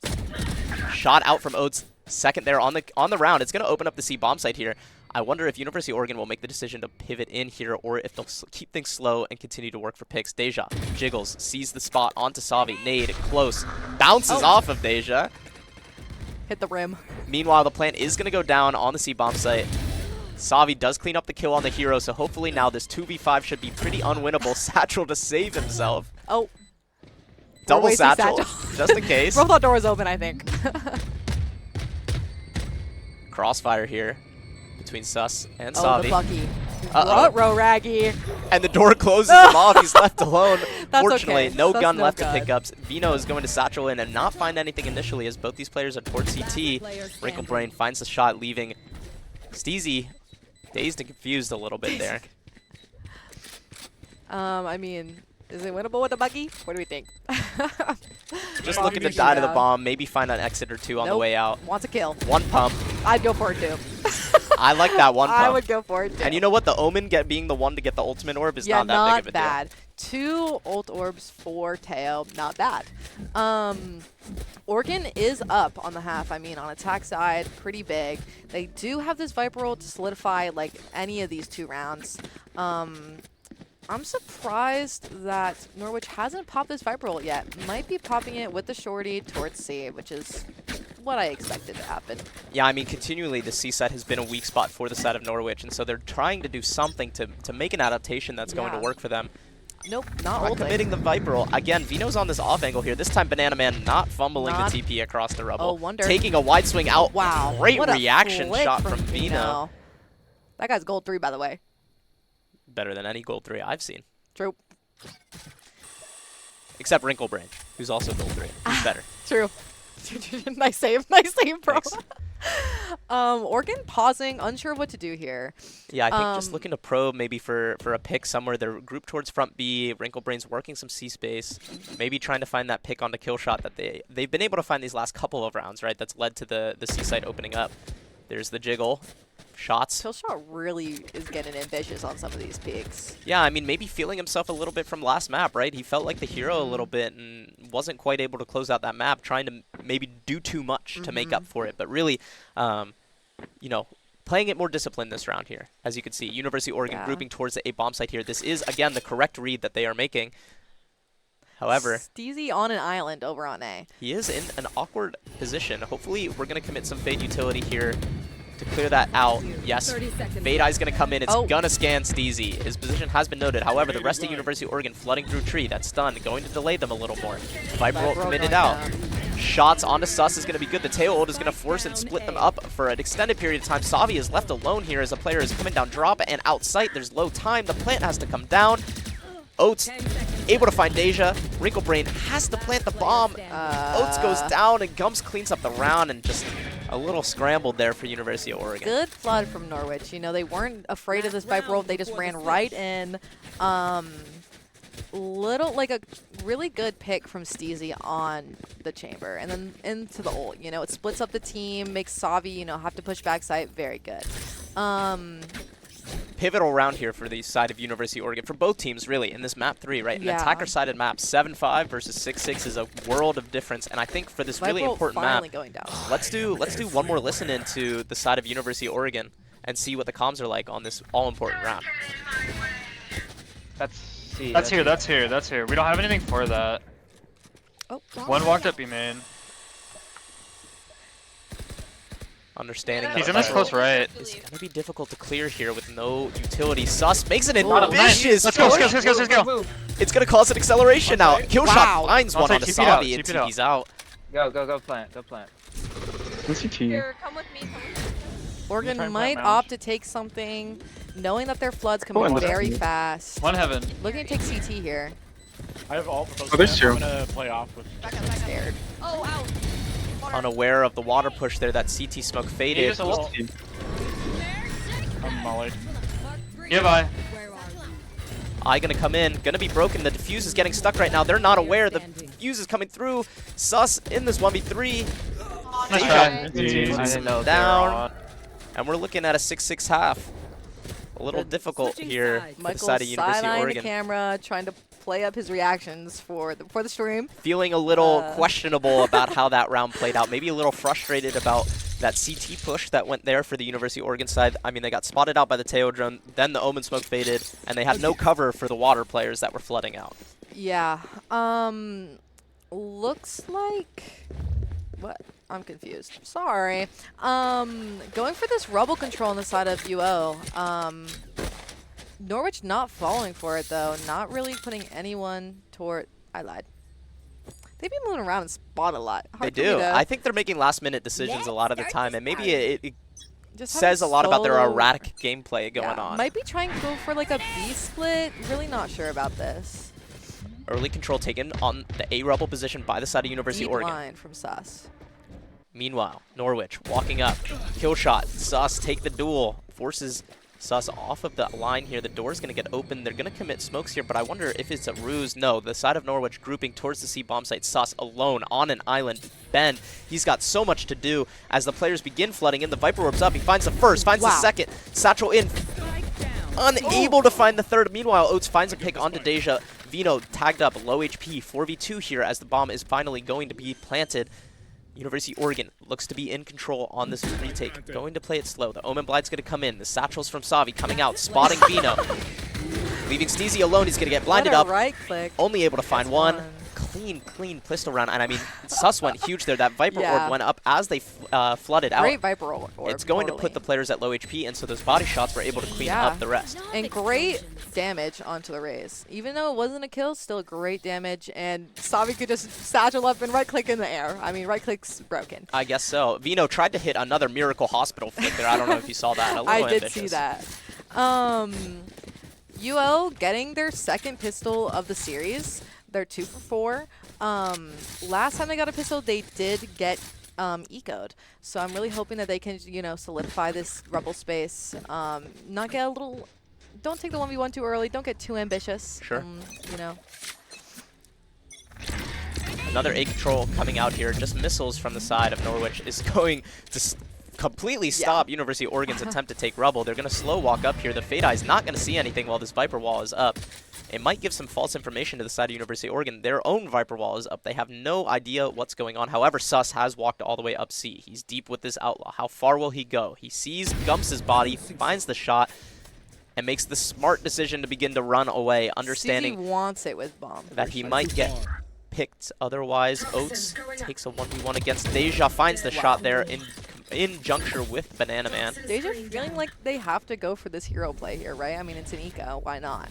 shot out from Oats. Second there on the round. It's going to open up the C bomb site here. I wonder if University of Oregon will make the decision to pivot in here or if they'll keep things slow and continue to work for picks. Deja jiggles, sees the spot onto Savi. Nade close, bounces off of Deja. Hit the rim. Meanwhile, the plant is going to go down on the C bomb site. Savi does clean up the kill on the hero, so hopefully now this 2v5 should be pretty unwinnable. Satchel to save himself. Oh. Double wasting satchel, just in case. Both our doors open, I think. Crossfire here between Sus and Oh, Savi. the Bucky. Uh-oh. Ruh-roh, Raggy. And the door closes him off. He's left alone. That's Fortunately, okay. no That's gun no left gun. to pick up. Vino is going to satchel in and not find anything initially as both these players are towards CT. Wrinkle Brain finds the shot, leaving Steezy dazed and confused a little bit there. I mean, is it winnable with a Bucky? What do we think? Just looking to die to the bomb, maybe find an exit or two on the way out. Wants a kill. One pump. I'd go for it too. I like that one pump. I would go for it too. And you know what? The Omen being the one to get the ultimate orb is yeah, not that big of a bad. 2 ult orbs for Teo, not bad. Oregon is up on the half. I mean, on attack side, pretty big. They do have this Viper ult to solidify like any of these 2 rounds. I'm surprised that Norwich hasn't popped this Viper ult yet. Might be popping it with the shorty towards C, which is what I expected to happen. Yeah, I mean, continually the C side has been a weak spot for the side of Norwich, and so they're trying to do something to make an adaptation that's going to work for them. Nope, not ulting. Committing the Viper ult. Again, Vino's on this off angle here. This time Banana Man not fumbling the TP across the rubble. Oh, wonder. Taking a wide swing out. Wow. Great what a reaction flick shot from Vino. That guy's gold 3, by the way. Better than any gold 3 I've seen. True. Except Wrinkle Brain, who's also gold 3. He's better. True. Nice save, bro. Oregon pausing, unsure of what to do here. Yeah, I think just looking to probe maybe for a pick somewhere. They're grouped towards front B. Wrinkle Brain's working some C space. Maybe trying to find that pick on the kill shot that they've been able to find these last couple of rounds, right? That's led to the C site opening up. There's the jiggle. Shots. Killshot really is getting ambitious on some of these picks. Yeah, I mean, maybe feeling himself a little bit from last map, right? He felt like the hero a little bit and wasn't quite able to close out that map, trying to maybe do too much to make up for it. But really, you know, playing it more disciplined this round here. As you can see, University of Oregon grouping towards a bomb site here. This is, again, the correct read that they are making. However, Steezy on an island over on A. He is in an awkward position. Hopefully, we're going to commit some Fade utility here to clear that out. Yes, Fade Eye's going to come in. It's going to scan Steezy. His position has been noted. However, the rest of University of Oregon flooding through tree. That's stunned, going to delay them a little more. Viper ult committed out. Shots onto Sus is going to be good. The tail ult is going to force and split them up for an extended period of time. Savi is left alone here as a player is coming down drop and out sight. There's low time. The plant has to come down. Oats able to find Deja. Wrinkle Brain has to plant the bomb. Oats goes down and Gums cleans up the round and just a little scrambled there for University of Oregon. Good flood from Norwich. You know, they weren't afraid of this Viper ult. They just ran right in. Like a really good pick from Steezy on the chamber and then into the ult. You know, it splits up the team, makes Savi, you know, have to push backside. Very good. Pivotal round here for the side of University of Oregon, for both teams really, in this map 3, right? An attacker-sided map, 7-5 versus 6-6 is a world of difference, and I think for this really important map, let's do one more listen into the side of University of Oregon and see what the comms are like on this all-important round. That's here. We don't have anything for that. Oh, one walked up B main. Understanding that he's in this close right. It's gonna be difficult to clear here with no utility. Sus makes an ambitious Let's go. It's gonna cause an acceleration now. Killshot finds one on the Savi and TP's out. Go plant. Here, come with me. Oregon might opt to take something, knowing that their flood's coming very fast. One heaven. Looking to take CT here. I have all proposed. There's two. I'm gonna play off with. Scared. Oh, ow. Unaware of the water push there, that CT smoke faded. I'm mollied. Yeah, bye. Eye gonna come in, gonna be broken. The defuse is getting stuck right now. They're not aware. The defuse is coming through. Sus in this 1v3. Nice try. Down. And we're looking at a 6-6 half. A little difficult here for the Michael side of University of side-eyeing Oregon. the camera, trying to play up his reactions for the stream. Feeling a little questionable about how that round played out. Maybe a little frustrated about that CT push that went there for the University of Oregon side. I mean, they got spotted out by the Teo drone, then the Omen smoke faded, and they had no cover for the water players that were flooding out. Yeah. Looks like... What? I'm confused. Sorry. Going for this rubble control on the side of UO. Norwich not falling for it, though. Not really putting anyone toward... I lied. They've been moving around and spot a lot. Hard They for me do. to- I think they're making last-minute decisions a lot of the time, and maybe it Just says a having lot about their solo- erratic gameplay going Yeah, on. Might be trying to go for like a B split. Really not sure about this. Early control taken on the A rebel position by the side of University of Deep Oregon. line from Sus. Meanwhile, Norwich walking up. Kill shot. Sus take the duel. Forces Sus off of the line here. The door's going to get open. They're going to commit smokes here, but I wonder if it's a ruse. No, the side of Norwich grouping towards the C bomb site. Sus alone on an island. Bend. He's got so much to do as the players begin flooding in. The Viper Orb's up. He finds the first, finds the second. Satchel in. Unable to find the third. Meanwhile, Oates finds a pick onto Deja. Vino tagged up. Low HP. 4v2 here as the bomb is finally going to be planted. University of Oregon looks to be in control on this retake. Going to play it slow. The Omen Blide's going to come in. The Satchels from Savi coming out, spotting Vino. Leaving Steezy alone. He's going to get blinded up. Right click. Only able to find one. Clean pistol round. And I mean, Sus went huge there. That Viper Orb went up as they flooded out. Great Viper Orb. It's going to put the players at low HP, and so those body shots were able to clean up the rest. And great damage onto the Raze. Even though it wasn't a kill, still great damage. And Savi could just satchel up and right click in the air. I mean, right click's broken. I guess so. Vino tried to hit another Miracle Hospital flick there. I don't know if you saw that. A little I did ambitious. see that. UO getting their second pistol of the series. They're 2 for 4. Last time they got a pistol, they did get ecoed. So I'm really hoping that they can, you know, solidify this rebel space. Not get a little... Don't take the 1v1 too early. Don't get too ambitious. Sure. You know. Another A control coming out here. Just missiles from the side of Norwich is going to completely stop University of Oregon's attempt to take Rebel. They're going to slow walk up here. The Fade Eye is not going to see anything while this Viper Wall is up. It might give some false information to the side of University of Oregon. Their own Viper Wall is up. They have no idea what's going on. However, Sus has walked all the way up C. He's deep with this Outlaw. How far will he go? He sees Gumps' body, finds the shot, and makes the smart decision to begin to run away, understanding CZ wants it with bomb. that he might get picked otherwise. Oates takes a 1v1 against Deja, finds the shot there in juncture with Banana Man. Deja feeling like they have to go for this hero play here, right? I mean, it's an eco. Why not?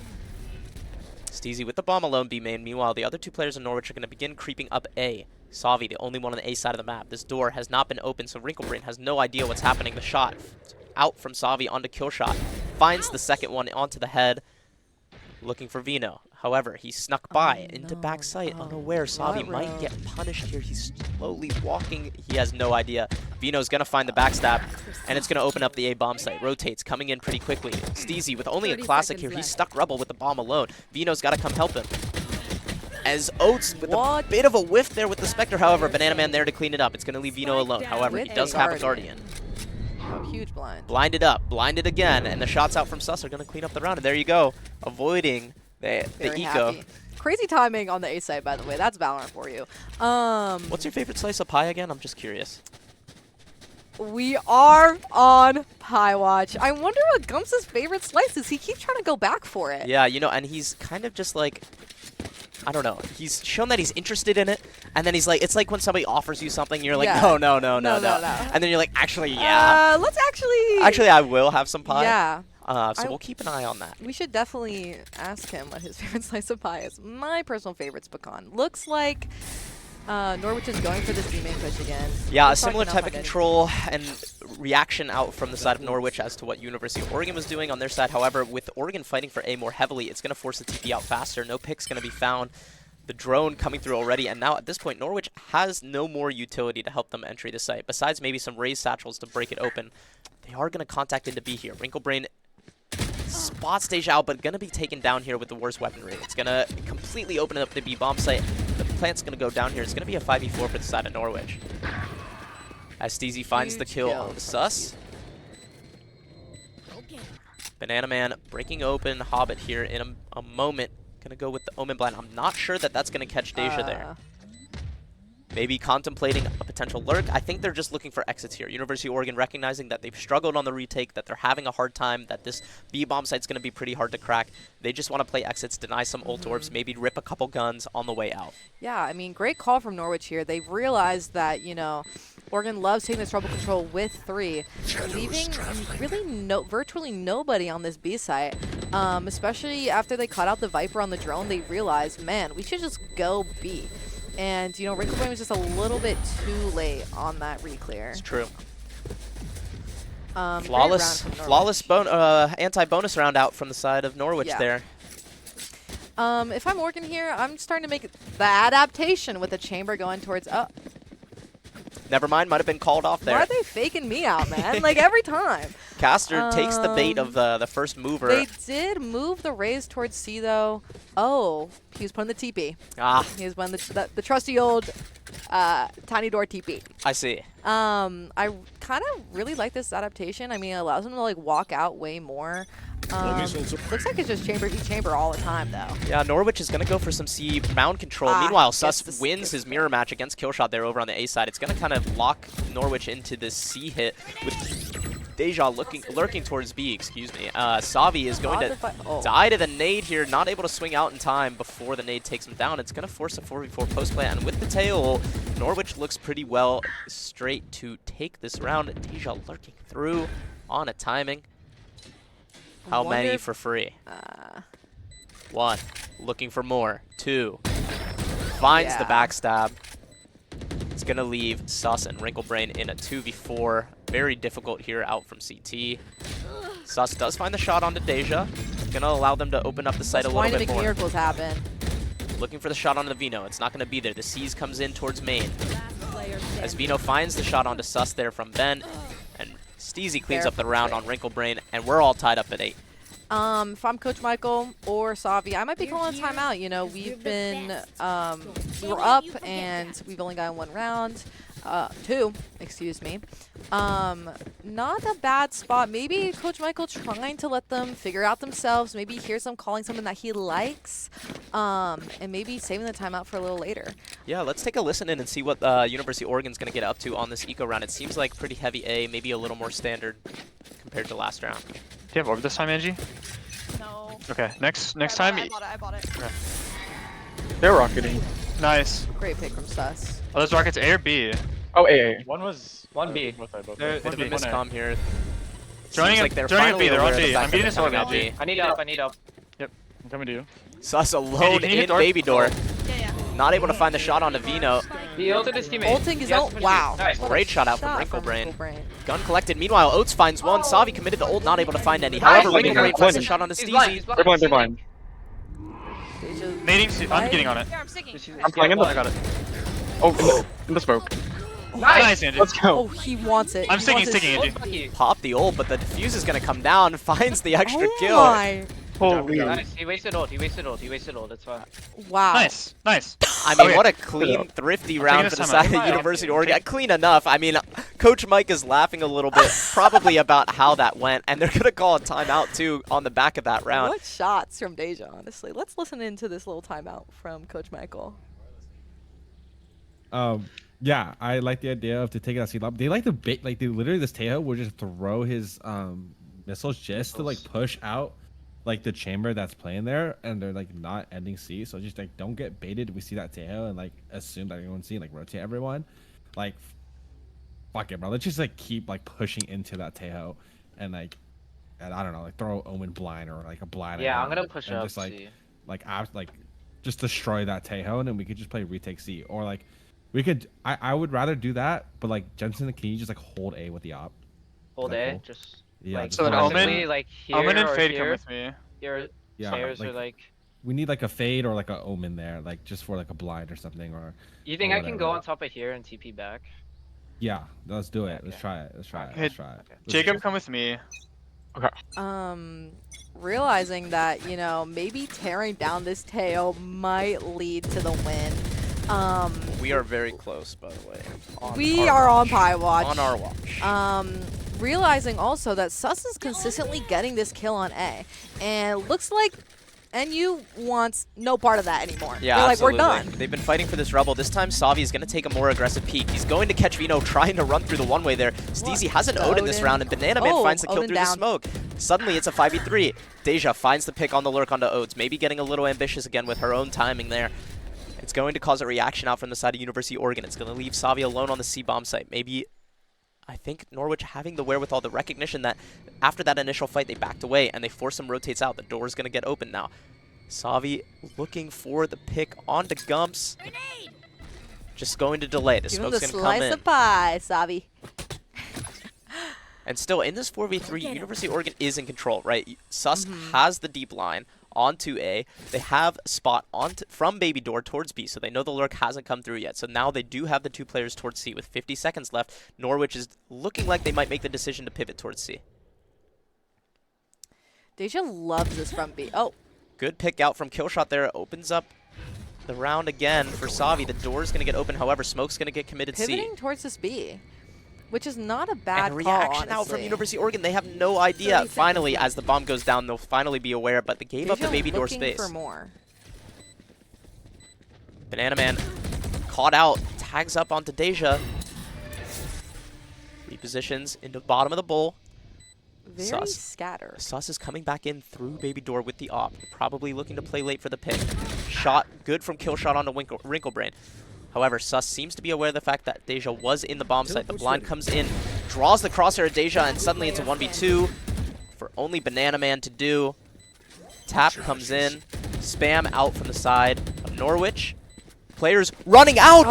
Steezy with the bomb alone, B main. Meanwhile, the other two players in Norwich are going to begin creeping up A. Savi, the only one on the A side of the map. This door has not been open, so Wrinklebrain has no idea what's happening. The shot out from Savi onto Killshot. Finds the second one onto the head, looking for Vino. However, he snuck by into backside, unaware. Savi might get punished here. He's slowly walking. He has no idea. Vino's going to find the backstab, and it's going to open up the A bomb site. Rotates, coming in pretty quickly. Steezy with only a classic here. He's stuck Rebel with the bomb alone. Vino's got to come help him. As Oates with a bit of a whiff there with the Spectre, however, Banana Man there to clean it up. It's going to leave Vino alone. However, he does have a Guardian. Oh, huge blind. Blinded up, blinded again, and the shots out from Sus are going to clean up the round. And there you go, avoiding the Very eco. happy. Crazy timing on the A side, by the way. That's Valorant for you. What's your favorite slice of pie again? I'm just curious. We are on Pie Watch. I wonder what Gumps' favorite slice is. He keeps trying to go back for it. Yeah, you know, and he's kind of just like, I don't know. He's shown that he's interested in it, and then he's like, it's like when somebody offers you something, you're like, no. And then you're like, actually, yeah. Let's actually... Actually, I will have some pie. Yeah. So we'll keep an eye on that. We should definitely ask him what his favorite slice of pie is. My personal favorite's pecan. Looks like Norwich is going for this B-main push again. Yeah, a similar type of control and reaction out from the side of Norwich as to what University of Oregon was doing on their side. However, with Oregon fighting for A more heavily, it's going to force the TP out faster. No pick's going to be found. The drone coming through already, and now at this point, Norwich has no more utility to help them enter the site, besides maybe some raised satchels to break it open. They are going to contact into B here. Wrinklebrain spots Deja out, but going to be taken down here with the worst weaponry. It's going to completely open up the B bomb site. The plant's going to go down here. It's going to be a 5v4 for the side of Norwich. As Steezy finds the kill on the Sus. Banana Man breaking open Hobbit here in a moment. Gonna go with the Omen blind. I'm not sure that that's gonna catch Deja there. Maybe contemplating a potential lurk. I think they're just looking for exits here. University of Oregon recognizing that they've struggled on the retake, that they're having a hard time, that this B-bomb site's going to be pretty hard to crack. They just want to play exits, deny some ult orbs, maybe rip a couple guns on the way out. Yeah, I mean, great call from Norwich here. They've realized that, you know, Oregon loves taking this trouble control with 3, leaving really virtually nobody on this B site. Especially after they cut out the Viper on the drone, they realized, man, we should just go B. And, you know, Wrinkle Brain was just a little bit too late on that reclear. It's true. Flawless anti-bonus round out from the side of Norwich there. If I'm Oregon here, I'm starting to make the adaptation with the chamber going towards up. Never mind, might have been called off there. Why are they faking me out, man? Like, every time. Caster takes the bait of the first mover. They did move the raise towards C, though. Oh, he was putting the TP. Ah. He was putting the trusty old tiny door TP. I see. I kind of really like this adaptation. I mean, it allows him to, like, walk out way more. Looks like it's just chamber all the time, though. Yeah, Norwich is going to go for some C mound control. Meanwhile, Sus wins his mirror match against Killshot there over on the A side. It's going to kind of lock Norwich into this C hit with Deja lurking towards B, excuse me. Savi is going to die to the nade here, not able to swing out in time before the nade takes him down. It's going to force a 4v4 post play, and with the tail, Norwich looks pretty well straight to take this round. Deja lurking through on a timing. How many for free? 1. Looking for more. 2. Finds the backstab. It's going to leave Sus and Wrinklebrain in a 2v4. Very difficult here out from CT. Sus does find the shot onto Deja. Going to allow them to open up the site a little bit more. Miracles happen. Looking for the shot onto the Vino. It's not going to be there. The C's comes in towards main. As Vino finds the shot onto Sus there from Ben. And Steezy cleans up the round on Wrinklebrain, and we're all tied up at 8. If I'm Coach Michael or Savi, I might be calling a timeout. You know, we've been, we were up and we've only gotten 1 round. 2, excuse me. Not a bad spot. Maybe Coach Michael trying to let them figure out themselves. Maybe he hears them calling something that he likes. And maybe saving the timeout for a little later. Yeah, let's take a listen in and see what University of Oregon's going to get up to on this eco round. It seems like pretty heavy A, maybe a little more standard compared to last round. Do you have orb this time, Angie? No. Okay, next time. I bought it. Okay. They're rocketing. Nice. Great pick from Sus. Oh, those rockets A or B? Oh, A. One was 1B. Both Bit of a miscomm here. Joining Seems like they're joining finally B, they're aware on of the B. fact I'm that beating they're this one coming now. out B. I need help. Yep, I'm coming to you. Sus alone can you hit in door? baby door. Yeah. Not able to find the shot onto Vino. He ulted his teammate. Ulting his own. Wow. Nice. Great shot out from Wrinklebrain. Gun collected. Meanwhile, Oates finds one. Savi committed the ult, not able to find any. However, Wrinklebrain finds a shot onto Steezy. They're blind, they're blind. Nading, I'm getting on it. Here, I'm sticking. I'm playing in I the... got it. Oh, in the smoke. Nice, Angie. Let's Oh, go. he wants it. I'm He sticking, wants his- Angie. Pop the ult, but the defuse is going to come down. Finds the extra Oh kill. my. Holy. Nice. He wasted ult. That's fine. Wow. Nice. I mean, Okay. what a clean, thrifty round this for the time out. side of University of Oregon. Clean enough. I mean, Coach Mike is laughing a little bit, probably about how that went, and they're going to call a timeout, too, on the back of that round. What shots from Deja, honestly. Let's listen into this little timeout from Coach Michael. Yeah, I like the idea of to take it out C lob. They like to bait, like they literally this Tejo will just throw his missiles just to like push out like the chamber that's playing there, and they're like not ending C. So just like don't get baited. We see that Tejo and like assume that everyone's C, like rotate everyone. Like fuck it, bro. Let's just like keep like pushing into that Tejo and like and I don't know, like throw Omen blind or like a blind. Yeah, I'm gonna push and up just like C. like just destroy that Tejo, and then we could just play retake C or like. We could. I would rather do that, but like Jensen, can you just like hold A with the op? Hold Is that A. cool? Just Yeah. like just So then hold A. possibly, like here Omen and or Fade here. come with me. Your Yeah, stairs like- are like. We need like a fade or like a omen there, like just for like a blind or something, or You think or I can go whatever. on top of here and TP back? yeah. Let's do it. Let's Okay. try it. Let's try it. Hey, Let's try it. okay. Let's Jacob, do come with me. Realizing that, you know, maybe tearing down this tail might lead to the win. We are very close, by the way. We are on Pie Watch. On our watch. Realizing also that Sus is consistently getting this kill on A. And looks like NU wants no part of that anymore. Yeah, They're absolutely. like, we're done. They've been fighting for this Rebel. This time, Savi is going to take a more aggressive peek. He's going to catch Vino, trying to run through the one-way there. Steezy has an The Odin this Odin. round, and Banana Man Oh, finds the kill Odin through down. the smoke. Suddenly, it's a 5v3. Deja finds the pick on the lurk onto Odes, maybe getting a little ambitious again with her own timing there. It's going to cause a reaction out from the side of University of Oregon. It's going to leave Savi alone on the C-bomb site. Maybe, I think, Norwich having the wherewithal, the recognition that after that initial fight, they backed away, and they force some rotates out. The door's going to get open now. Savi looking for the pick onto Gumps. Just going to delay. The Give him smoke's the going to come slice in. of pie, Savi. And still, in this 4v3, University of Oregon is in control, right? Sus has the deep line onto A. They have a spot from Baby Door towards B, so they know the lurk hasn't come through yet. So now they do have the 2 players towards C with 50 seconds left. Norwich is looking like they might make the decision to pivot towards C. Deja loves this from B. Oh, Good pick out from Killshot there. Opens up the round again for Savi. The door's going to get open. However, Smoke's going to get committed C. pivoting towards this B, which is not a bad And reaction call, out from honestly. University of Oregon. They have no idea. 30 Finally, seconds as the bomb goes down, they'll finally be aware, but they gave up the Deja Baby Door looking space. for more. Banana Man caught out, tags up onto Deja. Repositions into the bottom of the bowl. Very Sus. scatter. Sus is coming back in through Baby Door with the op. Probably looking to play late for the pick. Shot good from Killshot onto Wrinklebrain. However, Sus seems to be aware of the fact that Deja was in the bomb site. The blind comes in, draws the crosshair at Deja, and suddenly it's a 1v2 for only Banana Man to do. Tap comes in, spam out from the side of Norwich. Players running out,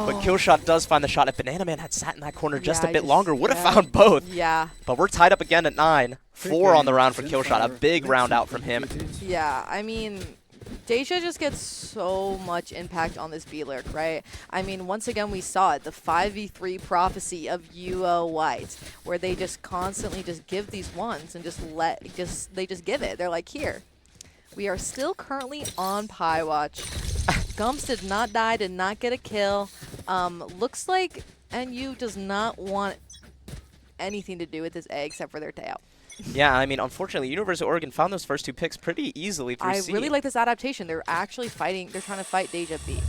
but Killshot does find the shot. If Banana Man had sat in that corner just Yeah, a bit just- longer, would have yeah. found both. Yeah, But we're tied up again at 9. 4 on the round for Killshot. A big round out from him. yeah. I mean, Deja just gets so much impact on this B-Lurk, right? I mean, once again, we saw it. The 5v3 prophecy of UO White, where they just constantly just give these ones and they just give it. They're like, here. We are still currently on Pie Watch. Gumps did not die, did not get a kill. Looks like NU does not want anything to do with this A except for their tail. Yeah, I mean, unfortunately, University of Oregon found those first 2 picks pretty easily through I C. really like this adaptation. They're actually fighting. They're trying to fight Deja B.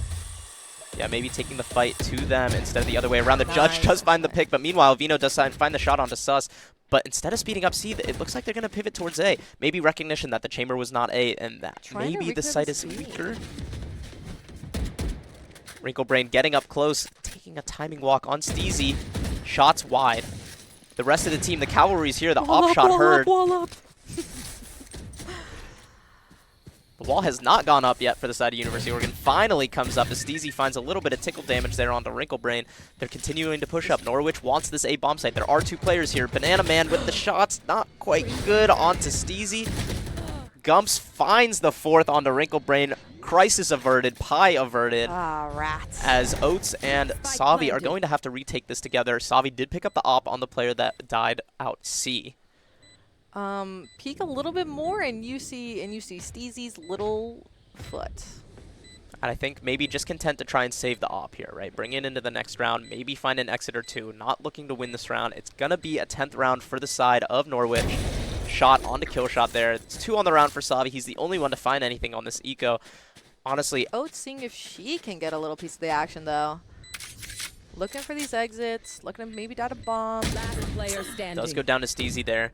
Yeah, maybe taking the fight to them instead of the other way around. The judge Nice, does find the nice. pick, but meanwhile, Vino does find the shot onto Sus. But instead of speeding up C, it looks like they're going to pivot towards A. Maybe recognition that the chamber was not A and that Trying to maybe the repivot site is C. weaker. Wrinklebrain getting up close, taking a timing walk on Steezy. Shots wide. The rest of the team, the cavalry's here. The op shot heard. Wall up. The wall has not gone up yet for the side of University of Oregon. Finally comes up as Steezy finds a little bit of tickle damage there onto Wrinklebrain. They're continuing to push up. Norwich wants this A bomb site. There are 2 players here. Banana Man with the shots, not quite good onto Steezy. Gumps finds the 4th onto Wrinklebrain. Crisis averted, Pie averted. Ah, rats. As Oates and Savi are going to have to retake this together. Savi did pick up the op on the player that died out C. Peek a little bit more, and you see Steezy's little foot. And I think maybe just content to try and save the op here, right? Bring it into the next round, maybe find an exit or 2. Not looking to win this round. It's going to be a 10th round for the side of Norwich. Shot onto Killshot there. It's 2 on the round for Savi. He's the only one to find anything on this eco. Honestly, Oates seeing if she can get a little piece of the action, though. Looking for these exits. Looking to maybe dot a bomb. Last player standing. does go down to Steezy there.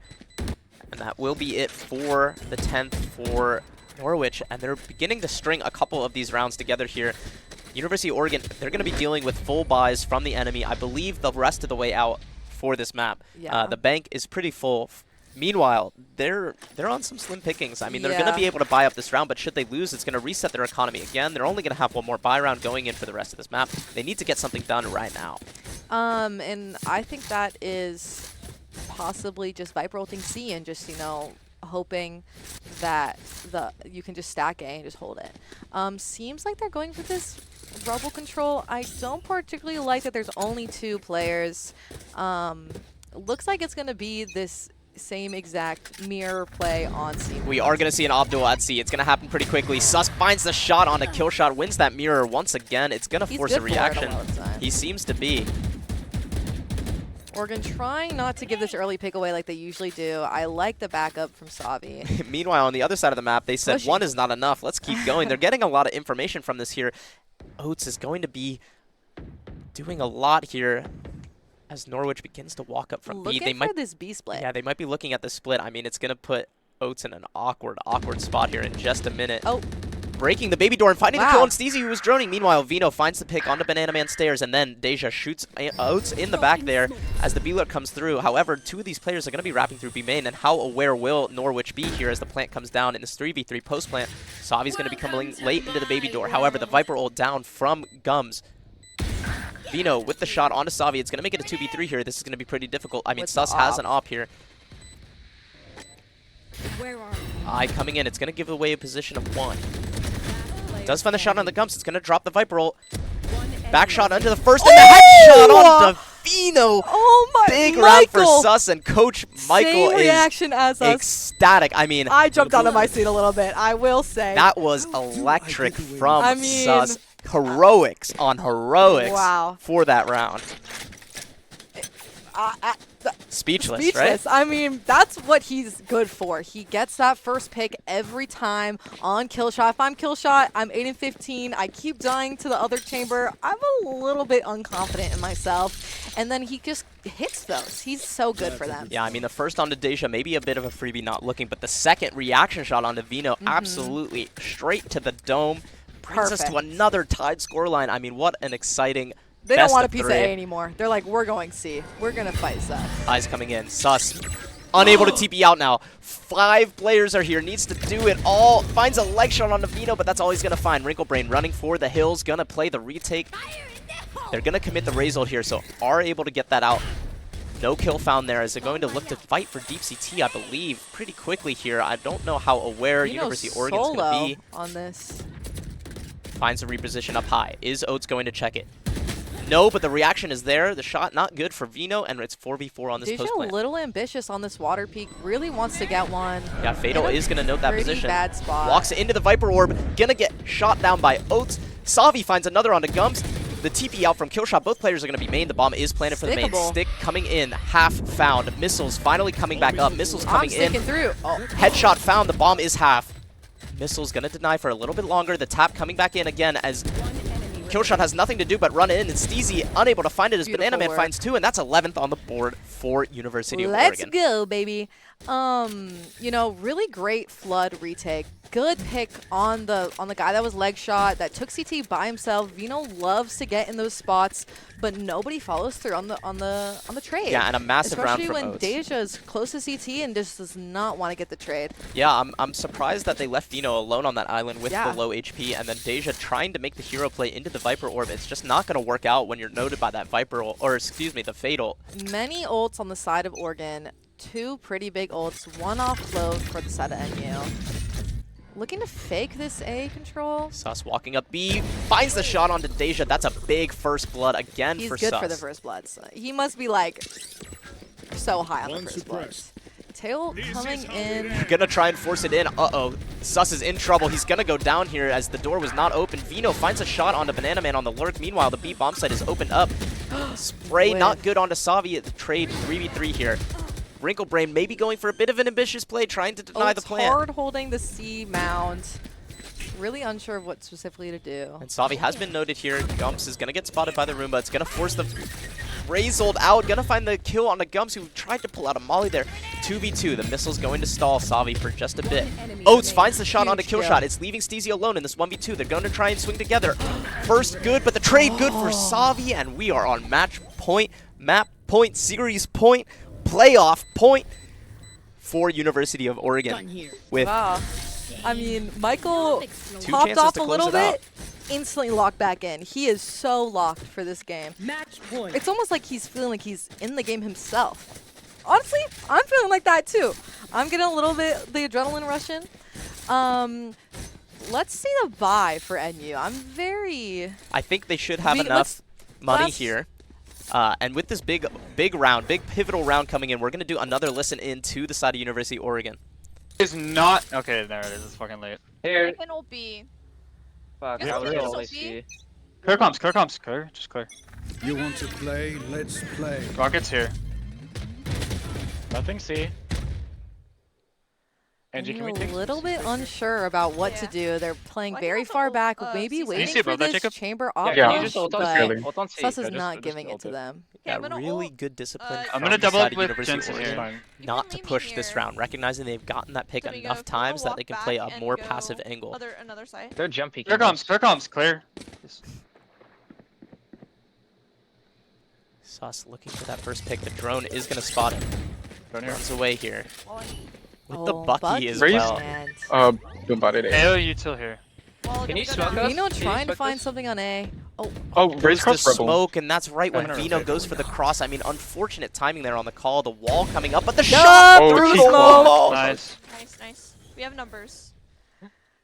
And that will be it for the 10th for Norwich. And they're beginning to string a couple of these rounds together here. University of Oregon, they're going to be dealing with full buys from the enemy. I believe the rest of the way out for this map. Yeah. The bank is pretty full. Meanwhile, they're on some slim pickings. I mean, they're going Yeah. to be able to buy up this round, but should they lose, it's going to reset their economy again. They're only going to have 1 more buy round going in for the rest of this map. They need to get something done right now. And I think that is possibly just Viper ulting C and just, hoping that you can just stack A and just hold it. Seems like they're going for this Rebel control. I don't particularly like that there's only 2 players. Looks like it's going to be this same exact mirror play on C. We are going to see an op duel at C. It's going to happen pretty quickly. Sus finds the shot on a kill shot, wins that mirror once again. It's going to He's force good a for it a reaction. lot of the time. He seems to be. Oregon trying not to give this early pick away like they usually do. I like the backup from Savi. Meanwhile, on the other side of the map, they said Pushing. 1 is not enough. Let's keep going. They're getting a lot of information from this here. Oats is going to be doing a lot here as Norwich begins to walk up from B. Looking They might, for this B split. yeah, they might be looking at the split. I mean, it's going to put Oats in an awkward spot here in just a minute. Oh. Breaking the baby door and finding the Wow. kill on Steezy, who was droning. Meanwhile, Vino finds the pick onto Banana Man stairs, and then Deja shoots Oats in the back there as the B-Lurk comes through. However, 2 of these players are going to be wrapping through B main, and how aware will Norwich be here as the plant comes down in this 3v3 post-plant? Savi's going to be coming late into the baby door. However, the Viper ult down from Gums. Vino with the shot onto Savi. It's going to make it a 2v3 here. This is going to be pretty difficult. I mean, With the Sus has op. an op here. I coming in. It's going to give away a position of 1. Does find the shot on the Gums. It's going to drop the Viper ult. Back shot under the first, and the headshot onto Vino. Oh my, Big round for Michael! Sus, and Coach Michael Same is reaction as us. ecstatic. I mean, I jumped out of my seat a little bit, I will say. that was electric from I mean- Sus. Heroics on heroics Wow. for that round. Uh, Speechless, Speechless. right? I mean, that's what he's good for. He gets that first pick every time on kill shot. If I'm kill shot, I'm 8 and 15. I keep dying to the other chamber. I'm a little bit unconfident in myself. And then he just hits those. He's so good for them. Yeah, I mean, the first onto Deja, maybe a bit of a freebie not looking, but the second reaction shot onto Vino, absolutely straight to the dome. Brings us to Perfect. another tied scoreline. I mean, what an exciting They don't best want a of piece 3. of A anymore. They're like, we're going C. We're going to fight Sus. Eyes coming in. Sus. Unable to TP out now. 5 players are here. Needs to do it all. Finds a leg shot on Vino, but that's all he's going to find. Wrinkle Brain running for the hills. Going to play the retake. They're going to commit the raise ult here, so are able to get that out. No kill found there as they're going to look to fight for Deep CT, I believe, pretty quickly here. I don't know how aware University of Oregon's going to be. On this. Finds a reposition up high. Is Oats going to check it? No, but the reaction is there. The shot not good for Vino, and it's 4v4 on this Deja post a plant. little ambitious on this water peak. Really wants to get one. Yeah, Fatal In a is going to note that pretty position. bad spot. Walks into the Viper Orb. Gonna get shot down by Oats. Savi finds another onto Gums. The TP out from Killshot. Both players are going to be main. The bomb is planted for the main. Stickable. Stick coming in. Half found. Missiles finally coming back up. Missiles I'm coming in. sticking through. Oh. Headshot found. The bomb is half. Missile's going to deny for a little bit longer. The tap coming back in again as Killshot has nothing to do but run in. And Steezy unable to find it as Beautiful Banana Man work. finds 2. And that's 11th on the board for University of Let's Oregon. go, baby. You know, really great Flood retake. Good pick on the guy that was leg shot, that took CT by himself. Vino loves to get in those spots, but nobody follows through on the trade. Yeah, and a massive round Especially from when Oats. Deja is close to CT and just does not want to get the trade. Yeah, I'm surprised that they left Vino alone on that island with Yeah. the low HP, and then Deja trying to make the hero play into the Viper Orb. It's just not going to work out when you're noted by that Viper ult, or excuse me, the Fatal. Many ults on the side of Oregon. 2 pretty big ults. 1 offload for the side of NU. Looking to fake this A control. Sus walking up B, finds the shot onto Deja. That's a big first blood again He's for good Sus. for the first bloods. He must be like so high on One the first suppressed. bloods. Tail coming in. Gonna try and force it in. Uh-oh. Sus is in trouble. He's gonna go down here as the door was not open. Vino finds a shot onto Banana Man on the lurk. Meanwhile, the B bomb site is opened up. Spray not Whiff. good onto Savi at the trade 3v3 here. Wrinkle Brain maybe going for a bit of an ambitious play, trying to deny the It's plan. hard holding the C mount. Really unsure of what specifically to do. And Savi has been noted here. Gumps is going to get spotted by the Roomba. It's going to force the Razold out. Going to find the kill on the Gumps, who tried to pull out a molly there. 2v2. The missile's going to stall Savi for just a bit. Oats finds the shot onto Huge Killshot. kill. It's leaving Steezy alone in this 1v2. They're going to try and swing together. First good, but the trade good for Savi. And we are on match point, map point, series point, playoff point for University of Oregon. With Wow. I mean, Michael 2 popped chances off to a close little it out. bit, instantly locked back in. He is so locked for this game. Match point. It's almost like he's feeling like he's in the game himself. Honestly, I'm feeling like that too. I'm getting a little bit the adrenaline rushing. Let's see the buy for NU. I'm very. I think they should have We- enough let's- money let's- here. And with this big round, big pivotal round coming in, we're going to do another listen in to the side of University of Oregon. Is not okay. There it is. It's fucking late. Here. Can ult B. Fuck, Just I was clear only this see. Clear comms. Clear comms. Clear. Just clear. You want to play? Let's play. Rockets here. Nothing C. Angie, can we I'm take a little some bit space here? unsure about what to do. They're playing Why do you very have to far ult, back, CC? maybe Can you waiting see for above that, this Jacob? chamber Yeah, off Yeah. can you push, just ult on but C? Ult on C. Sus is Yeah, not giving it to them. Okay, I'm Yeah, gonna really ult. good discipline I'm from gonna the double side up of with University Jensen of It's here. Oregon fine. You not can to leave me push this here. round, recognizing they've gotten that pick So we go, enough can we times that walk they can play a back and more go passive angle. Another side. They're jump peeking. Clear comms, clear comms, clear. Sus looking for that first pick. The drone is going to spot him. Down here. Runs away here. With the Oh, Bucky as Raised. well. And Doing bad at A. AO util here. Well, Can you go smoke down. us? Vino Can you trying to smoke find this? something on A. Oh, Oh, raise Goes cross to rebel. smoke, and that's right when I'm gonna Vino rotate. goes for the cross. I mean, unfortunate timing there on the call. The wall coming up, but the Yup, shot Oh, through he the called. wall. Nice. Nice. We have numbers.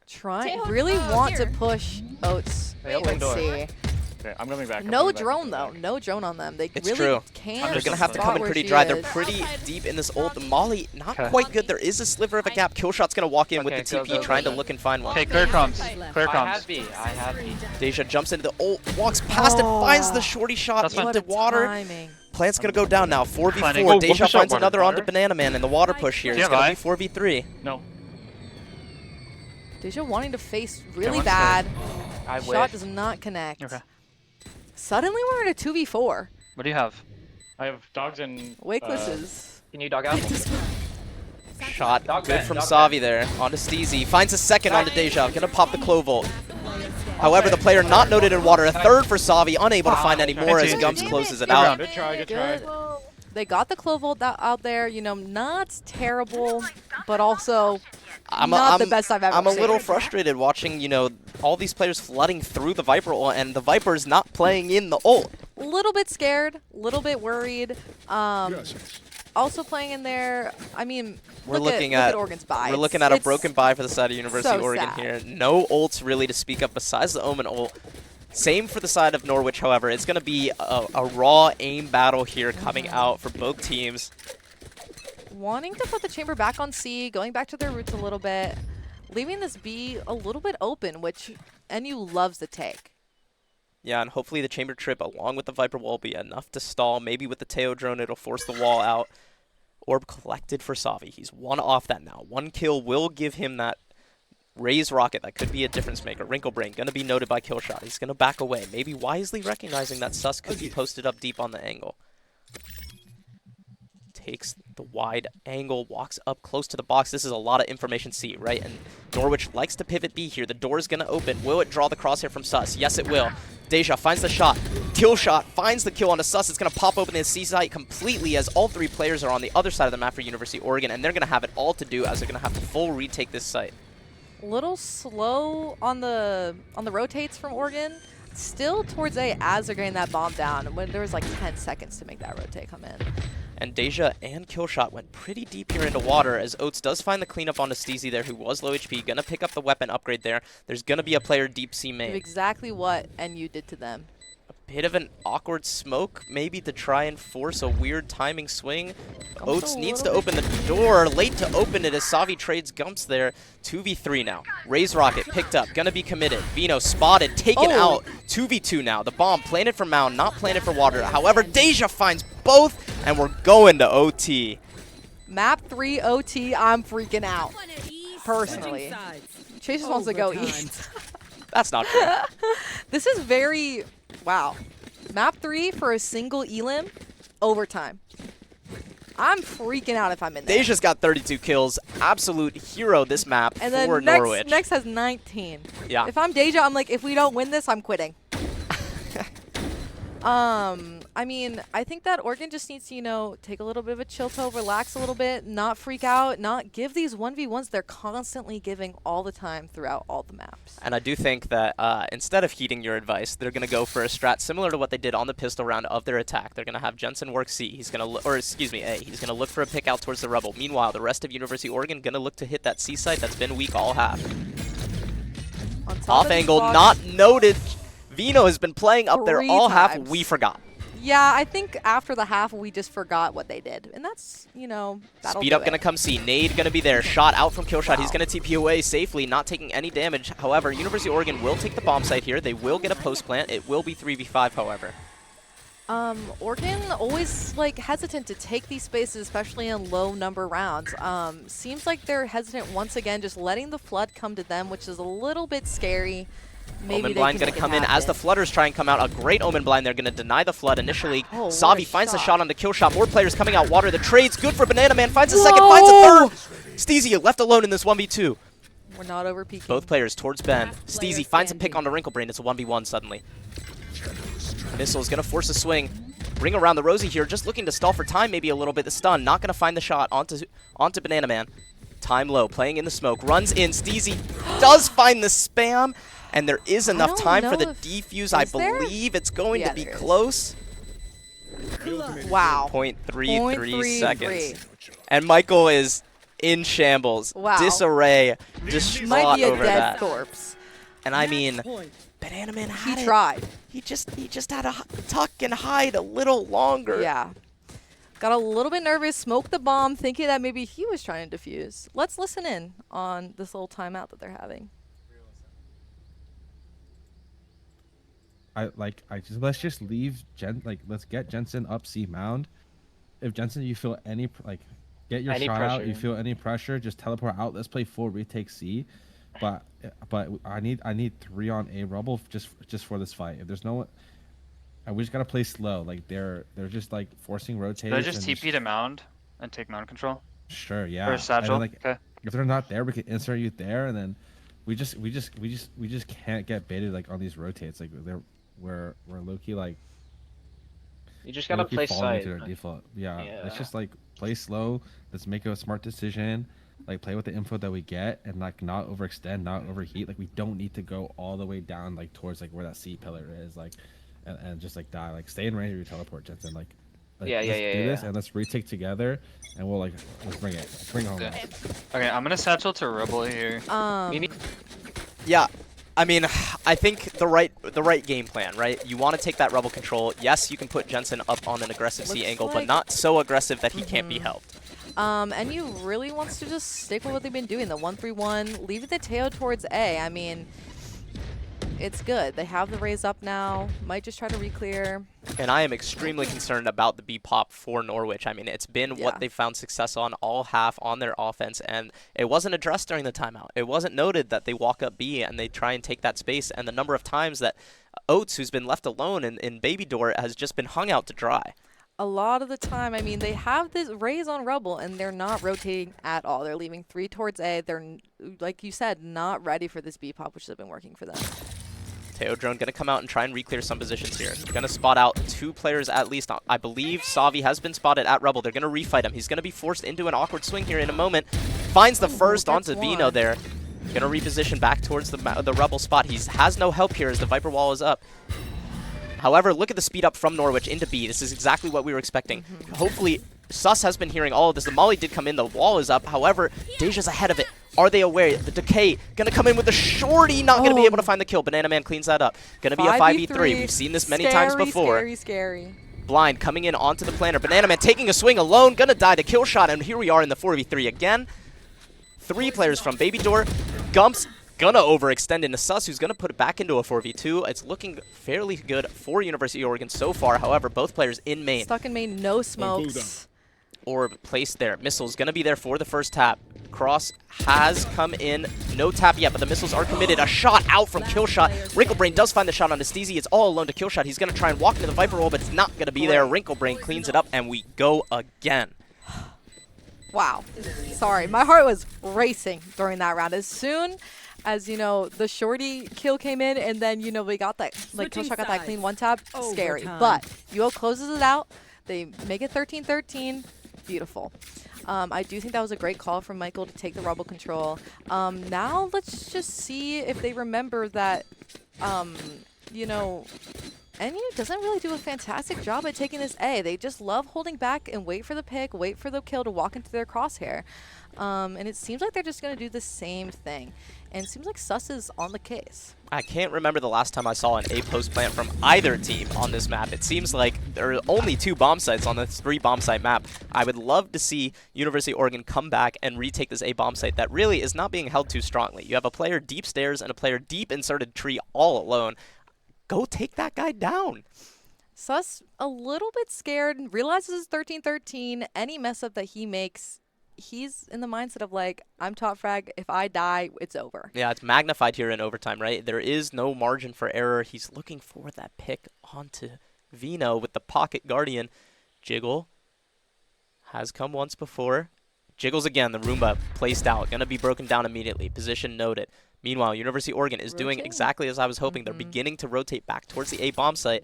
trying really want to here. push Oats. Hey, open Let's door. see. Okay, I'm coming back. I'm No coming back, I'm drone coming though. back. No drone on them. They It's really true. can't. They're going to have to spot come in where pretty she dry. They're is. pretty deep in this ult. The Molly, not Okay. quite good. There is a sliver of a gap. Killshot's going to walk in with Okay, the go, TP, go, go, trying to go. look and find one. Okay, clear comms. Clear I comms. have B. I have B. Deja jumps into the ult, walks past it, finds the shorty shot That's fine. into What a water. timing. Plant's going to go down now. 4v4. Planning. Oh, Deja one shot, finds water. another onto Water? Banana Man in the water push here. Do It's you have going to be 4v3. No. Deja wanting to face really one's bad. I Shot wish. does not connect. Okay. Suddenly we're in a 2v4. What do you have? I have dogs and. Wakeless is. Can you dog out? Shot Dog good ban, from dog Savi there. Onto Steezy. Finds a second onto Deja. Going to pop the Clovolt. However, the player not noted in water. A third for Savi. Unable to find any more as Damn Gums it. closes it Good out. Good try, good try. Good. They got the Clovolt out there, you know, not terrible, but also not the best I've ever I'm a seen. little frustrated watching, you know, all these players flooding through the Viper ult and the Viper's not playing in the ult. Little bit scared, little bit worried. Gracias. Also playing in there, I mean, We're look looking at at Oregon's buy. We're looking It's- at a it's broken buy for the side of University so of Oregon sad. here. No ults really to speak of besides the Omen ult. Same for the side of Norwich, however. It's going to be a raw aim battle here coming out for both teams. Wanting to put the chamber back on C, going back to their roots a little bit, leaving this B a little bit open, which NU loves to take. Yeah, and hopefully the chamber trip along with the Viper wall will be enough to stall. Maybe with the Teo drone, it'll force the wall out. Orb collected for Savi. He's one off that now. One kill will give him that raise rocket. That could be a difference maker. Wrinkle Brain going to be noted by Killshot. He's going to back away. Maybe wisely recognizing that Sus could be posted up deep on the angle. Takes the wide angle, walks up close to the box. This is a lot of information C, right? And Norwich likes to pivot B here. The door is going to open. Will it draw the crosshair from Sus? Yes, it will. Deja finds the shot. Killshot finds the kill on the Sus. It's going to pop open the C site completely as all three players are on the other side of the map for University of Oregon, and they're going to have it all to do as they're going to have to full retake this site. Little slow on the rotates from Oregon. Still towards A as they're getting that bomb down. When there was like 10 seconds to make that rotate come in. And Deja and Killshot went pretty deep here into water as Oats does find the cleanup on Steezy there, who was low HP. Gonna pick up the weapon upgrade there. There's gonna be a player deep C main. Exactly what NU did to them. A bit of an awkward smoke, maybe to try and force a weird timing swing. Oats a needs to little open the door. Late to open it as Savi trades Gumps there. 2v3 now. Raise Rocket picked up, gonna be committed. Vino spotted, taken out. 2v2 now. The bomb planted for Mound, not planted for Water. However, Deja finds both, and we're going to OT. Map 3 OT, I'm freaking out. Personally. Chase just wants to go east. That's not true. This is very, wow. Map 3 for a single elim, overtime. I'm freaking out if I'm in there. Deja's got 32 kills. Absolute hero this map And for then Norwich. next has 19. Yeah. If I'm Deja, I'm like, if we don't win this, I'm quitting. I mean, I think that Oregon just needs to, you know, take a little bit of a chill pill, relax a little bit, not freak out, not give these 1v1s they're constantly giving all the time throughout all the maps. And I do think that instead of heeding your advice, they're going to go for a strat similar to what they did on the pistol round of their attack. They're going to have Jensen work C. He's going to, or excuse me, A. He's going to look for a pick out towards the Rebel. Meanwhile, the rest of University of Oregon going to look to hit that C site that's been weak all half. On top Off of these angle, blocks- not noted. Vino has been playing up there 3 all half. times. We forgot. Yeah, I think after the half, we just forgot what they did. And that's, you know, that'll Speed do up going to it. come C. Nade going to be there. Shot out from Killshot. He's Wow. going to TP away safely, not taking any damage. However, University of Oregon will take the bomb site here. They will get a post plant. It will be 3v5, however. Oregon always like hesitant to take these spaces, especially in low number rounds. Seems like they're hesitant once again, just letting the flood come to them, which is a little bit scary. Maybe Omen they blind can going to make it come in as the happen. Flooders try and come out. A great Omen blind. They're going to deny the flood initially. Oh, what a Savi finds the shot. shot on the kill shot. More players coming out. Water the trades. Good for Banana Man. Finds a second. Finds a third. Steezy left alone in this 1v2. We're not over peaking. Both players towards Ben. Last player Steezy finds a pick standing. onto Wrinklebrain. It's a 1v1 suddenly. Missile is going to force a swing. Ring around the Rosie here. Just looking to stall for time maybe a little bit. The stun. Not going to find the shot onto Banana Man. Time low. Playing in the smoke. Runs in. Steezy does find the spam. And there is enough don't time for know the if- defuse. I is there? believe it's going Yeah, to be there is. close. Wow. 0.33 seconds. 0.33. And Michael is in shambles. Wow. Disarray. Might Distraught be a over dead that. corpse. And I mean, Banana Man had He it. tried. He just had to tuck and hide a little longer. Yeah. Got a little bit nervous, smoked the bomb, thinking that maybe he was trying to defuse. Let's listen in on this little timeout that they're having. Let's just leave let's get Jensen up C mound. If Jensen, you feel get your Any shot out, pressure. you feel any pressure, just teleport out. Let's play full retake C. But I need 3 on A rubble just for this fight. If there's no one, we just gotta play slow. Like they're just like forcing rotates. Should I just and TP to mound and take mound control? Sure, yeah. Or And satchel? then, Okay. if they're not there, we can insert you there, and then we just can't get baited like on these rotates. Like we're low key like You just gotta play falling sight. into their default. Yeah, let's Yeah. just like play slow. Let's make a smart decision. Like play with the info that we get and like not overextend, not overheat. Like we don't need to go all the way down like towards like where that C pillar is. Like and just like die. Like stay in range of your teleport, Jensen. Like Yeah, let's yeah, do this yeah. and let's retake together and we'll let's bring it. Let's bring it home. Okay. Okay, I'm gonna satchel to Rebel here. We need Yeah. I mean, I think the right game plan, right? You want to take that rebel control. Yes, you can put Jensen up on an aggressive C Looks angle, but like- not so aggressive that he can't be helped. And you really wants to just stick with what they've been doing, the 1-3-1, leave the tail towards A. I mean, it's good. They have the raise up now. Might just try to re-clear. And I am extremely concerned about the B pop for Norwich. I mean, it's been Yeah. what they found success on all half on their offense, and it wasn't addressed during the timeout. It wasn't noted that they walk up B and they try and take that space, and the number of times that Oates, who's been left alone in Baby Door, has just been hung out to dry. A lot of the time, I mean, they have this raise on Rebel, and they're not rotating at all. They're leaving 3 towards A. They're, like you said, not ready for this B pop, which has been working for them. Teodrone going to come out and try and re-clear some positions here. Going to spot out 2 players at least. I believe Savi has been spotted at Rebel. They're going to refight him. He's going to be forced into an awkward swing here in a moment. Finds the first gets onto Vino one. there. Going to reposition back towards the Rebel spot. He has no help here as the Viper wall is up. However, look at the speed up from Norwich into B. This is exactly what we were expecting. Hopefully, Sus has been hearing all of this. The Molly did come in. The wall is up. However, Deja's ahead of it. Are they aware? The Decay going to come in with the shorty. Not going to be able to find the kill. Banana Man cleans that up. Going to be a 5v3. We've seen this many times before. Scary. Blind coming in onto the planter. Banana Man taking a swing alone. Going to die to kill shot. And here we are in the 4v3 again. 3 players from Baby Door. Gump's gonna overextend into Sus, who's gonna put it back into a 4v2. It's looking fairly good for University of Oregon so far. However, both players in main. Stuck in main, no smokes. Orb placed there. Missile's gonna be there for the first tap. Cross has come in. No tap yet, but the missiles are committed. A shot out from Killshot. Wrinklebrain does find the shot on Steezy. It's all alone to Killshot. He's gonna try and walk into the Viper roll, but it's not gonna be there. Wrinklebrain cleans it up, and we go again. Wow. Sorry, my heart was racing during that round. As soon as, you know, the shorty kill came in, and then, you know, we got that, like, Switching Killshot got that sides. clean 1-tap, scary. Overtime. But UO closes it out. They make it 13-13. Beautiful. I do think that was a great call from Michael to take the Rebel control. Now let's just see if they remember that, you know, NU doesn't really do a fantastic job at taking this A. They just love holding back and wait for the pick, wait for the kill to walk into their crosshair. And it seems like they're just going to do the same thing. And it seems like Sus is on the case. I can't remember the last time I saw an A post plant from either team on this map. It seems like there are only 2 bomb sites on this 3 bomb site map. I would love to see University of Oregon come back and retake this A bomb site that really is not being held too strongly. You have a player deep stairs and a player deep inserted tree all alone. Go take that guy down. Sus a little bit scared, realizes it's 13-13. Any mess up that he makes, he's in the mindset of like, I'm top frag. If I die, it's over. Yeah, it's magnified here in overtime, right? There is no margin for error. He's looking for that pick onto Vino with the pocket guardian. Jiggle has come once before. Jiggles again, the Roomba placed out. Going to be broken down immediately. Position noted. Meanwhile, University of Oregon is doing exactly as I was hoping. They're beginning to rotate back towards the A bomb site.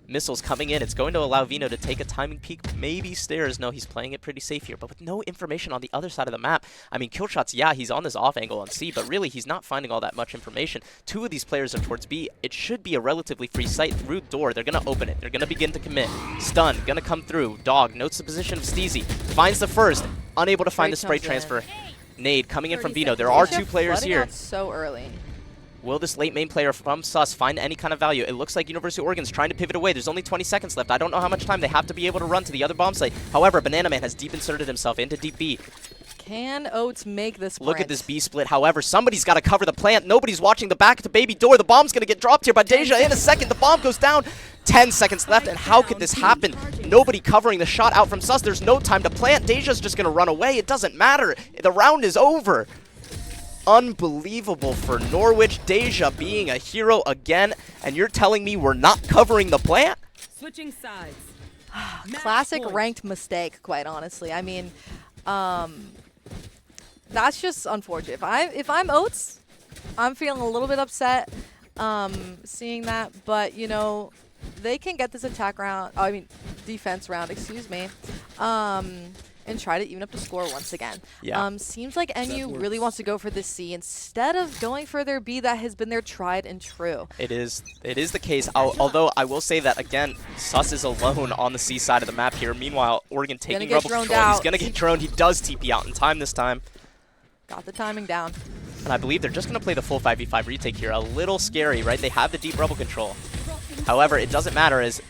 Missiles coming in. It's going to allow Vino to take a timing peek, maybe stairs. No, he's playing it pretty safe here, but with no information on the other side of the map. I mean, kill shots, yeah, he's on this off angle on C, but really he's not finding all that much information. Two of these players are towards B. It should be a relatively free sight through door. They're going to open it. They're going to begin to commit. Stun, going to come through. Dog notes the position of Steezy. Finds the first. Unable to find the spray transfer. Nade coming in from Vino. There are two players here. So early. Will this late main player from Sus find any kind of value? It looks like University of Oregon's trying to pivot away. There's only 20 seconds left. I don't know how much time they have to be able to run to the other bomb site. However, Banana Man has deep inserted himself into deep B. Can Oats make this Look at this B split. However, somebody's got to cover the plant. Nobody's watching the back to baby door. The bomb's going to get dropped here by Deja in a second. The bomb goes down. 10 seconds left, and how could this happen? Nobody covering the shot out from Sus. There's no time to plant. Deja's just going to run away. It doesn't matter. The round is over. Unbelievable for Norwich. Deja being a hero again, and you're telling me we're not covering the plant? Switching sides. Classic ranked mistake, quite honestly. I mean, that's just unfortunate. If I'm Oats, I'm feeling a little bit upset seeing that, but you know, they can get this defense round, excuse me, and try to even up the score once again. Yeah. Seems like NU really wants to go for this C instead of going for their B that has been their tried and true. It is the case, although I will say that, again, Sus is alone on the C side of the map here. Meanwhile, Oregon taking rebel control. He's going to get droned. He does TP out in time this time. Got the timing down. And I believe they're just going to play the full 5v5 retake here. A little scary, right? They have the deep rebel control. However, it doesn't matter as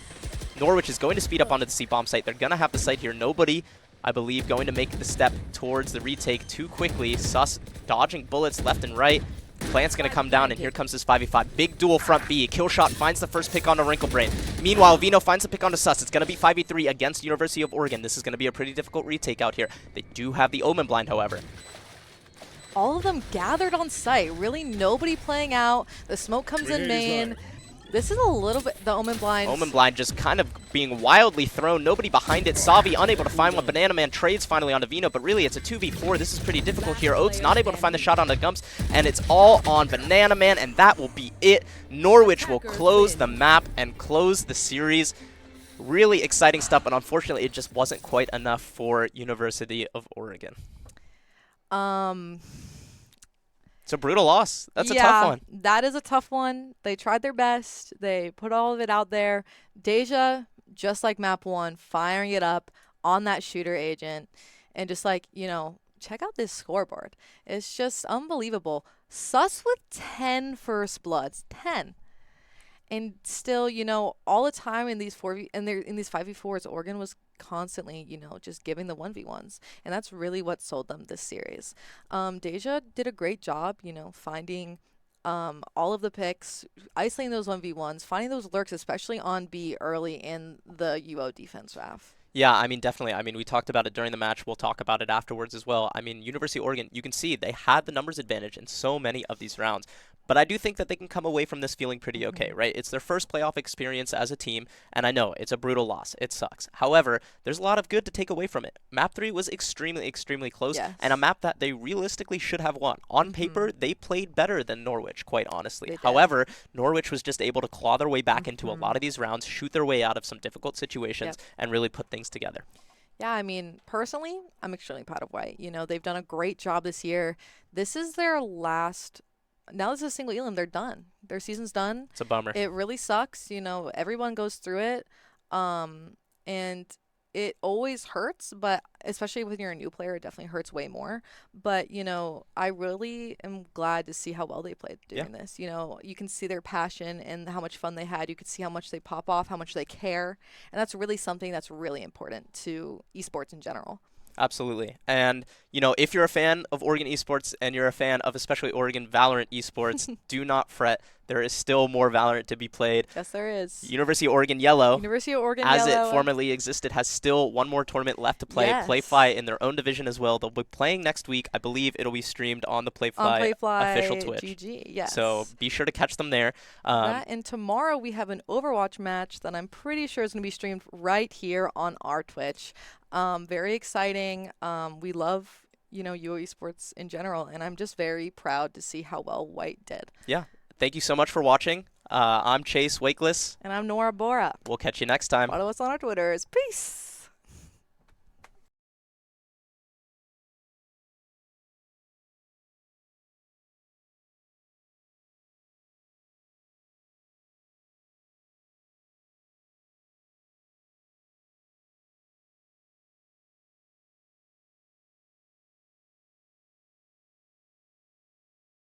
Norwich is going to speed up onto the C bomb site. They're going to have the site here. Nobody, I believe, going to make the step towards the retake too quickly. Sus dodging bullets left and right. Plant's going to come down, and here comes this 5v5. Big duel front B. Killshot finds the first pick onto Wrinklebrain. Meanwhile, Vino finds the pick onto Sus. It's going to be 5v3 against University of Oregon. This is going to be a pretty difficult retake out here. They do have the Omen blind, however. All of them gathered on site. Really nobody playing out. The smoke comes in main. This is a little bit the Omen blind. Omen blind just kind of being wildly thrown. Nobody behind it. Savi unable to find one. Banana Man trades finally onto Vino, but really it's a 2v4. This is pretty difficult here. Oats not able to find the shot onto Gumps, and it's all on Banana Man, and that will be it. Norwich will close the map and close the series. Really exciting stuff, but unfortunately it just wasn't quite enough for University of Oregon. It's a brutal loss. That's a tough one. That is a tough one. They tried their best. They put all of it out there. Deja, just like map 1, firing it up on that shooter agent. And just like, you know, check out this scoreboard. It's just unbelievable. Sus with 10 first bloods. 10. And still, you know, all the time in these in these 5v4s, Oregon was constantly, you know, just giving the 1v1s. And that's really what sold them this series. Deja did a great job, you know, finding all of the picks, isolating those 1v1s, finding those lurks, especially on B early in the UO defense half. Yeah, I mean, definitely. I mean, we talked about it during the match. We'll talk about it afterwards as well. I mean, University of Oregon, you can see they had the numbers advantage in so many of these rounds. But I do think that they can come away from this feeling pretty okay, right? It's their first playoff experience as a team, and I know it's a brutal loss. It sucks. However, there's a lot of good to take away from it. Map 3 was extremely, extremely close, and a map that they realistically should have won. On paper, they played better than Norwich, quite honestly. However, Norwich was just able to claw their way back into a lot of these rounds, shoot their way out of some difficult situations, and really put things together. Yeah, I mean, personally, I'm extremely proud of White. You know, they've done a great job this year. This is their last... Now this is a single elim. They're done. Their season's done. It's a bummer. It really sucks. You know, everyone goes through it. And it always hurts, but especially when you're a new player, it definitely hurts way more. But, you know, I really am glad to see how well they played doing this. You know, you can see their passion and how much fun they had. You can see how much they pop off, how much they care. And that's really something that's really important to esports in general. Absolutely. And, you know, if you're a fan of Oregon esports and you're a fan of especially Oregon Valorant esports, do not fret. there is still more Valorant to be played. Yes, there is. University of Oregon Yellow, University of Oregon as Yellow. it formerly existed, has still one more tournament left to play. Yes. PlayFly in their own division as well. They'll be playing next week. I believe it'll be streamed on the PlayFly, official Twitch. GG, yes. So be sure to catch them there. That, and tomorrow we have an Overwatch match that I'm pretty sure is going to be streamed right here on our Twitch. Very exciting. We love, UAE Esports in general, and I'm just very proud to see how well White did. Yeah. Thank you so much for watching. I'm Chase Wakeless. And I'm Nora Bora. We'll catch you next time. Follow us on our Twitters. Peace.